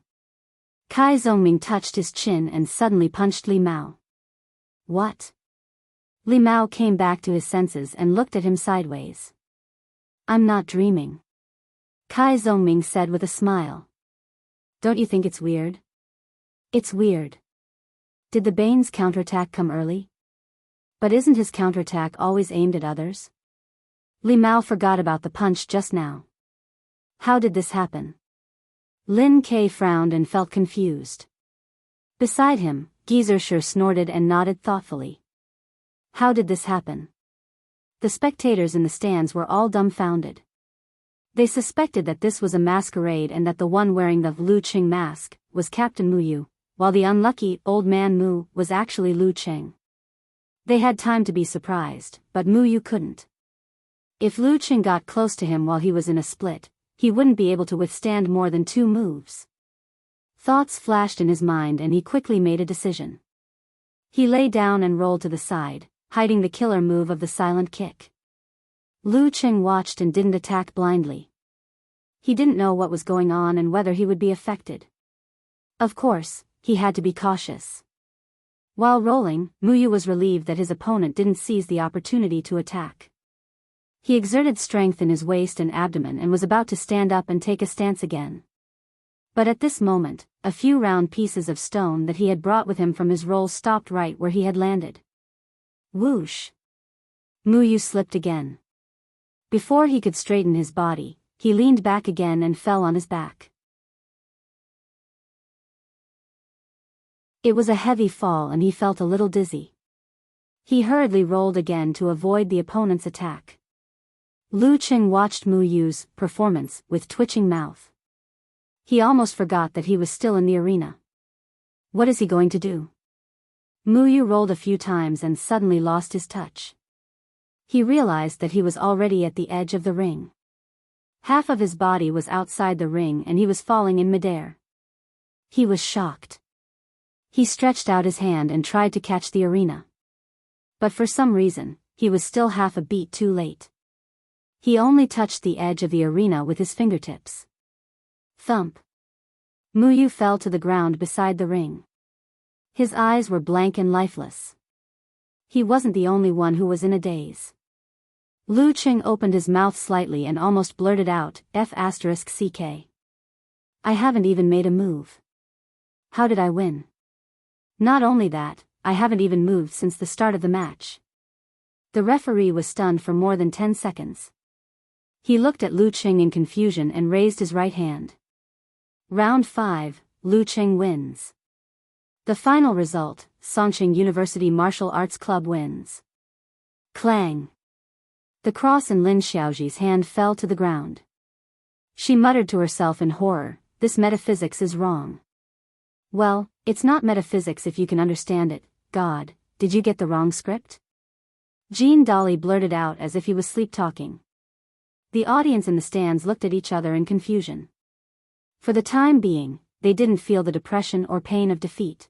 Kai Zhongming touched his chin and suddenly punched Li Mao. What? Li Mao came back to his senses and looked at him sideways. I'm not dreaming. Kai Zhongming said with a smile. Don't you think it's weird? It's weird. Did the Bane's counterattack come early? But isn't his counterattack always aimed at others? Li Mao forgot about the punch just now. How did this happen? Lin K frowned and felt confused. Beside him, Gizershur snorted and nodded thoughtfully. How did this happen? The spectators in the stands were all dumbfounded. They suspected that this was a masquerade and that the one wearing the Lu Qing mask was Captain Muyu, while the unlucky old man Mu was actually Lu Qing. They had time to be surprised, but Muyu couldn't. If Lu Qing got close to him while he was in a split, he wouldn't be able to withstand more than 2 moves. Thoughts flashed in his mind and he quickly made a decision. He lay down and rolled to the side, hiding the killer move of the silent kick. Lu Qing watched and didn't attack blindly. He didn't know what was going on and whether he would be affected. Of course, he had to be cautious. While rolling, Muyu was relieved that his opponent didn't seize the opportunity to attack. He exerted strength in his waist and abdomen and was about to stand up and take a stance again. But at this moment, a few round pieces of stone that he had brought with him from his roll stopped right where he had landed. Whoosh! Muyu slipped again. Before he could straighten his body, he leaned back again and fell on his back. It was a heavy fall and he felt a little dizzy. He hurriedly rolled again to avoid the opponent's attack. Lu Qing watched Muyu's performance with twitching mouth. He almost forgot that he was still in the arena. What is he going to do? Muyu rolled a few times and suddenly lost his touch. He realized that he was already at the edge of the ring. Half of his body was outside the ring and he was falling in midair. He was shocked. He stretched out his hand and tried to catch the arena. But for some reason, he was still half a beat too late. He only touched the edge of the arena with his fingertips. Thump. Muyu fell to the ground beside the ring. His eyes were blank and lifeless. He wasn't the only one who was in a daze. Lu Qing opened his mouth slightly and almost blurted out, F***ck. I haven't even made a move. How did I win? Not only that, I haven't even moved since the start of the match. The referee was stunned for more than 10 seconds. He looked at Lu Qing in confusion and raised his right hand. Round 5, Lu Qing wins. The final result, Songqing University Martial Arts Club wins. Clang. The cross in Lin Xiaoji's hand fell to the ground. She muttered to herself in horror, this metaphysics is wrong. Well, it's not metaphysics if you can understand it. God, did you get the wrong script? Jean Dolly blurted out as if he was sleep-talking. The audience in the stands looked at each other in confusion. For the time being, they didn't feel the depression or pain of defeat.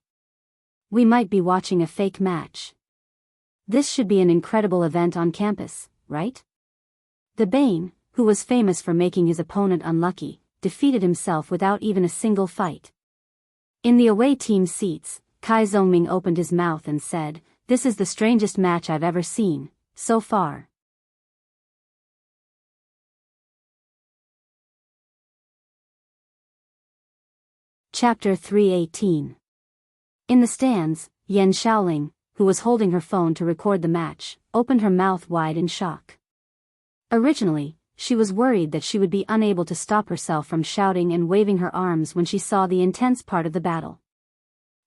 We might be watching a fake match. This should be an incredible event on campus, right? The Bane, who was famous for making his opponent unlucky, defeated himself without even a single fight. In the away team seats, Kai Zhongming opened his mouth and said, "This is the strangest match I've ever seen, so far." Chapter 318. In the stands, Yan Xiaoling, who was holding her phone to record the match, opened her mouth wide in shock. Originally, she was worried that she would be unable to stop herself from shouting and waving her arms when she saw the intense part of the battle.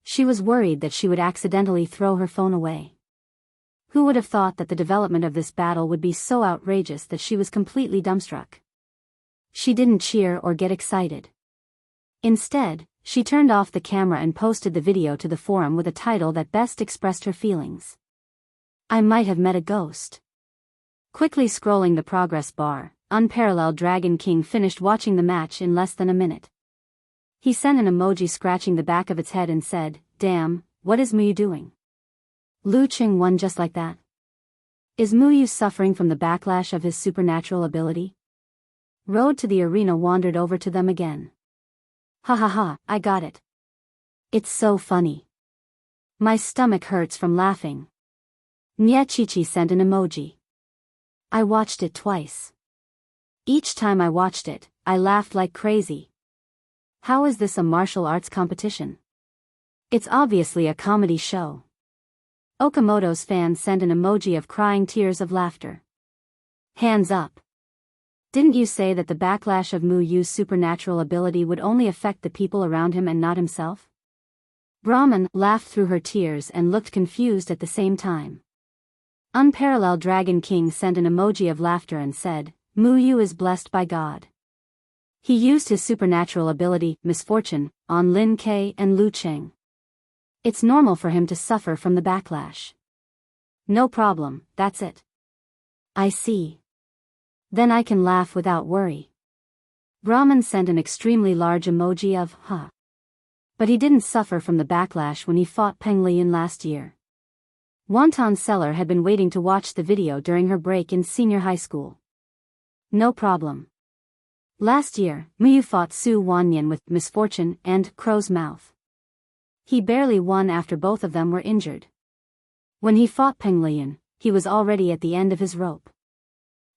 She was worried that she would accidentally throw her phone away. Who would have thought that the development of this battle would be so outrageous that she was completely dumbstruck? She didn't cheer or get excited. Instead, she turned off the camera and posted the video to the forum with a title that best expressed her feelings. I might have met a ghost. Quickly scrolling the progress bar, Unparalleled Dragon King finished watching the match in less than a minute. He sent an emoji scratching the back of its head and said, "Damn, what is Muyu doing? Lu Qing won just like that? Is Muyu suffering from the backlash of his supernatural ability?" Road to the arena wandered over to them again. Ha ha ha, I got it. It's so funny. My stomach hurts from laughing. Nye Chichi sent an emoji. I watched it twice. Each time I watched it, I laughed like crazy. How is this a martial arts competition? It's obviously a comedy show. Okamoto's fan sent an emoji of crying tears of laughter. Hands up. Didn't you say that the backlash of Muyu's supernatural ability would only affect the people around him and not himself? Brahman laughed through her tears and looked confused at the same time. Unparalleled Dragon King sent an emoji of laughter and said, Muyu is blessed by God. He used his supernatural ability, misfortune, on Lin Ke and Lu Qing. It's normal for him to suffer from the backlash. No problem, that's it. I see. Then I can laugh without worry. Brahman sent an extremely large emoji of, huh. But he didn't suffer from the backlash when he fought Peng Lian last year. Wonton Seller had been waiting to watch the video during her break in senior high school. No problem. Last year, Muyu fought Su Wanyan with misfortune and crow's mouth. He barely won after both of them were injured. When he fought Peng Lian, he was already at the end of his rope.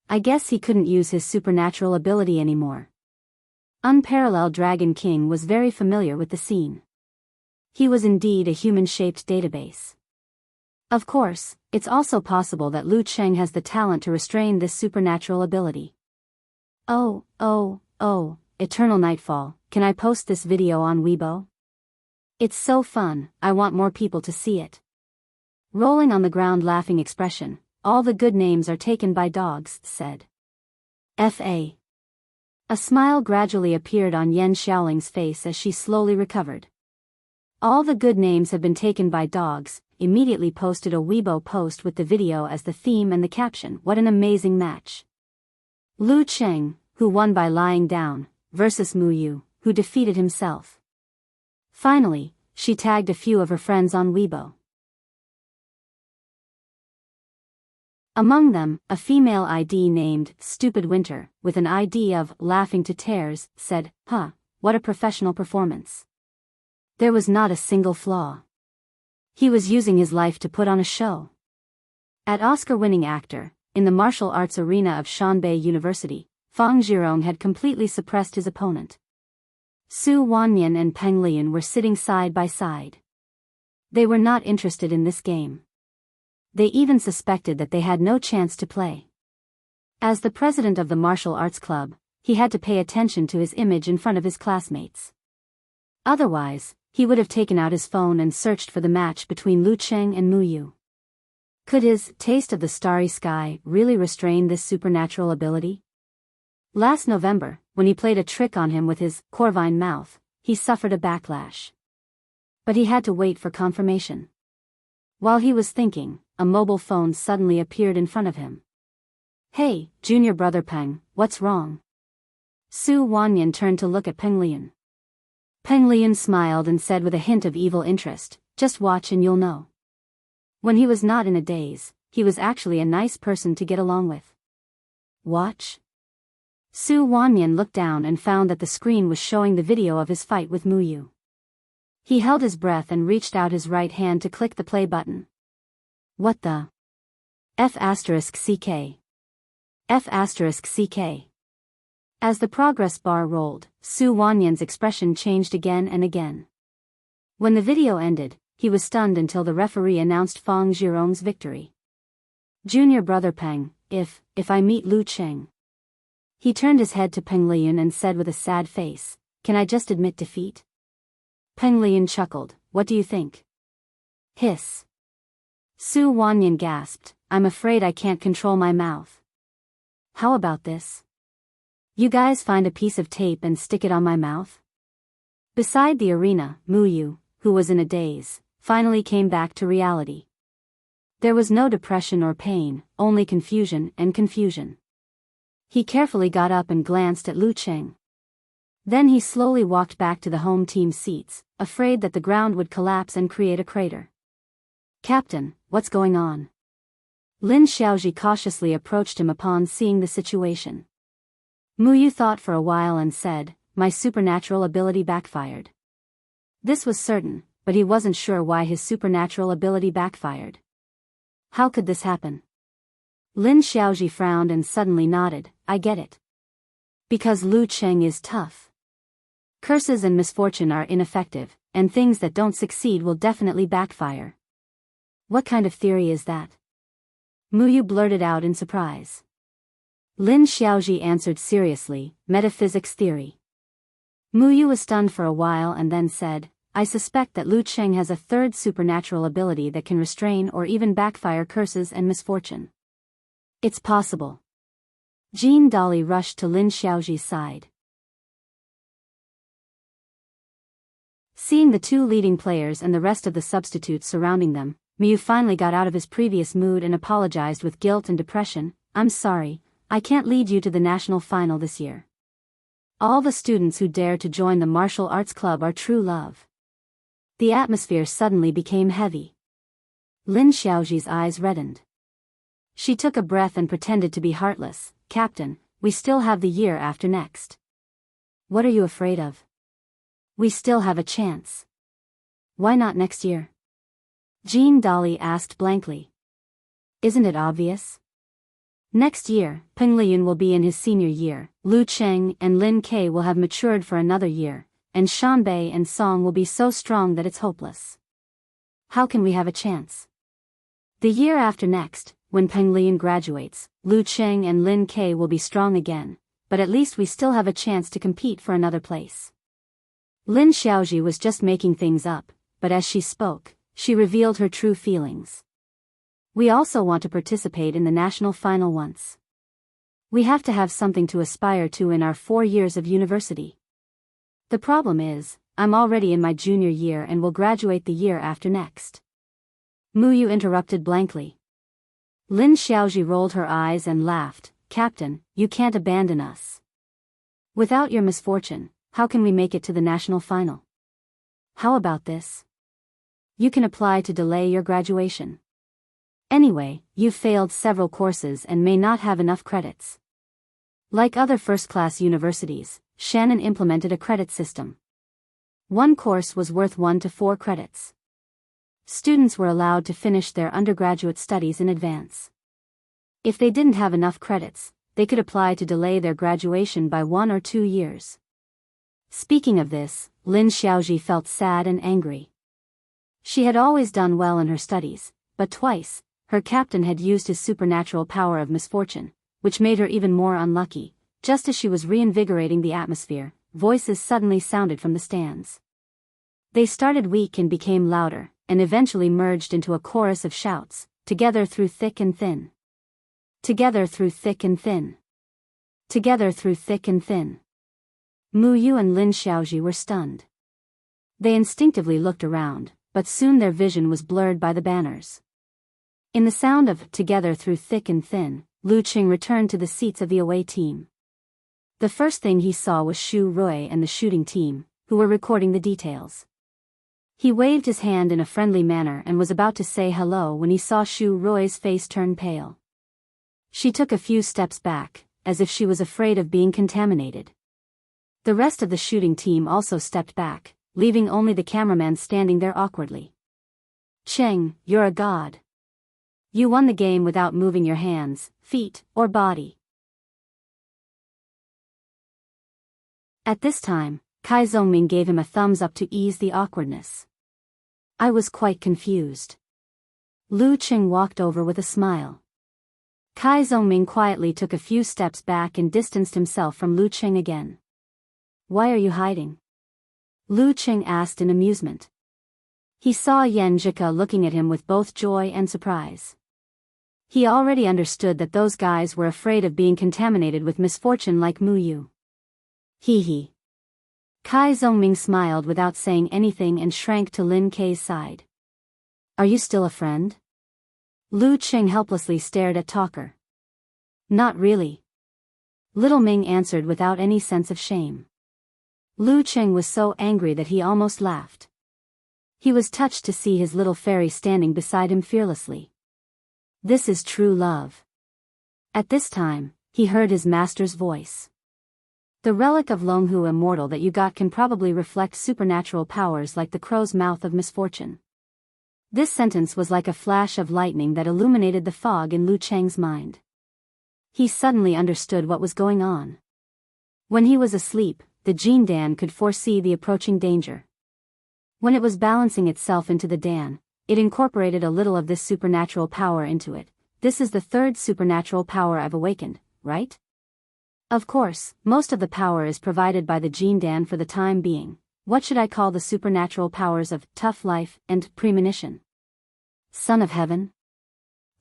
I guess he couldn't use his supernatural ability anymore. Unparalleled Dragon King was very familiar with the scene. He was indeed a human-shaped database. Of course, it's also possible that Lu Cheng has the talent to restrain this supernatural ability. Oh, Eternal Nightfall, can I post this video on Weibo? It's so fun, I want more people to see it. Rolling on the ground laughing expression, all the good names are taken by dogs, said. F.A. A smile gradually appeared on Yan Xiaoling's face as she slowly recovered. All the good names have been taken by dogs, immediately posted a Weibo post with the video as the theme and the caption, what an amazing match. Lu Cheng, who won by lying down, versus Muyu, who defeated himself. Finally, she tagged a few of her friends on Weibo. Among them, a female ID named Stupid Winter, with an ID of Laughing to Tears, said, what a professional performance. There was not a single flaw. He was using his life to put on a show. At Oscar-winning actor, in the martial arts arena of Shanbei University, Fang Zhirong had completely suppressed his opponent. Su Wanyan and Peng Lian were sitting side by side. They were not interested in this game. They even suspected that they had no chance to play. As the president of the martial arts club, he had to pay attention to his image in front of his classmates. Otherwise, he would have taken out his phone and searched for the match between Lu Cheng and Muyu. Could his taste of the starry sky really restrain this supernatural ability? Last November, when he played a trick on him with his corvine mouth, he suffered a backlash. But he had to wait for confirmation. While he was thinking, a mobile phone suddenly appeared in front of him. Hey, junior brother Peng, what's wrong? Su Wanyan turned to look at Peng Lian. Peng Lian smiled and said with a hint of evil interest, just watch and you'll know. When he was not in a daze, he was actually a nice person to get along with. Watch? Su Wanyan looked down and found that the screen was showing the video of his fight with Muyu. He held his breath and reached out his right hand to click the play button. What the? F***CK. F***CK. As the progress bar rolled, Su Wanyan's expression changed again and again. When the video ended, he was stunned until the referee announced Fang Zhirong's victory. Junior brother Peng, if I meet Lu Cheng. He turned his head to Peng Lian and said with a sad face, can I just admit defeat? Peng Lian chuckled, what do you think? Hiss. Su Wanyan gasped, I'm afraid I can't control my mouth. How about this? You guys find a piece of tape and stick it on my mouth? Beside the arena, Muyu, who was in a daze, finally came back to reality. There was no depression or pain, only confusion and confusion. He carefully got up and glanced at Lu Cheng. Then he slowly walked back to the home team seats, afraid that the ground would collapse and create a crater. Captain, what's going on? Lin Xiaoji cautiously approached him upon seeing the situation. Muyu thought for a while and said, my supernatural ability backfired. This was certain, but he wasn't sure why his supernatural ability backfired. How could this happen? Lin Xiaoji frowned and suddenly nodded, I get it. Because Lu Cheng is tough. Curses and misfortune are ineffective, and things that don't succeed will definitely backfire. What kind of theory is that? Muyu blurted out in surprise. Lin Xiaoji answered seriously, metaphysics theory. Muyu was stunned for a while and then said, I suspect that Lu Cheng has a third supernatural ability that can restrain or even backfire curses and misfortune. It's possible. Jean Dolly rushed to Lin Xiaoji's side. Seeing the two leading players and the rest of the substitutes surrounding them, Muyu finally got out of his previous mood and apologized with guilt and depression, I'm sorry, I can't lead you to the national final this year. All the students who dare to join the martial arts club are true love. The atmosphere suddenly became heavy. Lin Xiaoji's eyes reddened. She took a breath and pretended to be heartless, Captain, we still have the year after next. What are you afraid of? We still have a chance. Why not next year? Jean Dolly asked blankly. Isn't it obvious? Next year, Peng Liyun will be in his senior year, Lu Cheng and Lin Kei will have matured for another year, and Shanbei and Song will be so strong that it's hopeless. How can we have a chance? The year after next, when Peng Liyun graduates, Lu Cheng and Lin Kei will be strong again, but at least we still have a chance to compete for another place. Lin Xiaoji was just making things up, but as she spoke, she revealed her true feelings. We also want to participate in the national final once. We have to have something to aspire to in our 4 years of university. The problem is, I'm already in my junior year and will graduate the year after next. Mu Yu interrupted blankly. Lin Xiaoji rolled her eyes and laughed. Captain, you can't abandon us. Without your misfortune, how can we make it to the national final? How about this? You can apply to delay your graduation. Anyway, you've failed several courses and may not have enough credits. Like other first-class universities, Shannon implemented a credit system. One course was worth 1 to 4 credits. Students were allowed to finish their undergraduate studies in advance. If they didn't have enough credits, they could apply to delay their graduation by 1 or 2 years. Speaking of this, Lin Xiaoji felt sad and angry. She had always done well in her studies, but twice, her captain had used his supernatural power of misfortune, which made her even more unlucky. Just as she was reinvigorating the atmosphere, voices suddenly sounded from the stands. They started weak and became louder, and eventually merged into a chorus of shouts, together through thick and thin. Together through thick and thin. Together through thick and thin. Mu Yu and Lin Xiaoji were stunned. They instinctively looked around, but soon their vision was blurred by the banners. In the sound of "Together Through Thick and Thin," Lu Qing returned to the seats of the away team. The first thing he saw was Shu Rui and the shooting team, who were recording the details. He waved his hand in a friendly manner and was about to say hello when he saw Shu Rui's face turn pale. She took a few steps back, as if she was afraid of being contaminated. The rest of the shooting team also stepped back, leaving only the cameraman standing there awkwardly. Cheng, you're a god. You won the game without moving your hands, feet, or body. At this time, Kai Zhongming gave him a thumbs up to ease the awkwardness. I was quite confused. Lu Qing walked over with a smile. Kai Zhongming quietly took a few steps back and distanced himself from Lu Qing again. Why are you hiding? Lu Qing asked in amusement. He saw Yan Zhika looking at him with both joy and surprise. He already understood that those guys were afraid of being contaminated with misfortune like Mu Yu. Hee. Kai Zhongming smiled without saying anything and shrank to Lin Kei's side. Are you still a friend? Lu Qing helplessly stared at Talker. Not really. Little Ming answered without any sense of shame. Lu Qing was so angry that he almost laughed. He was touched to see his little fairy standing beside him fearlessly. This is true love. At this time, he heard his master's voice. The relic of Longhu Immortal that you got can probably reflect supernatural powers like the crow's mouth of misfortune. This sentence was like a flash of lightning that illuminated the fog in Lu Cheng's mind. He suddenly understood what was going on. When he was asleep, the Jin Dan could foresee the approaching danger. When it was balancing itself into the Dan, it incorporated a little of this supernatural power into it. This is the third supernatural power I've awakened, right? Of course, most of the power is provided by the Jin Dan for the time being. What should I call the supernatural powers of tough life and premonition? Son of Heaven?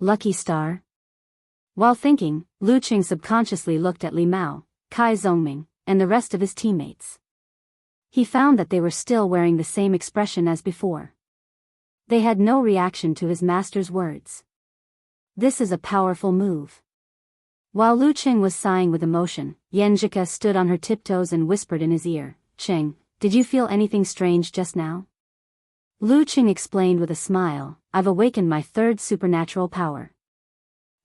Lucky Star? While thinking, Lu Qing subconsciously looked at Li Mao, Kai Zhongming, and the rest of his teammates. He found that they were still wearing the same expression as before. They had no reaction to his master's words. This is a powerful move. While Lu Qing was sighing with emotion, Yan Zhika stood on her tiptoes and whispered in his ear, Qing, did you feel anything strange just now? Lu Qing explained with a smile, I've awakened my third supernatural power.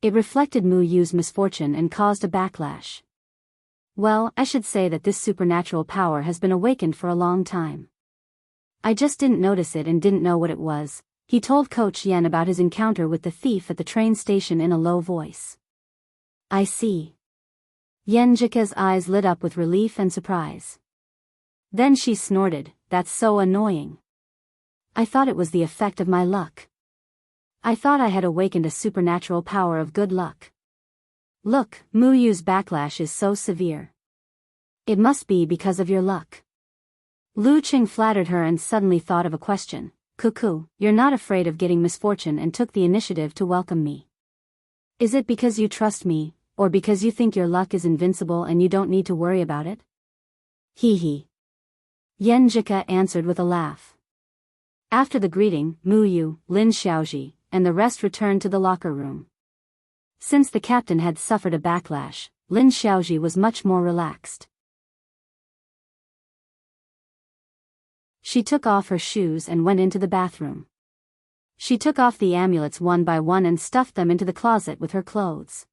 It reflected Mu Yu's misfortune and caused a backlash. Well, I should say that this supernatural power has been awakened for a long time. I just didn't notice it and didn't know what it was. He told Coach Yen about his encounter with the thief at the train station in a low voice. I see. Yenjika's eyes lit up with relief and surprise. Then she snorted, that's so annoying. I thought it was the effect of my luck. I thought I had awakened a supernatural power of good luck. Look, Muyu's backlash is so severe. It must be because of your luck. Lu Qing flattered her and suddenly thought of a question. Cuckoo, you're not afraid of getting misfortune and took the initiative to welcome me. Is it because you trust me, or because you think your luck is invincible and you don't need to worry about it? Hee hee. Yenjika answered with a laugh. After the greeting, Muyu, Lin Xiaoji, and the rest returned to the locker room. Since the captain had suffered a backlash, Lin Xiaoji was much more relaxed. She took off her shoes and went into the bathroom. She took off the amulets one by one and stuffed them into the closet with her clothes.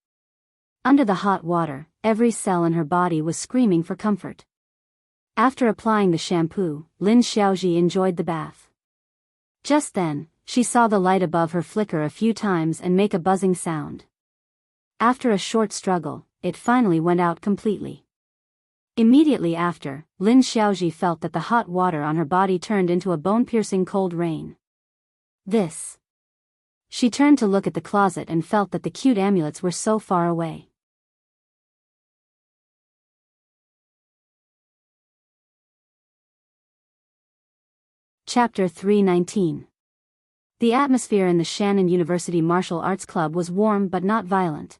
Under the hot water, every cell in her body was screaming for comfort. After applying the shampoo, Lin Xiaoji enjoyed the bath. Just then, she saw the light above her flicker a few times and make a buzzing sound. After a short struggle, it finally went out completely. Immediately after, Lin Xiaoji felt that the hot water on her body turned into a bone-piercing cold rain. This. She turned to look at the closet and felt that the cute amulets were so far away. Chapter 319. The atmosphere in the Shannon University Martial Arts Club was warm but not violent.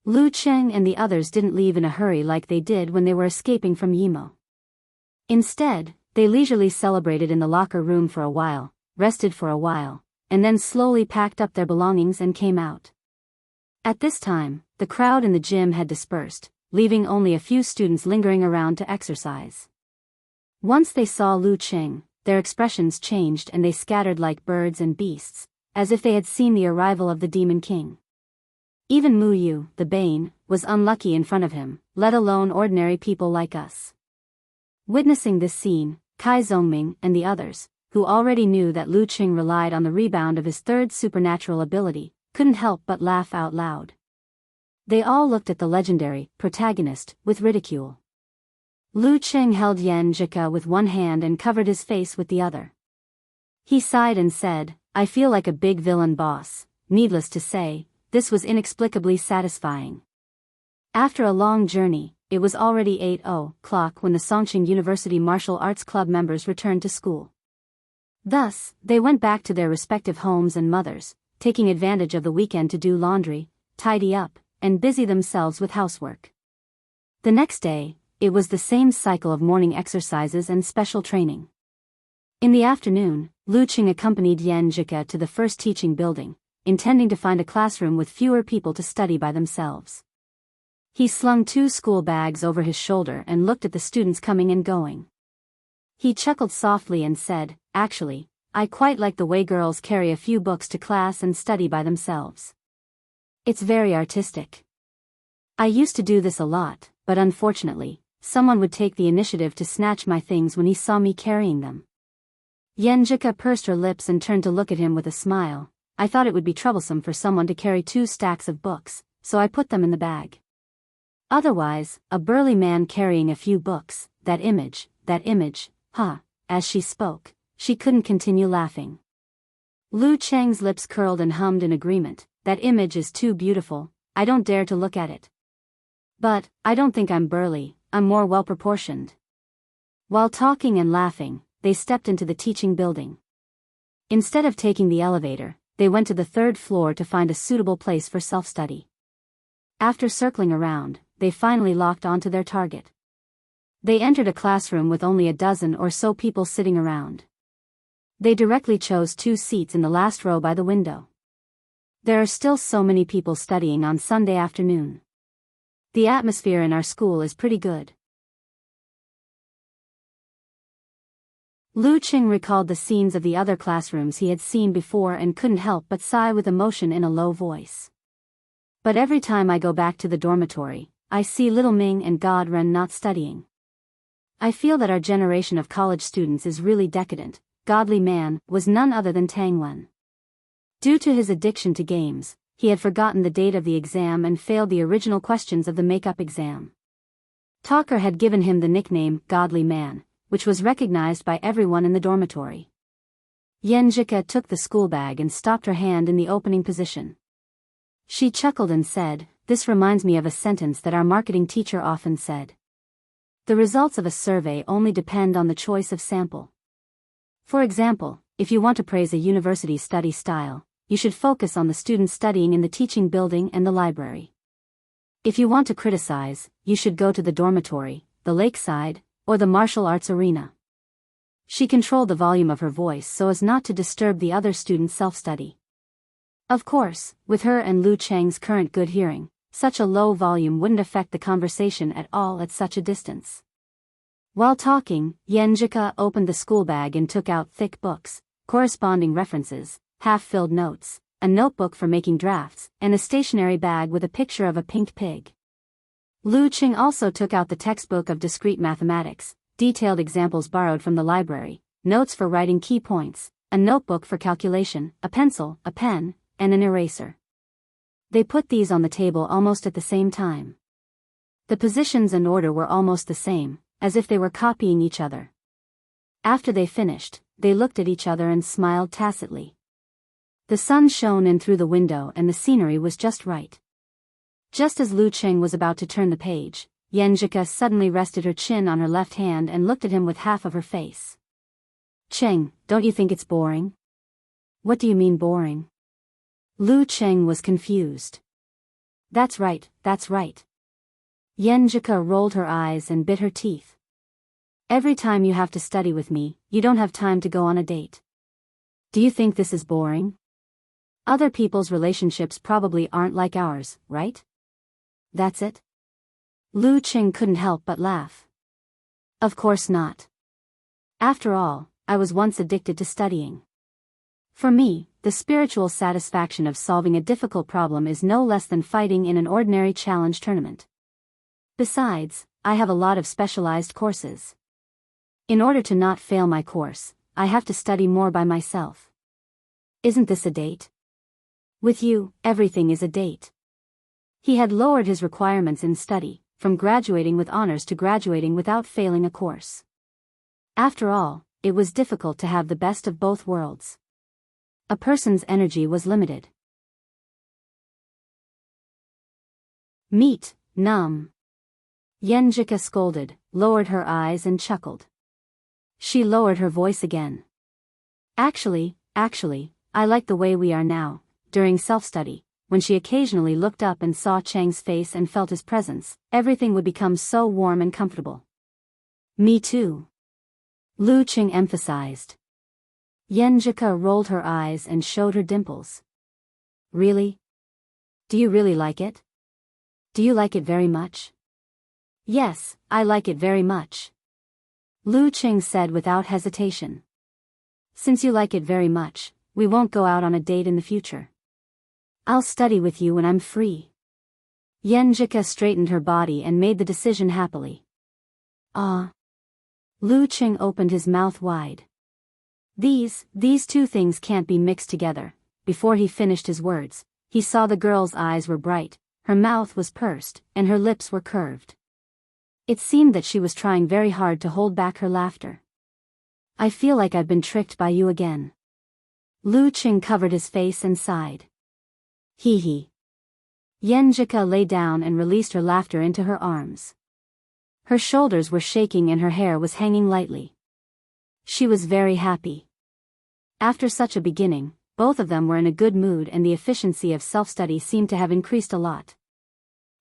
Lu Cheng and the others didn't leave in a hurry like they did when they were escaping from Yimo. Instead, they leisurely celebrated in the locker room for a while, rested for a while, and then slowly packed up their belongings and came out. At this time, the crowd in the gym had dispersed, leaving only a few students lingering around to exercise. Once they saw Lu Cheng, their expressions changed and they scattered like birds and beasts, as if they had seen the arrival of the Demon King. Even Muyu, the Bane, was unlucky in front of him, let alone ordinary people like us. Witnessing this scene, Kai Zongming and the others, who already knew that Lu Qing relied on the rebound of his third supernatural ability, couldn't help but laugh out loud. They all looked at the legendary protagonist with ridicule. Lu Qing held Yan Jika with one hand and covered his face with the other. He sighed and said, I feel like a big villain boss. Needless to say, this was inexplicably satisfying. After a long journey, it was already 8:00 when the Songqing University Martial Arts Club members returned to school. Thus, they went back to their respective homes and mothers, taking advantage of the weekend to do laundry, tidy up, and busy themselves with housework. The next day, it was the same cycle of morning exercises and special training. In the afternoon, Lu Qing accompanied Yan Jika to the first teaching building, intending to find a classroom with fewer people to study by themselves. He slung 2 school bags over his shoulder and looked at the students coming and going. He chuckled softly and said, Actually, I quite like the way girls carry a few books to class and study by themselves. It's very artistic. I used to do this a lot, but unfortunately, someone would take the initiative to snatch my things when he saw me carrying them. Yenjika pursed her lips and turned to look at him with a smile. I thought it would be troublesome for someone to carry 2 stacks of books, so I put them in the bag. Otherwise, a burly man carrying a few books, that image, huh? As she spoke, she couldn't continue laughing. Lu Cheng's lips curled and hummed in agreement, that image is too beautiful, I don't dare to look at it. But, I don't think I'm burly, I'm more well-proportioned. While talking and laughing, they stepped into the teaching building. Instead of taking the elevator, they went to the 3rd floor to find a suitable place for self-study. After circling around, they finally locked onto their target. They entered a classroom with only a dozen or so people sitting around. They directly chose 2 seats in the last row by the window. There are still so many people studying on Sunday afternoon. The atmosphere in our school is pretty good. Lu Qing recalled the scenes of the other classrooms he had seen before and couldn't help but sigh with emotion in a low voice. But every time I go back to the dormitory, I see little Ming and God Ren not studying. I feel that our generation of college students is really decadent. Godly man was none other than Tang Wen. Due to his addiction to games, he had forgotten the date of the exam and failed the original questions of the makeup exam. Talker had given him the nickname Godly Man, which was recognized by everyone in the dormitory. Yenjika took the school bag and stopped her hand in the opening position. She chuckled and said, "This reminds me of a sentence that our marketing teacher often said. The results of a survey only depend on the choice of sample. For example, if you want to praise a university study style, you should focus on the students studying in the teaching building and the library. If you want to criticize, you should go to the dormitory, the lakeside, or the martial arts arena." She controlled the volume of her voice so as not to disturb the other students' self-study. Of course, with her and Lu Cheng's current good hearing, such a low volume wouldn't affect the conversation at all at such a distance. While talking, Yenjika opened the school bag and took out thick books, corresponding references, half-filled notes, a notebook for making drafts, and a stationery bag with a picture of a pink pig. Lu Cheng also took out the textbook of discrete mathematics, detailed examples borrowed from the library, notes for writing key points, a notebook for calculation, a pencil, a pen, and an eraser. They put these on the table almost at the same time. The positions and order were almost the same, as if they were copying each other. After they finished, they looked at each other and smiled tacitly. The sun shone in through the window and the scenery was just right. Just as Lu Cheng was about to turn the page, Yenjika suddenly rested her chin on her left hand and looked at him with half of her face. "Cheng, don't you think it's boring?" "What do you mean boring?" Lu Cheng was confused. That's right. Yenjika rolled her eyes and bit her teeth. "Every time you have to study with me, you don't have time to go on a date. Do you think this is boring? Other people's relationships probably aren't like ours, right?" "That's it?" Lu Cheng couldn't help but laugh. "Of course not. After all, I was once addicted to studying. For me, the spiritual satisfaction of solving a difficult problem is no less than fighting in an ordinary challenge tournament. Besides, I have a lot of specialized courses. In order to not fail my course, I have to study more by myself. Isn't this a date? With you, everything is a date." He had lowered his requirements in study, from graduating with honors to graduating without failing a course. After all, it was difficult to have the best of both worlds. A person's energy was limited. "Meet, Num." Yenjika scolded, lowered her eyes and chuckled. She lowered her voice again. Actually, I like the way we are now." During self-study, when she occasionally looked up and saw Cheng's face and felt his presence, everything would become so warm and comfortable. "Me too," Lu Cheng emphasized. Yenjika rolled her eyes and showed her dimples. "Really? Do you really like it? Do you like it very much?" "Yes, I like it very much," Lu Cheng said without hesitation. "Since you like it very much, we won't go out on a date in the future. I'll study with you when I'm free." Yenjika straightened her body and made the decision happily. "Ah." Lu Cheng opened his mouth wide. These two things can't be mixed together." Before he finished his words, he saw the girl's eyes were bright, her mouth was pursed, and her lips were curved. It seemed that she was trying very hard to hold back her laughter. "I feel like I've been tricked by you again." Lu Cheng covered his face and sighed. Hee hee. Yenjika lay down and released her laughter into her arms. Her shoulders were shaking and her hair was hanging lightly. She was very happy. After such a beginning, both of them were in a good mood and the efficiency of self-study seemed to have increased a lot.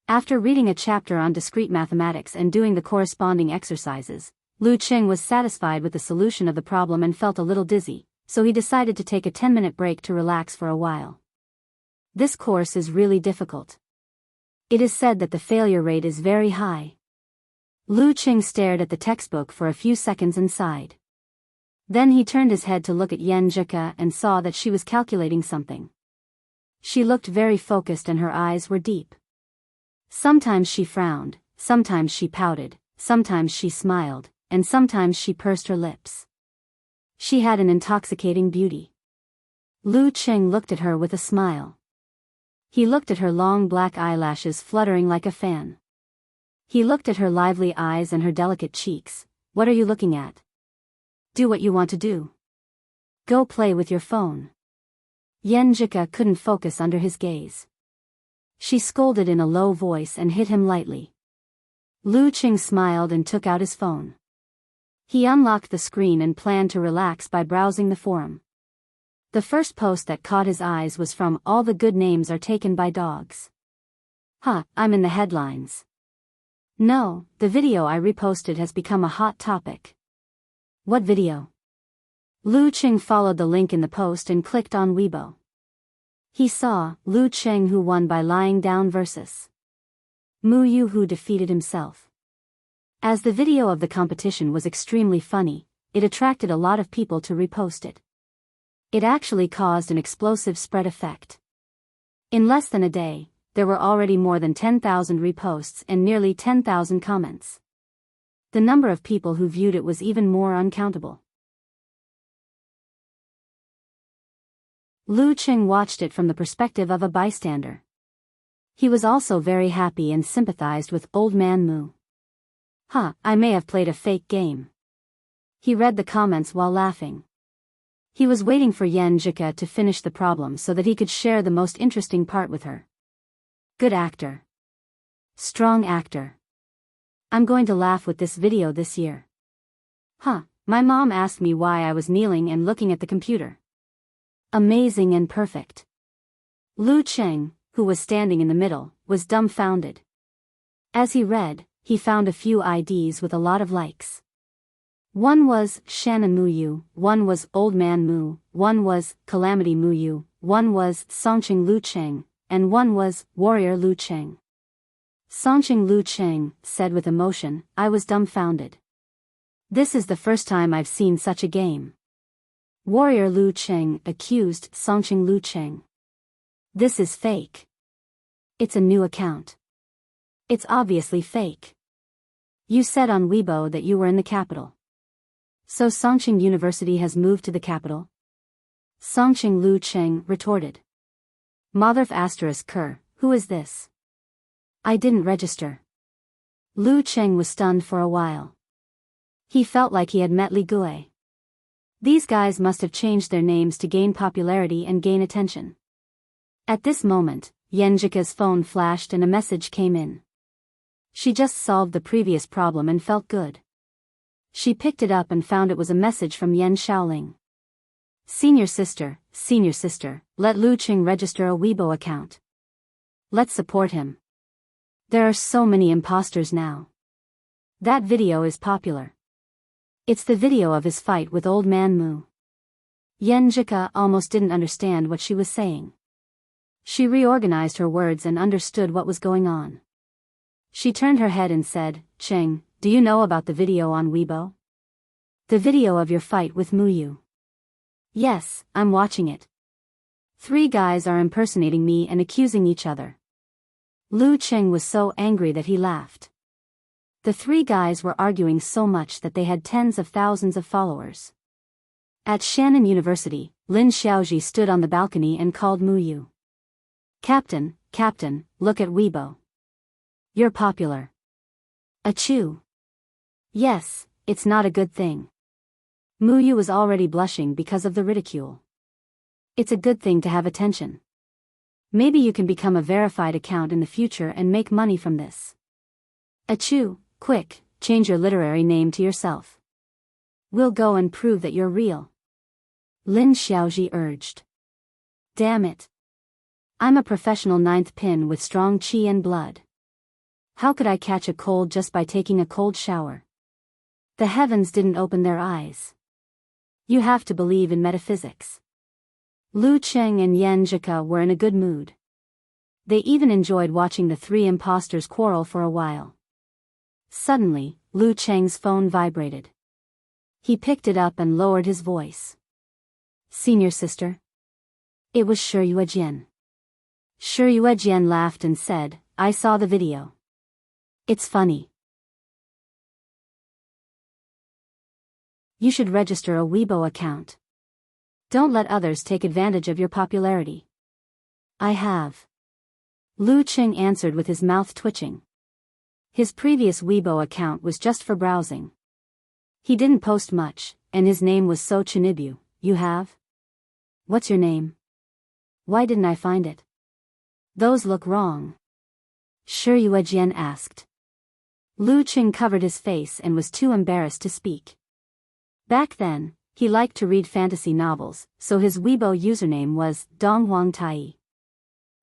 After reading a chapter on discrete mathematics and doing the corresponding exercises, Lu Cheng was satisfied with the solution of the problem and felt a little dizzy, so he decided to take a 10-minute break to relax for a while. This course is really difficult. It is said that the failure rate is very high. Lu Cheng stared at the textbook for a few seconds and sighed. Then he turned his head to look at Yenjika and saw that she was calculating something. She looked very focused and her eyes were deep. Sometimes she frowned, sometimes she pouted, sometimes she smiled, and sometimes she pursed her lips. She had an intoxicating beauty. Lu Qing looked at her with a smile. He looked at her long black eyelashes fluttering like a fan. He looked at her lively eyes and her delicate cheeks. What are you looking at? Do what you want to do. Go play with your phone. Yan Jika couldn't focus under his gaze. She scolded in a low voice and hit him lightly. Lu Qing smiled and took out his phone. He unlocked the screen and planned to relax by browsing the forum. The first post that caught his eyes was from "All the good names are taken by dogs." I'm in the headlines. No, the video I reposted has become a hot topic. What video? Lu Qing followed the link in the post and clicked on Weibo. He saw Lu Qing who won by lying down versus Mu Yu who defeated himself. As the video of the competition was extremely funny, it attracted a lot of people to repost it. It actually caused an explosive spread effect. In less than a day, there were already more than 10,000 reposts and nearly 10,000 comments. The number of people who viewed it was even more uncountable. Lu Qing watched it from the perspective of a bystander. He was also very happy and sympathized with Old Man Mu. I may have played a fake game. He read the comments while laughing. He was waiting for Yan Jika to finish the problem so that he could share the most interesting part with her. Good actor. Strong actor. I'm going to laugh with this video this year. My mom asked me why I was kneeling and looking at the computer. Amazing and perfect. Lu Qing, who was standing in the middle, was dumbfounded. As he read, he found a few IDs with a lot of likes. One was Shannon Mu Yu, one was Old Man Mu, one was Calamity Mu Yu, one was Songqing Lu Qing, and one was Warrior Lu Qing. Songqing Lu Qing said with emotion, "I was dumbfounded. This is the first time I've seen such a game." Warrior Lu Qing accused Songqing Lu Qing. "This is fake. It's a new account. It's obviously fake. You said on Weibo that you were in the capital. So Songqing University has moved to the capital?" Songqing Lu Qing retorted. Motherf asterisk Ker, who is this? I didn't register. Lu Qing was stunned for a while. He felt like he had met Li Gui. These guys must have changed their names to gain popularity and gain attention. At this moment, Yan Jika's phone flashed and a message came in. She just solved the previous problem and felt good. She picked it up and found it was a message from Yan Shaoling. Senior sister, let Lu Qing register a Weibo account. Let's support him. There are so many imposters now. That video is popular. It's the video of his fight with Old Man Mu. Yan Jika almost didn't understand what she was saying. She reorganized her words and understood what was going on. She turned her head and said, "Qing, do you know about the video on Weibo? The video of your fight with Mu Yu?" "Yes, I'm watching it. 3 guys are impersonating me and accusing each other." Lu Qing was so angry that he laughed. The 3 guys were arguing so much that they had tens of thousands of followers. At Shannon University, Lin Xiaoji stood on the balcony and called Mu Yu. Captain, look at Weibo. You're popular." Achoo. Yes, it's not a good thing. Mu Yu was already blushing because of the ridicule. It's a good thing to have attention. Maybe you can become a verified account in the future and make money from this. Achoo, quick, change your literary name to yourself. We'll go and prove that you're real. Lin Xiaoji urged. Damn it. I'm a professional 9th pin with strong qi and blood. How could I catch a cold just by taking a cold shower? The heavens didn't open their eyes. You have to believe in metaphysics. Lu Qing and Yan Jika were in a good mood. They even enjoyed watching the 3 imposters quarrel for a while. Suddenly, Lu Qing's phone vibrated. He picked it up and lowered his voice. Senior sister? It was Shi Yuejian. Shi Yuejian laughed and said, I saw the video. It's funny. You should register a Weibo account. Don't let others take advantage of your popularity. I have. Lu Qing answered with his mouth twitching. His previous Weibo account was just for browsing. He didn't post much, and his name was So Chinibu. You have? What's your name? Why didn't I find it? Those look wrong. Shi Yuejian asked. Lu Qing covered his face and was too embarrassed to speak. Back then, he liked to read fantasy novels, so his Weibo username was Donghuang Tai.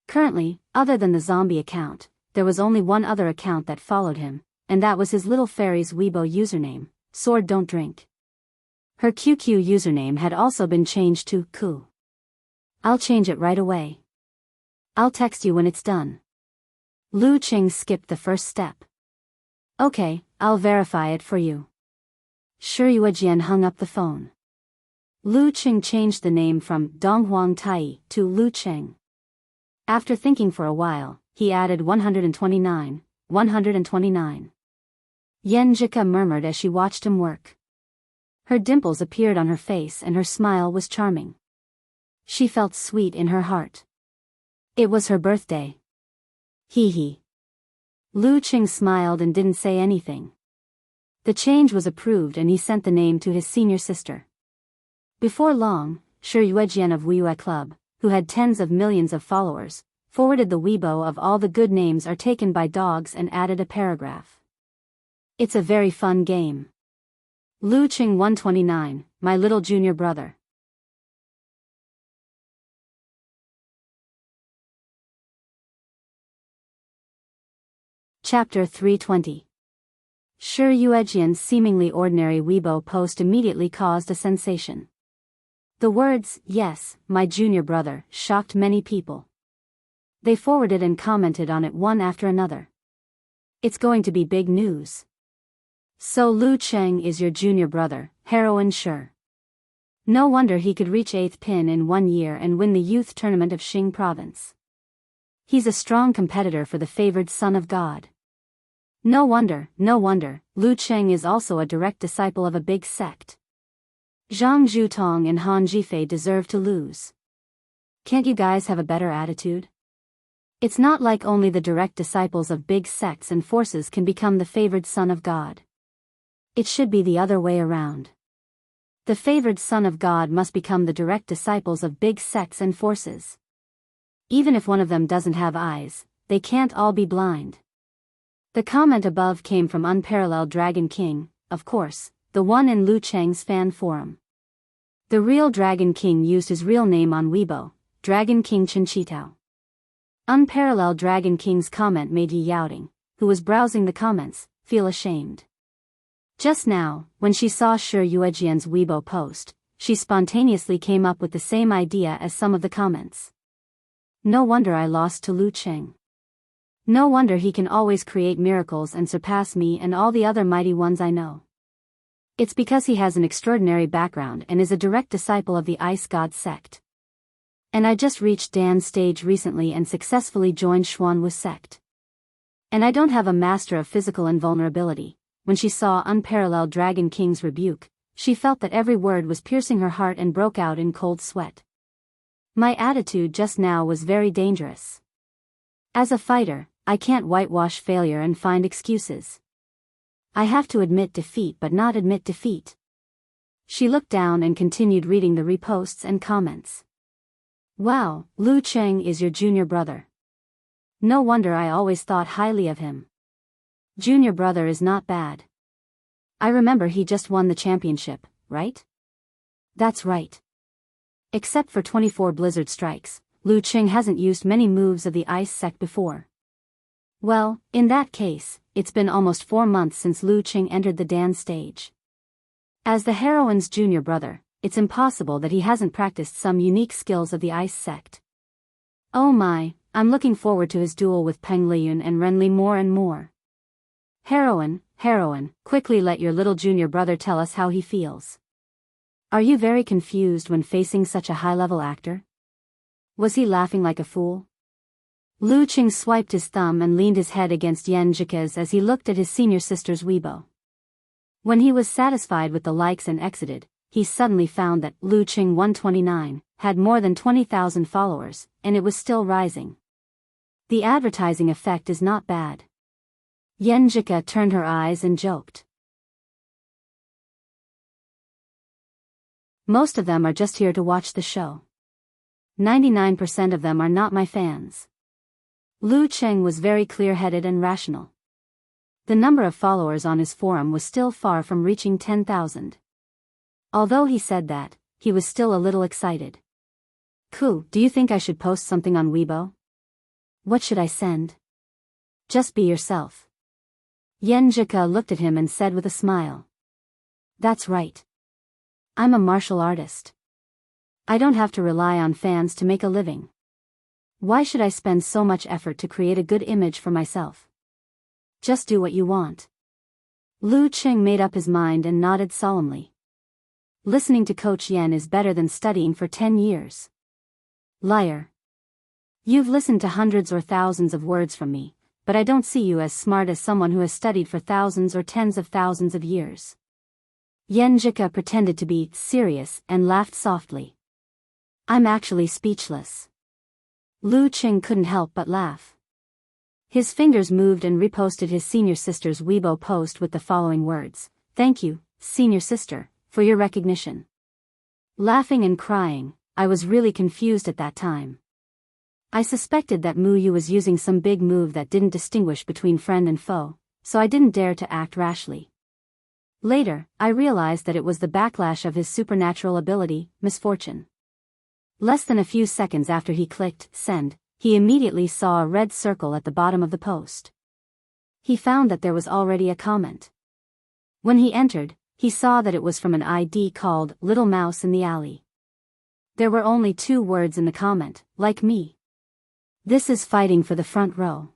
Currently, other than the zombie account, there was only one other account that followed him, and that was his little fairy's Weibo username, Sword Don't Drink. Her QQ username had also been changed to Ku. I'll change it right away. I'll text you when it's done. Lu Qing skipped the first step. Okay, I'll verify it for you. Shi Yuejian hung up the phone. Lu Qing changed the name from Donghuang Tai to Lu Qing. After thinking for a while, he added 129. Yen Jika murmured as she watched him work. Her dimples appeared on her face and her smile was charming. She felt sweet in her heart. It was her birthday. Hee hee. Lu Qing smiled and didn't say anything. The change was approved and he sent the name to his senior sister. Before long, Shi Yuejian of Weiyue Club, who had tens of millions of followers, forwarded the Weibo of all the good names are taken by dogs and added a paragraph. It's a very fun game. Lu Qing 129, my little junior brother. Chapter 320. Shi Yuejian's seemingly ordinary Weibo post immediately caused a sensation. The words, "Yes, my junior brother," shocked many people. They forwarded and commented on it one after another. It's going to be big news. So Lu Qing is your junior brother, heroine sure. No wonder he could reach 8th pin in 1 year and win the youth tournament of Xing province. He's a strong competitor for the favored son of God. No wonder, Lu Qing is also a direct disciple of a big sect. Zhang Zhutong and Han Jifei deserve to lose. Can't you guys have a better attitude? It's not like only the direct disciples of big sects and forces can become the favored son of God. It should be the other way around. The favored son of God must become the direct disciples of big sects and forces. Even if one of them doesn't have eyes, they can't all be blind. The comment above came from Unparalleled Dragon King, of course, the one in Lu Cheng's fan forum. The real Dragon King used his real name on Weibo, Dragon King Chen Qitao. Unparalleled Dragon King's comment made Yi Yaoding, who was browsing the comments, feel ashamed. Just now, when she saw Shi Yuejian's Weibo post, she spontaneously came up with the same idea as some of the comments. No wonder I lost to Lu Qing. No wonder he can always create miracles and surpass me and all the other mighty ones I know. It's because he has an extraordinary background and is a direct disciple of the Ice God sect. And I just reached Dan's stage recently and successfully joined Xuanwu sect. And I don't have a master of physical invulnerability. When she saw Unparalleled Dragon King's rebuke, she felt that every word was piercing her heart and broke out in cold sweat. My attitude just now was very dangerous. As a fighter, I can't whitewash failure and find excuses. I have to admit defeat but not admit defeat. She looked down and continued reading the reposts and comments. Wow, Lu Qing is your junior brother. No wonder I always thought highly of him. Junior brother is not bad. I remember he just won the championship, right? That's right. Except for 24 blizzard strikes, Lu Qing hasn't used many moves of the ice sect before. Well, in that case, it's been almost 4 months since Lu Qing entered the Dan stage. As the heroine's junior brother, it's impossible that he hasn't practiced some unique skills of the ice sect. Oh my, I'm looking forward to his duel with Peng Liyun and Renli more and more. Heroine, quickly let your little junior brother tell us how he feels. Are you very confused when facing such a high-level actor? Was he laughing like a fool? Lu Qing swiped his thumb and leaned his head against Yan Jika's as he looked at his senior sister's Weibo. When he was satisfied with the likes and exited, he suddenly found that Lu Qing 129 had more than 20,000 followers, and it was still rising. The advertising effect is not bad. Yan Jika turned her eyes and joked. Most of them are just here to watch the show. 99% of them are not my fans. Lu Qing was very clear-headed and rational. The number of followers on his forum was still far from reaching 10,000. Although he said that, he was still a little excited. Cool, do you think I should post something on Weibo? What should I send? Just be yourself. Yan Jika looked at him and said with a smile. That's right. I'm a martial artist. I don't have to rely on fans to make a living. Why should I spend so much effort to create a good image for myself? Just do what you want. Lu Qing made up his mind and nodded solemnly. Listening to Coach Yan is better than studying for 10 years. Liar. You've listened to hundreds or thousands of words from me, but I don't see you as smart as someone who has studied for thousands or tens of thousands of years. Yan Jika pretended to be serious and laughed softly. I'm actually speechless. Lu Qing couldn't help but laugh. His fingers moved and reposted his senior sister's Weibo post with the following words. Thank you, senior sister, for your recognition. Laughing and crying, I was really confused at that time. I suspected that Mu Yu was using some big move that didn't distinguish between friend and foe, so I didn't dare to act rashly. Later, I realized that it was the backlash of his supernatural ability, misfortune. Less than a few seconds after he clicked send, he immediately saw a red circle at the bottom of the post. He found that there was already a comment. When he entered, he saw that it was from an ID called Little Mouse in the Alley. There were only 2 words in the comment, like me. This is fighting for the front row.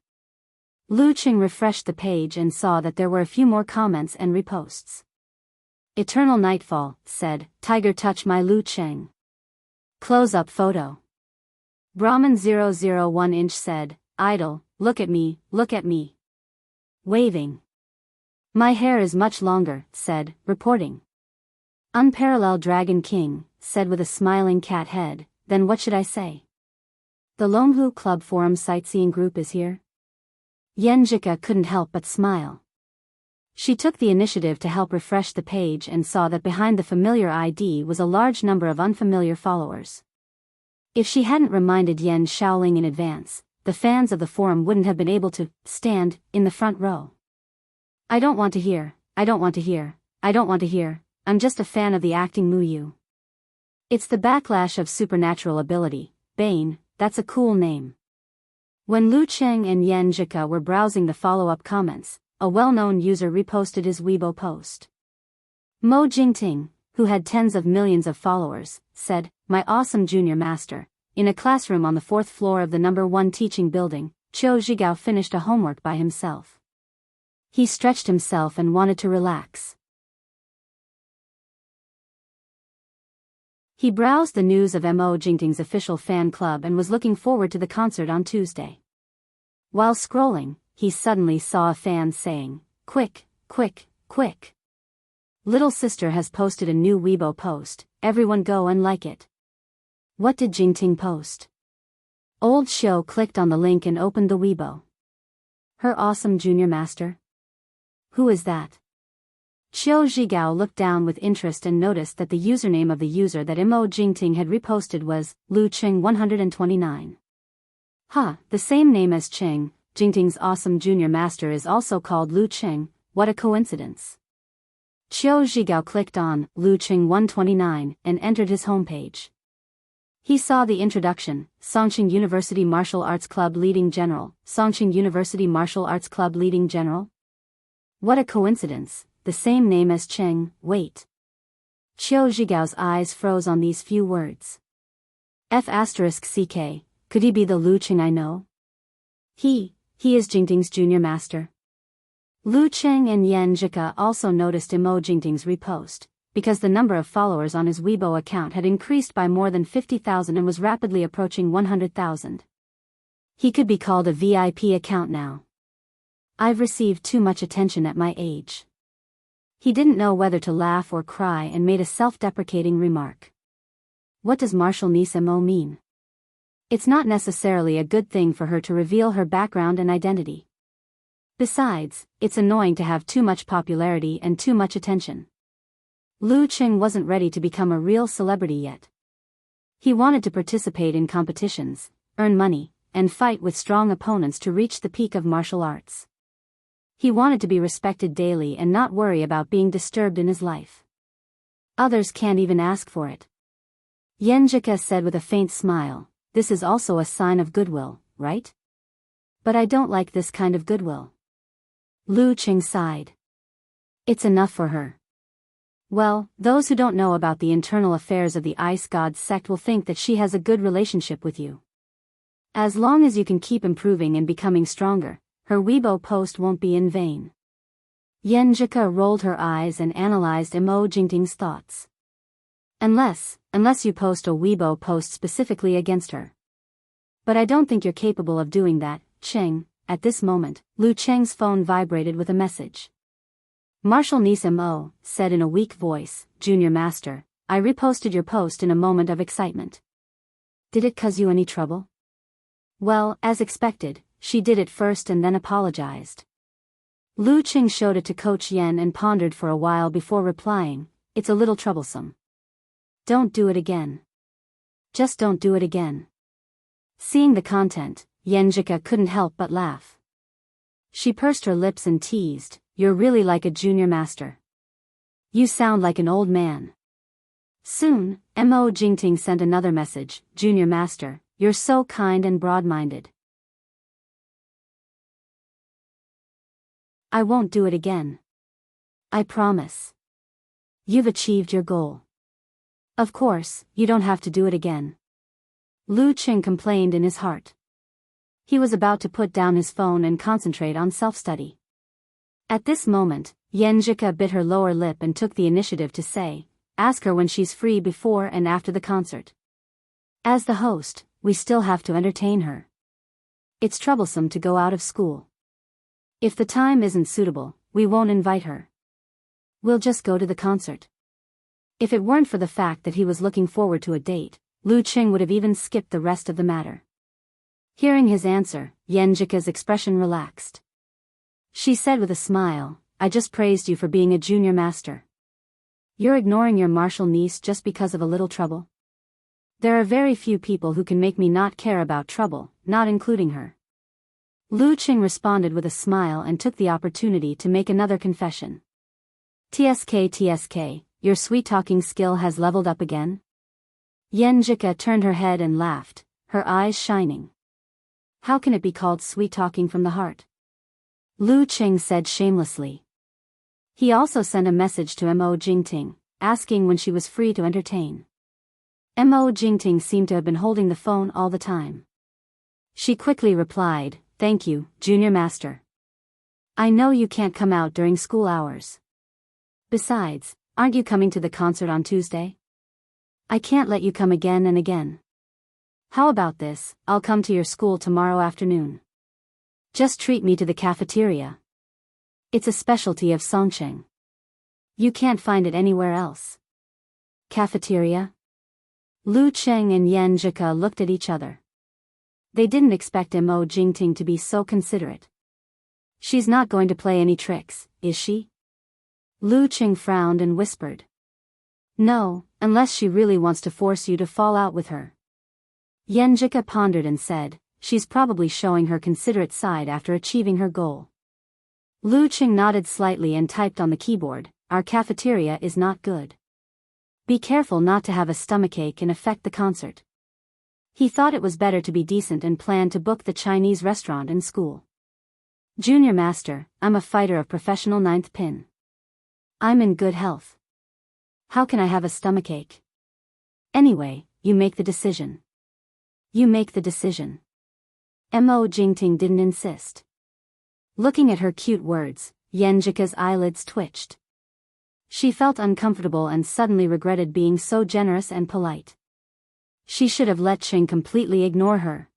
Lu Qing refreshed the page and saw that there were a few more comments and reposts. Eternal Nightfall said, Tiger touch my Lu Qing. Close-up photo. Brahman 001 inch said, Idol, look at me, look at me. Waving. My hair is much longer, said, reporting. Unparalleled Dragon King, said with a smiling cat head, then what should I say? The Longhu Club Forum sightseeing group is here? Yan Jika couldn't help but smile. She took the initiative to help refresh the page and saw that behind the familiar ID was a large number of unfamiliar followers. If she hadn't reminded Yan Shaoling in advance, the fans of the forum wouldn't have been able to stand in the front row. I don't want to hear, I don't want to hear, I don't want to hear, I'm just a fan of the acting Mu Yu. It's the backlash of supernatural ability, Bane, that's a cool name. When Lu Qing and Yan Jika were browsing the follow-up comments, a well-known user reposted his Weibo post. Mo Jingting, who had tens of millions of followers, said, My awesome junior master, in a classroom on the 4th floor of the No. 1 teaching building, Qiu Zhigao finished a homework by himself. He stretched himself and wanted to relax. He browsed the news of Mo Jingting's official fan club and was looking forward to the concert on Tuesday. While scrolling, he suddenly saw a fan saying, Quick, quick, quick. Little sister has posted a new Weibo post, everyone go and like it. What did Jingting post? Old Xiu clicked on the link and opened the Weibo. Her awesome junior master? Who is that? Qiu Zhigao looked down with interest and noticed that the username of the user that Mo Jingting had reposted was Lu Qing 129. The same name as Qing. Jingting's awesome junior master is also called Lu Qing, what a coincidence. Qiu Zhigao clicked on Lu Qing 129 and entered his homepage. He saw the introduction, Songqing University Martial Arts Club Leading General, Songqing University Martial Arts Club Leading General? What a coincidence, the same name as Qing, wait. Qiu Zhigao's eyes froze on these few words. F*CK, could he be the Lu Qing I know? He is Jingting's junior master. Lu Qing and Yan Jika also noticed Mo Jingting's repost, because the number of followers on his Weibo account had increased by more than 50,000 and was rapidly approaching 100,000. He could be called a VIP account now. I've received too much attention at my age. He didn't know whether to laugh or cry and made a self-deprecating remark. What does Marshall niece MO mean? It's not necessarily a good thing for her to reveal her background and identity. Besides, it's annoying to have too much popularity and too much attention. Lu Qing wasn't ready to become a real celebrity yet. He wanted to participate in competitions, earn money, and fight with strong opponents to reach the peak of martial arts. He wanted to be respected daily and not worry about being disturbed in his life. Others can't even ask for it. Yenjika said with a faint smile, "This is also a sign of goodwill, right? But I don't like this kind of goodwill." Lu Qing sighed. It's enough for her. Well, those who don't know about the internal affairs of the Ice Gods sect will think that she has a good relationship with you. As long as you can keep improving and becoming stronger, her Weibo post won't be in vain. Yenjika rolled her eyes and analyzed Mo Jingting's thoughts. Unless you post a Weibo post specifically against her. But I don't think you're capable of doing that, Qing. At this moment, Lu Cheng's phone vibrated with a message. Marshall niece Mo said in a weak voice, "Junior Master, I reposted your post in a moment of excitement. Did it cause you any trouble?" Well, as expected, she did it first and then apologized. Lu Qing showed it to Coach Yen and pondered for a while before replying, "It's a little troublesome. Don't do it again. Just don't do it again." Seeing the content, Yenjika couldn't help but laugh. She pursed her lips and teased, "You're really like a junior master. You sound like an old man." Soon, Mo Jingting sent another message, "Junior Master, you're so kind and broad-minded. I won't do it again. I promise. You've achieved your goal. Of course, you don't have to do it again." Lu Qing complained in his heart. He was about to put down his phone and concentrate on self-study. At this moment, Yenjika bit her lower lip and took the initiative to say, "Ask her when she's free before and after the concert. As the host, we still have to entertain her. It's troublesome to go out of school. If the time isn't suitable, we won't invite her. We'll just go to the concert." If it weren't for the fact that he was looking forward to a date, Lu Qing would have even skipped the rest of the matter. Hearing his answer, Yenjika's expression relaxed. She said with a smile, "I just praised you for being a junior master. You're ignoring your martial niece just because of a little trouble? There are very few people who can make me not care about trouble, not including her." Lu Qing responded with a smile and took the opportunity to make another confession. TSK, your sweet-talking skill has leveled up again?" Yenjika turned her head and laughed, her eyes shining. "How can it be called sweet-talking from the heart?" Lu Qing said shamelessly. He also sent a message to Mo Jingting, asking when she was free to entertain. Mo Jingting seemed to have been holding the phone all the time. She quickly replied, "Thank you, Junior Master. I know you can't come out during school hours. Besides, aren't you coming to the concert on Tuesday? I can't let you come again and again. How about this, I'll come to your school tomorrow afternoon. Just treat me to the cafeteria. It's a specialty of Songcheng. You can't find it anywhere else." Cafeteria? Lu Qing and Yenjika looked at each other. They didn't expect Mo Jingting to be so considerate. "She's not going to play any tricks, is she?" Lu Qing frowned and whispered. "No, unless she really wants to force you to fall out with her." Yenjika pondered and said, "She's probably showing her considerate side after achieving her goal." Lu Qing nodded slightly and typed on the keyboard, "Our cafeteria is not good. Be careful not to have a stomachache and affect the concert." He thought it was better to be decent and planned to book the Chinese restaurant in school. "Junior Master, I'm a fighter of professional ninth pin. I'm in good health. How can I have a stomachache? Anyway, you make the decision." "You make the decision." Mo Jingting didn't insist. Looking at her cute words, Yenjika's eyelids twitched. She felt uncomfortable and suddenly regretted being so generous and polite. She should have let Qing completely ignore her.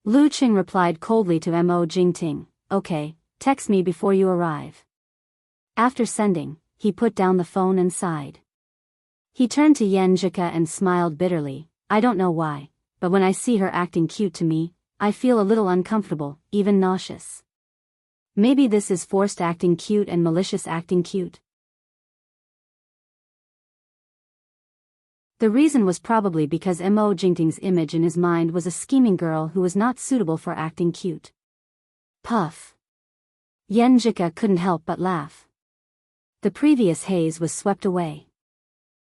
Lu Qing replied coldly to Mo Jingting, okay, text me before you arrive. After sending, he put down the phone and sighed. He turned to Yan Zhika and smiled bitterly. I don't know why, but when I see her acting cute to me, I feel a little uncomfortable, even nauseous. Maybe this is forced acting cute and malicious acting cute. The reason was probably because Mo Jingting's image in his mind was a scheming girl who was not suitable for acting cute. Puff. Yan Zhika couldn't help but laugh. The previous haze was swept away.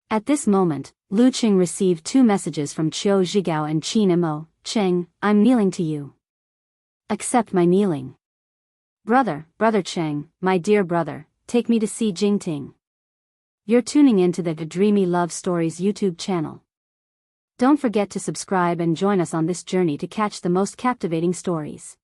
At this moment, Lu Qing received 2 messages from Qiu Zhigao and Qin Mo. Cheng, I'm kneeling to you. Accept my kneeling. Brother Cheng, my dear brother, take me to see Jingting. You're tuning into the Dreamy Love Stories YouTube channel. Don't forget to subscribe and join us on this journey to catch the most captivating stories.